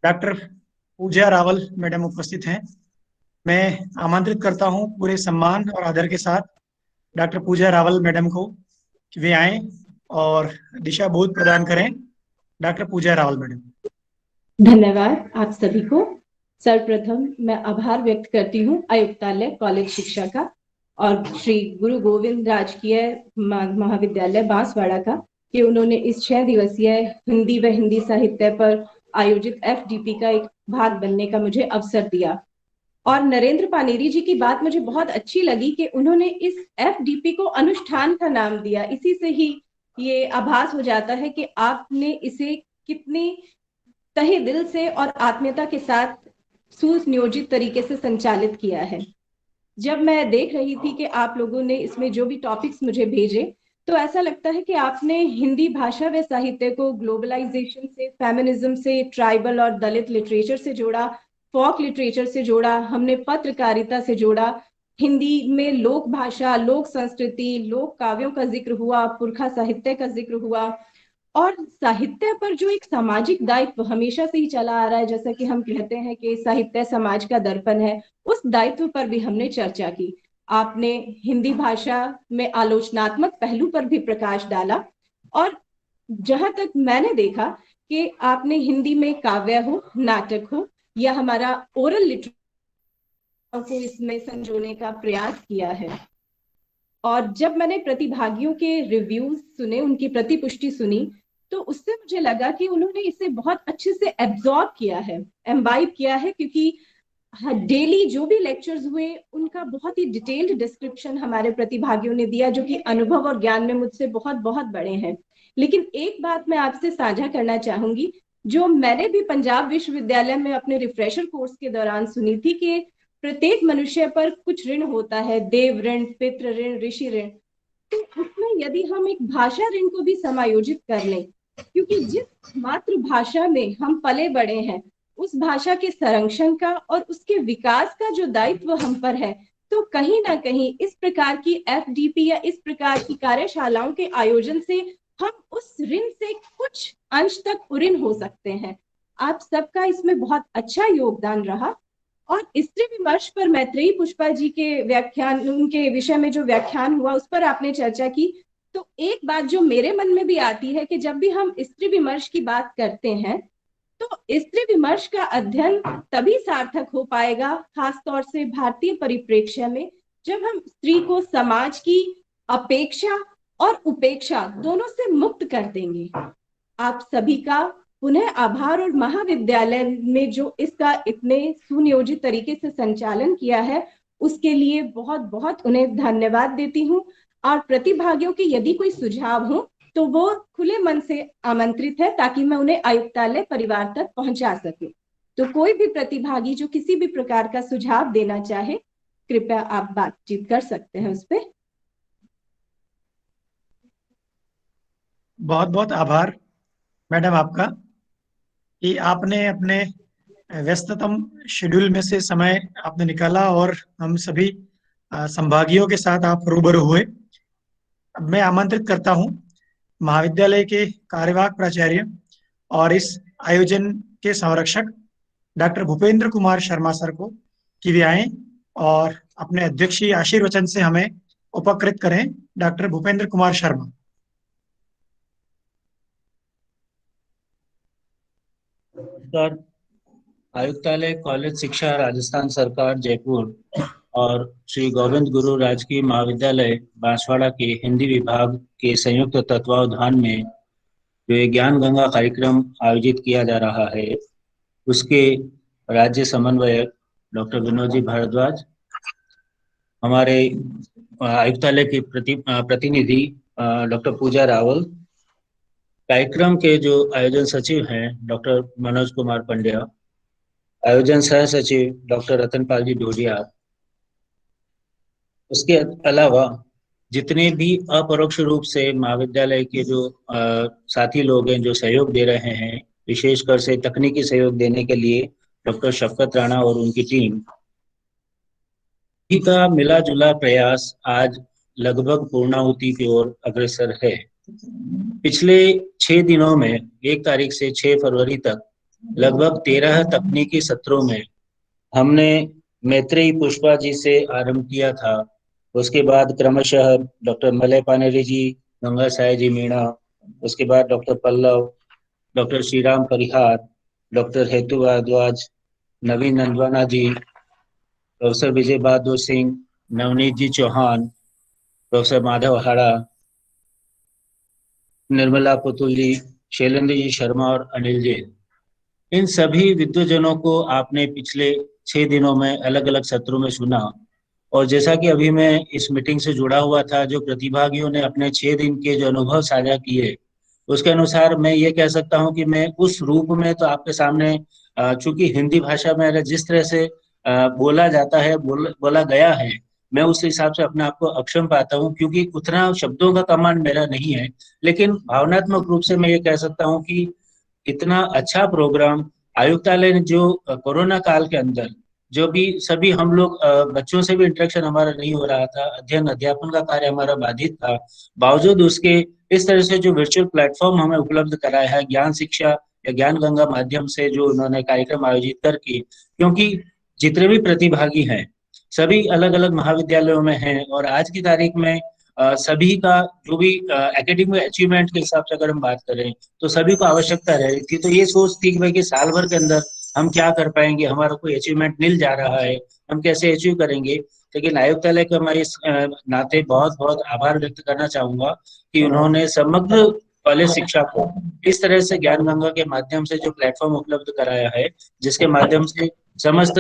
डॉक्टर पूजा रावल मैडम उपस्थित हैं। मैं आमंत्रित करता हूं पूरे सम्मान और आदर के साथ डॉक्टर पूजा रावल मैडम को कि वे आए और दिशा बोध प्रदान करें। डॉक्टर पूजा रावल मैडम। धन्यवाद आप सभी को। सर्वप्रथम मैं आभार व्यक्त करती हूँ आयुक्तालय कॉलेज शिक्षा का और श्री गुरु गोविंद राजकीय महाविद्यालय बांसवाड़ा का कि उन्होंने इस 6 दिवसीय हिंदी व हिंदी साहित्य पर आयोजित FDP का एक भाग बनने का मुझे अवसर दिया। और नरेंद्र पानेरी जी की बात मुझे बहुत अच्छी लगी कि उन्होंने इस FDP को अनुष्ठान का नाम दिया। इसी से ही ये आभास हो जाता है कि आपने इसे कितनी तहे दिल से और आत्मीयता के साथ सुनियोजित तरीके से संचालित किया है। जब मैं देख रही थी कि आप लोगों ने इसमें जो भी टॉपिक्स मुझे भेजे तो ऐसा लगता है कि आपने हिंदी भाषा व साहित्य को ग्लोबलाइजेशन से, फेमिनिज्म से, ट्राइबल और दलित लिटरेचर से जोड़ा, फोक लिटरेचर से जोड़ा, हमने पत्रकारिता से जोड़ा, हिंदी में लोक भाषा, लोक संस्कृति, लोक काव्यों का जिक्र हुआ, पुरखा साहित्य का जिक्र हुआ और साहित्य पर जो एक सामाजिक दायित्व हमेशा से ही चला आ रहा है, जैसा कि हम कहते हैं कि साहित्य समाज का दर्पण है, उस दायित्व पर भी हमने चर्चा की। आपने हिंदी भाषा में आलोचनात्मक पहलू पर भी प्रकाश डाला और जहां तक मैंने देखा कि आपने हिंदी में काव्य हो, नाटक हो या हमारा ओरल लिटरेचर को इसमें संजोने का प्रयास किया है। और जब मैंने प्रतिभागियों के रिव्यूज सुने, उनकी प्रतिपुष्टि सुनी, तो उससे मुझे लगा कि उन्होंने इसे बहुत अच्छे से एब्जॉर्ब किया है, एम्बाइब किया है, क्योंकि डेली जो भी लेक्चर्स हुए उनका बहुत ही डिटेल्ड डिस्क्रिप्शन हमारे प्रतिभागियों ने दिया, जो कि अनुभव और ज्ञान में मुझसे बहुत बहुत बड़े हैं। लेकिन एक बात मैं आपसे साझा करना चाहूंगी, जो मैंने भी पंजाब विश्वविद्यालय में अपने रिफ्रेशर कोर्स के दौरान सुनी थी कि प्रत्येक मनुष्य पर कुछ ऋण होता है, देव ऋण, पितृ ऋण, ऋषि ऋण। तो उसमें यदि हम एक भाषा ऋण को भी समायोजित कर लें, क्योंकि जिस मातृभाषा में हम पले बड़े हैं उस भाषा के संरक्षण का और उसके विकास का जो दायित्व हम पर है, तो कहीं ना कहीं इस प्रकार की FDP या इस प्रकार की कार्यशालाओं के आयोजन से हम उस ऋण से कुछ अंश तक उऋण हो सकते हैं। आप सबका इसमें बहुत अच्छा योगदान रहा। और स्त्री विमर्श पर मैत्रेयी पुष्पा जी के व्याख्यान, उनके विषय में जो व्याख्यान हुआ उस पर आपने चर्चा की। तो एक बात जो मेरे मन में भी आती है कि जब भी हम स्त्री विमर्श की बात करते हैं तो स्त्री विमर्श का अध्ययन तभी सार्थक हो पाएगा, खासतौर से भारतीय परिप्रेक्ष्य में, जब हम स्त्री को समाज की अपेक्षा और उपेक्षा दोनों से मुक्त कर देंगे। आप सभी का पुनः आभार और महाविद्यालय में जो इसका इतने सुनियोजित तरीके से संचालन किया है उसके लिए बहुत बहुत उन्हें धन्यवाद देती हूँ। और प्रतिभागियों के यदि कोई सुझाव हो तो वो खुले मन से आमंत्रित है ताकि मैं उन्हें आयुक्तालय परिवार तक पहुंचा सकूं। तो कोई भी प्रतिभागी जो किसी भी प्रकार का सुझाव देना चाहे, कृपया आप बातचीत कर सकते हैं उस पर। बहुत बहुत आभार मैडम आपका कि आपने अपने व्यस्ततम शेड्यूल में से समय आपने निकाला और हम सभी संभागियों के साथ आप रूबरू हुए। अब मैं आमंत्रित करता हूं महाविद्यालय के कार्यवाहक प्राचार्य और इस आयोजन के संरक्षक डॉक्टर भूपेंद्र कुमार शर्मा सर को कि वे आए और अपने अध्यक्षीय आशीर्वचन से हमें उपकृत करें। डॉक्टर भूपेंद्र कुमार शर्मा। सर, आयुक्तालय कॉलेज शिक्षा राजस्थान सरकार जयपुर और श्री गोविंद गुरु राजकीय महाविद्यालय बांसवाड़ा के हिंदी विभाग के संयुक्त तत्वावधान में जो ज्ञान गंगा कार्यक्रम आयोजित किया जा रहा है, उसके राज्य समन्वयक डॉक्टर विनोद जी भारद्वाज, हमारे आयुक्तालय की प्रतिनिधि डॉक्टर पूजा रावल, कार्यक्रम के जो आयोजन सचिव हैं डॉक्टर मनोज कुमार पंड्या, आयोजन सह सचिव डॉक्टर रतनपाल जी ढोडिया, उसके अलावा जितने भी अपरोक्ष रूप से महाविद्यालय के जो साथी लोग हैं जो सहयोग दे रहे हैं, विशेषकर से तकनीकी सहयोग देने के लिए डॉक्टर शफकत राणा और उनकी टीम का मिला जुला प्रयास आज लगभग पूर्णाहुति की ओर अग्रसर है। पिछले 6 दिनों में 1 तारीख से 6 फरवरी तक लगभग 13 तकनीकी सत्रों में हमने मैत्रेयी पुष्पा जी से आरंभ किया था। उसके बाद क्रमशः डॉक्टर मलय पानेरी जी, गंगा साय जी मीणा, उसके बाद डॉक्टर पल्लव, डॉक्टर श्रीराम परिहार, डॉक्टर हेतु भारद्वाज, नवीन नंदवाना जी, प्रोफेसर विजय बहादुर सिंह, नवनीत जी चौहान, प्रोफेसर माधव हाड़ा, निर्मला पुतुल जी, शैलेंद्र जी शर्मा और अनिल जैन। इन सभी विद्वजनों को आपने पिछले 6 दिनों में अलग अलग सत्रों में सुना और जैसा कि अभी मैं इस मीटिंग से जुड़ा हुआ था, जो प्रतिभागियों ने अपने 6 दिन के जो अनुभव साझा किए, उसके अनुसार मैं ये कह सकता हूं कि मैं उस रूप में तो आपके सामने, चूंकि हिंदी भाषा में जिस तरह से बोला जाता है, बोला गया है, मैं उस हिसाब से अपने आप को अक्षम पाता हूं, क्योंकि उतना शब्दों का कमांड मेरा नहीं है। लेकिन भावनात्मक रूप से मैं ये कह सकता हूं कि इतना अच्छा प्रोग्राम आयुक्तालय ने जो कोरोना काल के अंदर जो भी सभी हम लोग बच्चों से भी इंटरेक्शन हमारा नहीं हो रहा था, अध्ययन अध्यापन का कार्य हमारा बाधित था, बावजूद उसके इस तरह से जो वर्चुअल प्लेटफॉर्म हमें उपलब्ध कराया है ज्ञान शिक्षा या ज्ञान गंगा माध्यम से जो उन्होंने कार्यक्रम आयोजित करके, क्योंकि जितने भी प्रतिभागी हैं सभी अलग अलग महाविद्यालयों में हैं और आज की तारीख में सभी का जो भी एकेडमिक अचीवमेंट के हिसाब से अगर हम बात करें तो सभी को आवश्यकता रह रही थी। तो ये सोच थी कि भाई कि साल भर के अंदर हम क्या कर पाएंगे, हमारा कोई अचीवमेंट मिल जा रहा है, हम कैसे अचीव करेंगे। लेकिन आयुक्तालय का मैं इस नाते बहुत बहुत आभार व्यक्त करना चाहूंगा कि उन्होंने समग्र कॉलेज शिक्षा को इस तरह से ज्ञान गंगा के माध्यम से जो प्लेटफॉर्म उपलब्ध कराया है, जिसके माध्यम से समस्त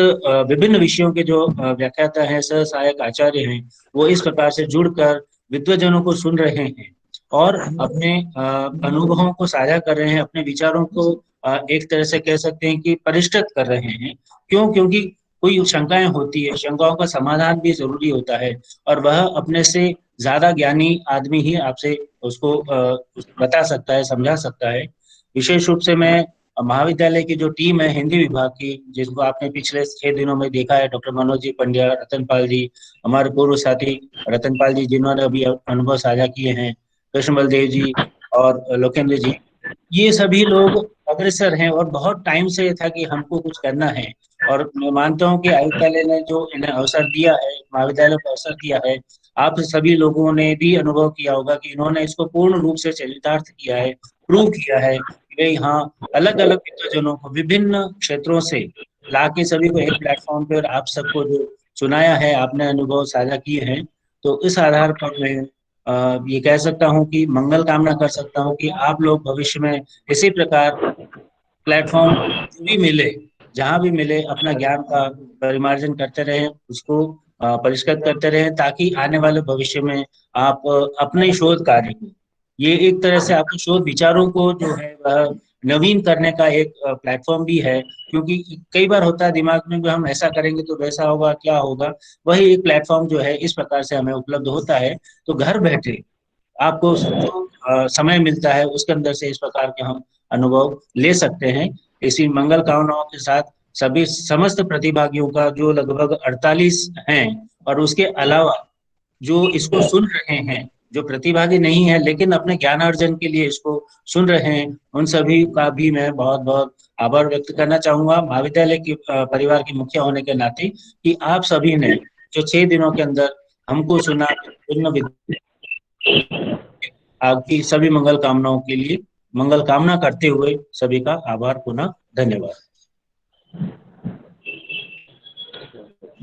विभिन्न विषयों के जो व्याख्याता हैं, सह सहायक आचार्य हैं, वो इस प्रकार से जुड़कर विद्वजनों को सुन रहे हैं और अपने अनुभवों को साझा कर रहे हैं, अपने विचारों को एक तरह से कह सकते हैं कि परिष्कृत कर रहे हैं। क्योंकि कोई शंकाएं होती है, शंकाओं का समाधान भी जरूरी होता है और वह अपने से ज्यादा ज्ञानी आदमी ही आपसे उसको बता सकता है, समझा सकता है। विशेष रूप से मैं महाविद्यालय की जो टीम है हिंदी विभाग की, जिसको आपने पिछले 6 दिनों में देखा है, डॉक्टर मनोज जी पंड्या, रतनपाल जी, हमारे पूर्व साथी रतनपाल जी जिन्होंने अभी अनुभव साझा किए हैं, कृष्ण बलदेव जी और लोकेंद्र जी, ये सभी लोग अग्रसर हैं और बहुत टाइम से था कि हमको कुछ करना है। और मैं मानता हूँ कि आयुक्तालय ने जो इन्हें अवसर दिया है, महाविद्यालय को अवसर दिया है, आप सभी लोगों ने भी अनुभव किया होगा कि इन्होंने इसको पूर्ण रूप से चरितार्थ किया है, प्रूव किया है कि भाई हाँ, अलग अलग विद्वजनों को विभिन्न क्षेत्रों से लाके सभी को एक प्लेटफॉर्म पे और आप सबको जो सुनाया है, आपने अनुभव साझा किए हैं। तो इस आधार पर मैं ये कह सकता हूँ कि मंगल कामना कर सकता हूँ कि आप लोग भविष्य में इसी प्रकार प्लेटफॉर्म भी मिले, जहाँ भी मिले, अपना ज्ञान का परिमार्जन करते रहें, उसको परिष्कृत करते रहें, ताकि आने वाले भविष्य में आप अपने शोध कार्य को ये एक तरह से आपको शोध विचारों को जो है वह नवीन करने का एक प्लेटफॉर्म भी है, क्योंकि कई बार होता है दिमाग में कि हम ऐसा करेंगे तो वैसा होगा, क्या होगा। वही एक प्लेटफॉर्म जो है इस प्रकार से हमें उपलब्ध होता है, तो घर बैठे आपको जो समय मिलता है उसके अंदर से इस प्रकार के हम अनुभव ले सकते हैं। इसी मंगल कामनाओं के साथ सभी समस्त प्रतिभागियों का, जो लगभग 48 हैं, और उसके अलावा जो इसको सुन रहे हैं, जो प्रतिभागी नहीं है लेकिन अपने ज्ञान अर्जन के लिए इसको सुन रहे हैं, उन सभी का भी मैं बहुत बहुत आभार व्यक्त करना चाहूंगा महाविद्यालय के परिवार के मुखिया होने के नाते, कि आप सभी ने जो 6 दिनों के अंदर हमको सुना। आपकी सभी मंगल कामनाओं के लिए मंगल कामना करते हुए सभी का आभार, पुनः धन्यवाद।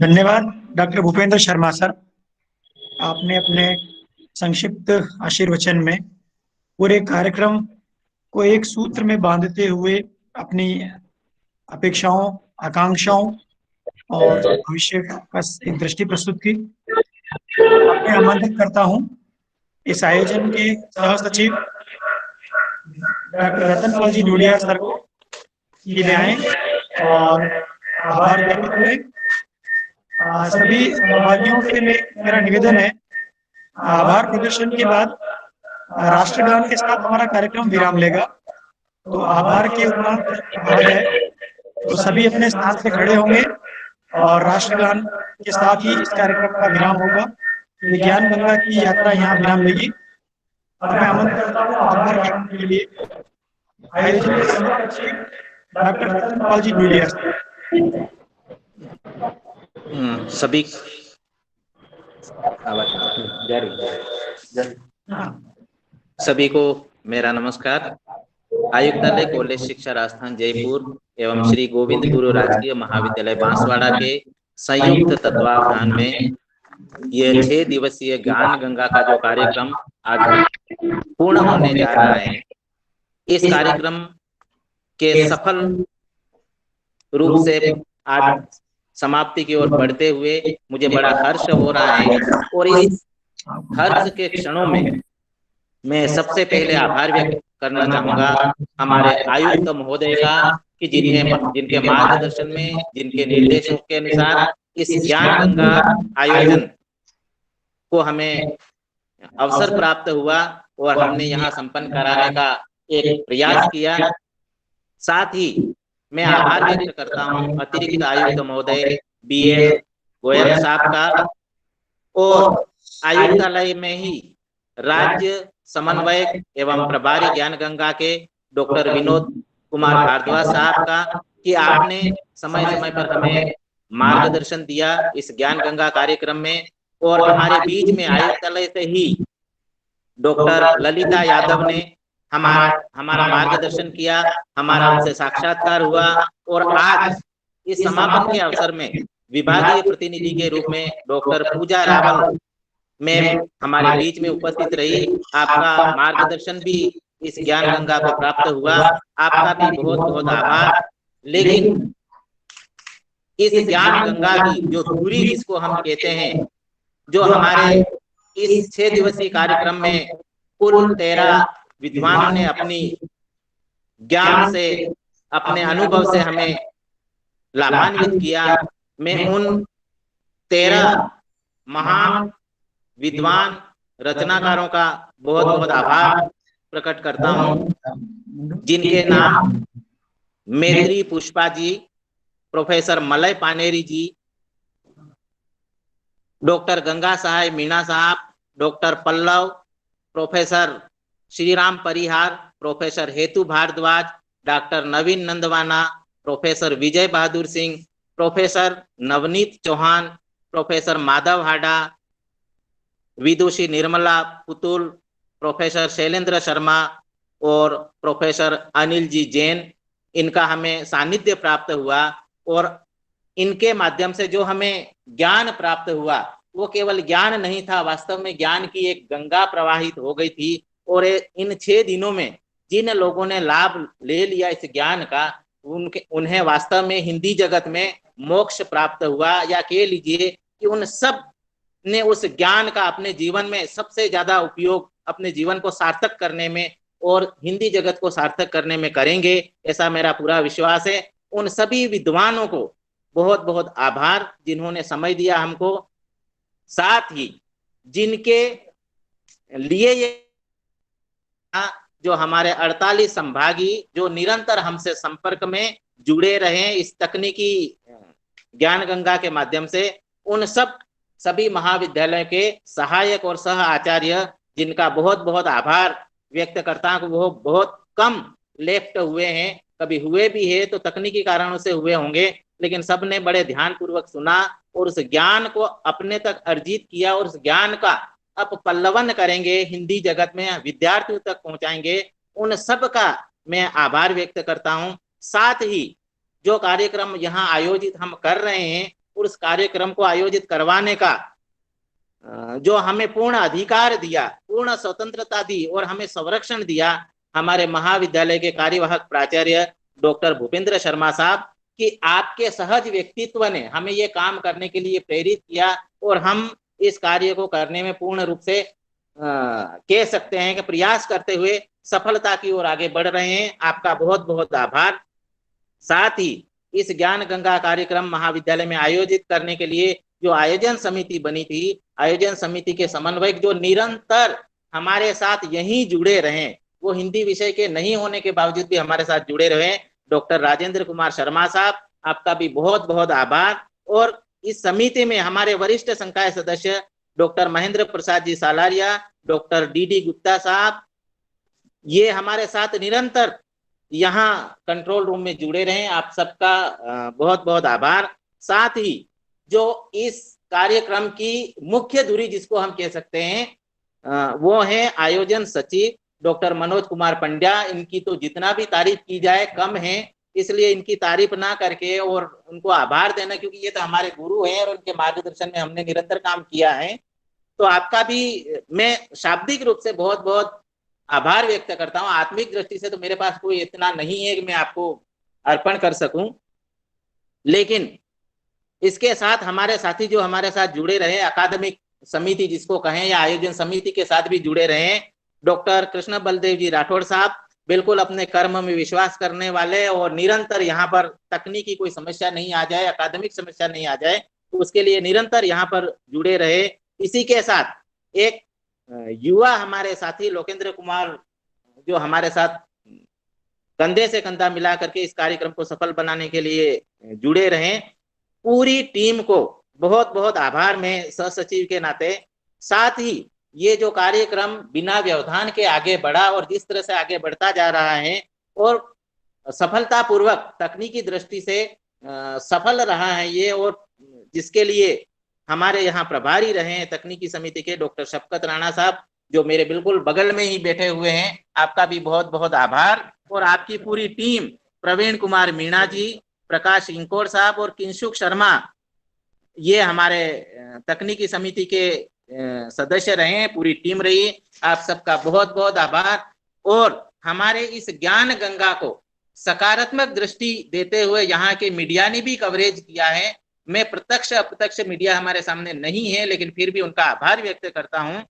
धन्यवाद डॉक्टर भूपेंद्र शर्मा सर। आपने अपने संक्षिप्त आशीर्वचन में पूरे कार्यक्रम को एक सूत्र में बांधते हुए अपनी अपेक्षाओं, आकांक्षाओं और भविष्य का एक दृष्टि प्रस्तुत की। मैं आमंत्रित करता हूं इस आयोजन के सह सचिव डॉक्टर रतन पाल जी ढूंढिया सर को ये आए और आभार व्यक्त करें। सभी सहभागियों से मेरा निवेदन है, आभार प्रदर्शन के बाद राष्ट्रगान के साथ हमारा कार्यक्रम विराम लेगा। तो आभार के उपरांत भाग है, तो सभी अपने स्थान से खड़े होंगे और राष्ट्रगान के साथ ही इस कार्यक्रम का विराम होगा। ज्ञान गंगा की यात्रा यहाँ विराम लेगी। अब मैं आमंत्रित करता हूँ आभार व्यक्त के लिए आयोजन के सचिव डॉक्टर रतन पाल जी ढूंढिया सभी सभी को मेरा नमस्कार। आयुक्तालय कॉलेज शिक्षा राजस्थान जयपुर एवं श्री गोविंद गुरु राजकीय महाविद्यालय बांसवाड़ा के संयुक्त तत्वावधान में यह 6 दिवसीय ज्ञान गंगा का जो कार्यक्रम आज पूर्ण होने जा रहा है, इस कार्यक्रम के सफल रूप से आज समाप्ति की ओर बढ़ते हुए मुझे बड़ा हर्ष हो रहा है। और इस हर्ष के क्षणों में मैं सबसे पहले आभार व्यक्त करना चाहूंगा हमारे आयुक्त महोदय का, कि जिनके मार्गदर्शन में, जिनके निर्देशों के अनुसार इस ज्ञान गंगा आयोजन को हमें अवसर प्राप्त हुआ और हमने यहाँ संपन्न कराने का एक प्रयास किया। साथ ही मैं आभार व्यक्त करता हूँ अतिरिक्त आयुक्त महोदय BS गोयल साहब का, और आयुक्तालय में ही राज्य समन्वयक एवं प्रभारी ज्ञान गंगा के डॉक्टर विनोद कुमार भारद्वाज साहब का, कि आपने समय समय पर हमें मार्गदर्शन दिया इस ज्ञान गंगा कार्यक्रम में। और हमारे बीच में आयुक्तालय से ही डॉक्टर ललिता यादव ने हमारा मार्गदर्शन किया, हमारा उनसे साक्षात्कार हुआ। और आज इस समापन के अवसर में विभागीय प्रतिनिधि के रूप में डॉक्टर पूजा रावल में हमारे बीच में उपस्थित रही। आपका मार्गदर्शन भी इस ज्ञान गंगा को प्राप्त हुआ, आपका भी बहुत बहुत आभार। लेकिन इस ज्ञान गंगा की जो धुरी जिसको हम कहते हैं, जो हमारे इस 6 दिवसीय कार्यक्रम में कुल 13 विद्वानों ने अपनी ज्ञान से, अपने अनुभव से हमें लाभान्वित किया। मैं उन 13 महान विद्वान रचनाकारों का बहुत बहुत आभार प्रकट करता हूं, जिनके नाम मैत्री पुष्पा जी, प्रोफेसर मलय पानेरी जी, डॉक्टर गंगा सहाय मीणा साहब, डॉक्टर पल्लव, प्रोफेसर श्रीराम परिहार, प्रोफेसर हेतु भारद्वाज, डॉक्टर नवीन Nandwana, professor Vijay Bahadur Singh, professor Navneet Chauhan, professor Madhav हाडा, विदुषी निर्मला पुतुल, प्रोफेसर शैलेंद्र शर्मा और प्रोफेसर अनिल जी जैन। इनका हमें सानिध्य प्राप्त हुआ और इनके माध्यम से जो हमें ज्ञान प्राप्त हुआ वो केवल ज्ञान नहीं था, वास्तव में ज्ञान की एक गंगा प्रवाहित हो गई थी। और इन 6 दिनों में जिन लोगों ने लाभ ले लिया इस ज्ञान का, उन्हें वास्तव में हिंदी जगत में मोक्ष प्राप्त हुआ, या कह लीजिए कि उन सब ने उस ज्ञान का अपने जीवन में सबसे ज्यादा उपयोग अपने जीवन को सार्थक करने में और हिंदी जगत को सार्थक करने में करेंगे, ऐसा मेरा पूरा विश्वास है। उन सभी विद्वानों को बहुत बहुत आभार जिन्होंने समय दिया हमको, साथ ही जिनके लिए ये जो हमारे 48 संभागी जो निरंतर हमसे संपर्क में जुड़े रहे इस तकनीकी ज्ञान गंगा के माध्यम से, उन सभी महाविद्यालयों के सहायक और सह आचार्य जिनका बहुत बहुत आभार व्यक्त करता हूं। वो बहुत कम लेफ्ट हुए हैं, कभी हुए भी है तो तकनीकी कारणों से हुए होंगे, लेकिन सबने बड़े ध्यान पूर्वक सुना और उस ज्ञान को अपने तक अर्जित किया और उस ज्ञान का अब पल्लवन करेंगे, हिंदी जगत में विद्यार्थियों तक पहुंचाएंगे। उन सब का मैं आभार व्यक्त करता हूं। साथ ही जो कार्यक्रम यहाँ आयोजित हम कर रहे हैं, उस कार्यक्रम को आयोजित करवाने का जो हमें पूर्ण अधिकार दिया, पूर्ण स्वतंत्रता दी और हमें संरक्षण दिया हमारे महाविद्यालय के कार्यवाहक प्राचार्य डॉक्टर भूपेंद्र शर्मा साहब, कि आपके सहज व्यक्तित्व ने हमें ये काम करने के लिए प्रेरित किया और हम इस कार्य को करने में पूर्ण रूप से कह सकते हैं कि प्रयास करते हुए सफलता की ओर आगे बढ़ रहे हैं। आपका बहुत बहुत आभार। साथ ही इस ज्ञान गंगा कार्यक्रम महाविद्यालय में आयोजित करने के लिए जो आयोजन समिति बनी थी, आयोजन समिति के समन्वयक जो निरंतर हमारे साथ यहीं जुड़े रहे, वो हिंदी विषय के नहीं होने के बावजूद भी हमारे साथ जुड़े रहे, डॉक्टर राजेंद्र कुमार शर्मा साहब, आपका भी बहुत बहुत आभार। और इस समिति में हमारे वरिष्ठ संकाय सदस्य doctor Mahendra Prasad ji Salaria, doctor D Gupta साहब, ये हमारे साथ निरंतर यहाँ कंट्रोल रूम में जुड़े रहे, आप सबका बहुत बहुत आभार। साथ ही जो इस कार्यक्रम की मुख्य धुरी जिसको हम कह सकते हैं वो है आयोजन सचिव डॉक्टर मनोज कुमार पंड्या। इनकी तो जितना भी तारीफ की जाए कम है, इसलिए इनकी तारीफ ना करके और उनको आभार देना, क्योंकि ये तो हमारे गुरु हैं और उनके मार्गदर्शन में हमने निरंतर काम किया है। तो आपका भी मैं शाब्दिक रूप से बहुत बहुत आभार व्यक्त करता हूँ। आत्मिक दृष्टि से तो मेरे पास कोई इतना नहीं है कि मैं आपको अर्पण कर सकूं, लेकिन इसके साथ हमारे साथी जो हमारे साथ जुड़े रहे, अकादमिक समिति जिसको कहें या आयोजन समिति के साथ भी जुड़े रहे, डॉक्टर कृष्ण बलदेव जी राठौड़ साहब, बिल्कुल अपने कर्म में विश्वास करने वाले और निरंतर यहाँ पर तकनीकी कोई समस्या नहीं आ जाए, अकादमिक समस्या नहीं आ जाए, तो उसके लिए निरंतर यहाँ पर जुड़े रहे। इसी के साथ एक युवा हमारे साथी लोकेंद्र कुमार जो हमारे साथ कंधे से कंधा मिला करके इस कार्यक्रम को सफल बनाने के लिए जुड़े रहे, पूरी टीम को बहुत बहुत आभार मैं सह सचिव के नाते। साथ ही ये जो कार्यक्रम बिना व्यवधान के आगे बढ़ा और जिस तरह से आगे बढ़ता जा रहा है और सफलतापूर्वक तकनीकी दृष्टि से सफल रहा है ये, और जिसके लिए हमारे यहाँ प्रभारी रहे हैं तकनीकी समिति के डॉक्टर शफकत राणा साहब, जो मेरे बिल्कुल बगल में ही बैठे हुए हैं, आपका भी बहुत बहुत आभार। और आपकी पूरी टीम, प्रवीण कुमार मीणा जी, प्रकाश इंकोर साहब और किंशुक शर्मा, ये हमारे तकनीकी समिति के सदस्य रहे हैं, पूरी टीम रही, आप सबका बहुत बहुत आभार। और हमारे इस ज्ञान गंगा को सकारात्मक दृष्टि देते हुए यहाँ के मीडिया ने भी कवरेज किया है। मैं प्रत्यक्ष अप्रत्यक्ष मीडिया हमारे सामने नहीं है, लेकिन फिर भी उनका आभार व्यक्त करता हूँ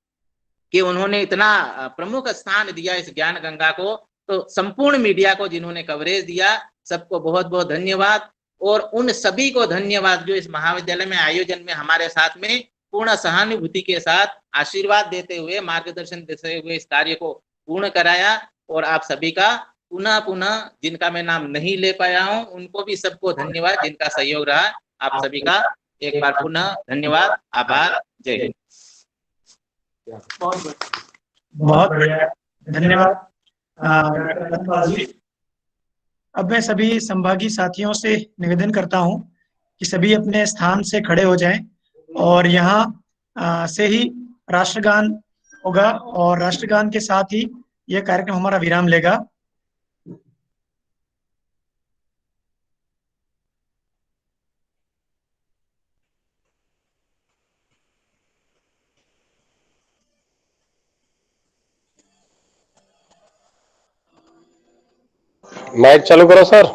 कि उन्होंने इतना प्रमुख स्थान दिया इस ज्ञान गंगा को। तो संपूर्ण मीडिया को जिन्होंने कवरेज दिया, सबको बहुत बहुत धन्यवाद। और उन सभी को धन्यवाद जो इस महाविद्यालय में आयोजन में हमारे साथ में पूर्ण सहानुभूति के साथ आशीर्वाद देते हुए, मार्गदर्शन देते हुए इस कार्य को पूर्ण कराया। और आप सभी का पुनः पुनः, जिनका मैं नाम नहीं ले पाया हूं, उनको भी सबको धन्यवाद जिनका सहयोग रहा। आप सभी का एक बार पुनः धन्यवाद, आभार, जय हिंद। बहुत बढ़िया, धन्यवाद। अब मैं सभी संभागी साथियों से निवेदन करता हूं कि सभी अपने स्थान से खड़े हो जाएं और यहाँ से ही राष्ट्रगान होगा और राष्ट्रगान के साथ ही यह कार्यक्रम हमारा विराम लेगा। माइक चालू करो सर।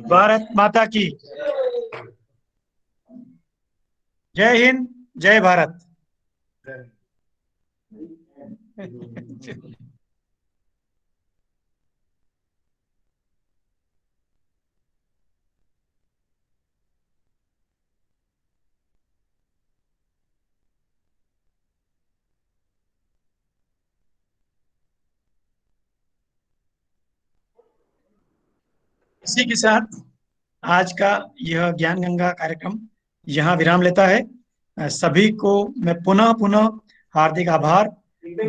भारत माता की जय हिंद, जय भारत। इसी के साथ आज का यह ज्ञान गंगा कार्यक्रम यहाँ विराम लेता है। सभी को मैं पुनः पुनः हार्दिक आभार,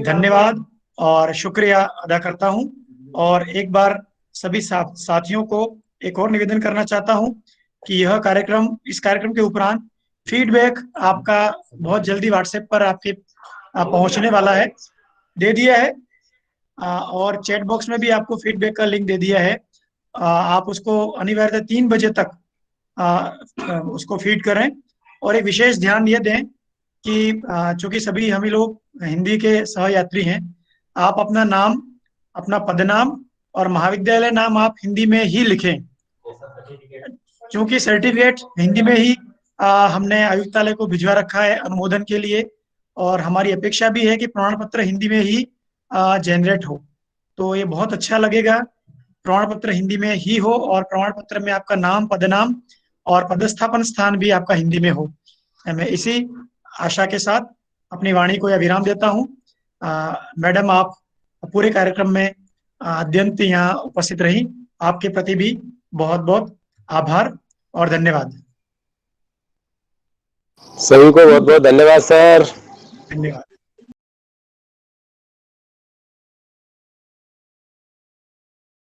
धन्यवाद और शुक्रिया अदा करता हूँ। और एक बार सभी साथियों को एक और निवेदन करना चाहता हूँ कि इस कार्यक्रम के उपरांत फीडबैक आपका बहुत जल्दी व्हाट्सएप पर आपके पहुंचने वाला है, दे दिया है, और चैट बॉक्स में भी आपको फीडबैक का लिंक दे दिया है। आप उसको अनिवार्य 3 बजे तक उसको फीड करें। और एक विशेष ध्यान ये दें कि चूंकि सभी हम ही लोग हिंदी के सहयात्री हैं, आप अपना नाम, अपना पदनाम और महाविद्यालय नाम आप हिंदी में ही लिखें, क्योंकि सर्टिफिकेट हिंदी में ही हमने आयुक्तालय को भिजवा रखा है अनुमोदन के लिए, और हमारी अपेक्षा भी है कि प्रमाण पत्र हिंदी में ही जनरेट हो। तो ये बहुत अच्छा लगेगा, प्रमाण पत्र हिंदी में ही हो और प्रमाण पत्र में आपका नाम, पदनाम और पदस्थापन स्थान भी आपका हिंदी में हो। मैं इसी आशा के साथ अपनी वाणी को यह विराम देता हूँ। मैडम, आप पूरे कार्यक्रम में अत्यंत यहाँ उपस्थित रही, आपके प्रति भी बहुत बहुत आभार और धन्यवाद। सभी को बहुत बहुत धन्यवाद सर। धन्यवाद।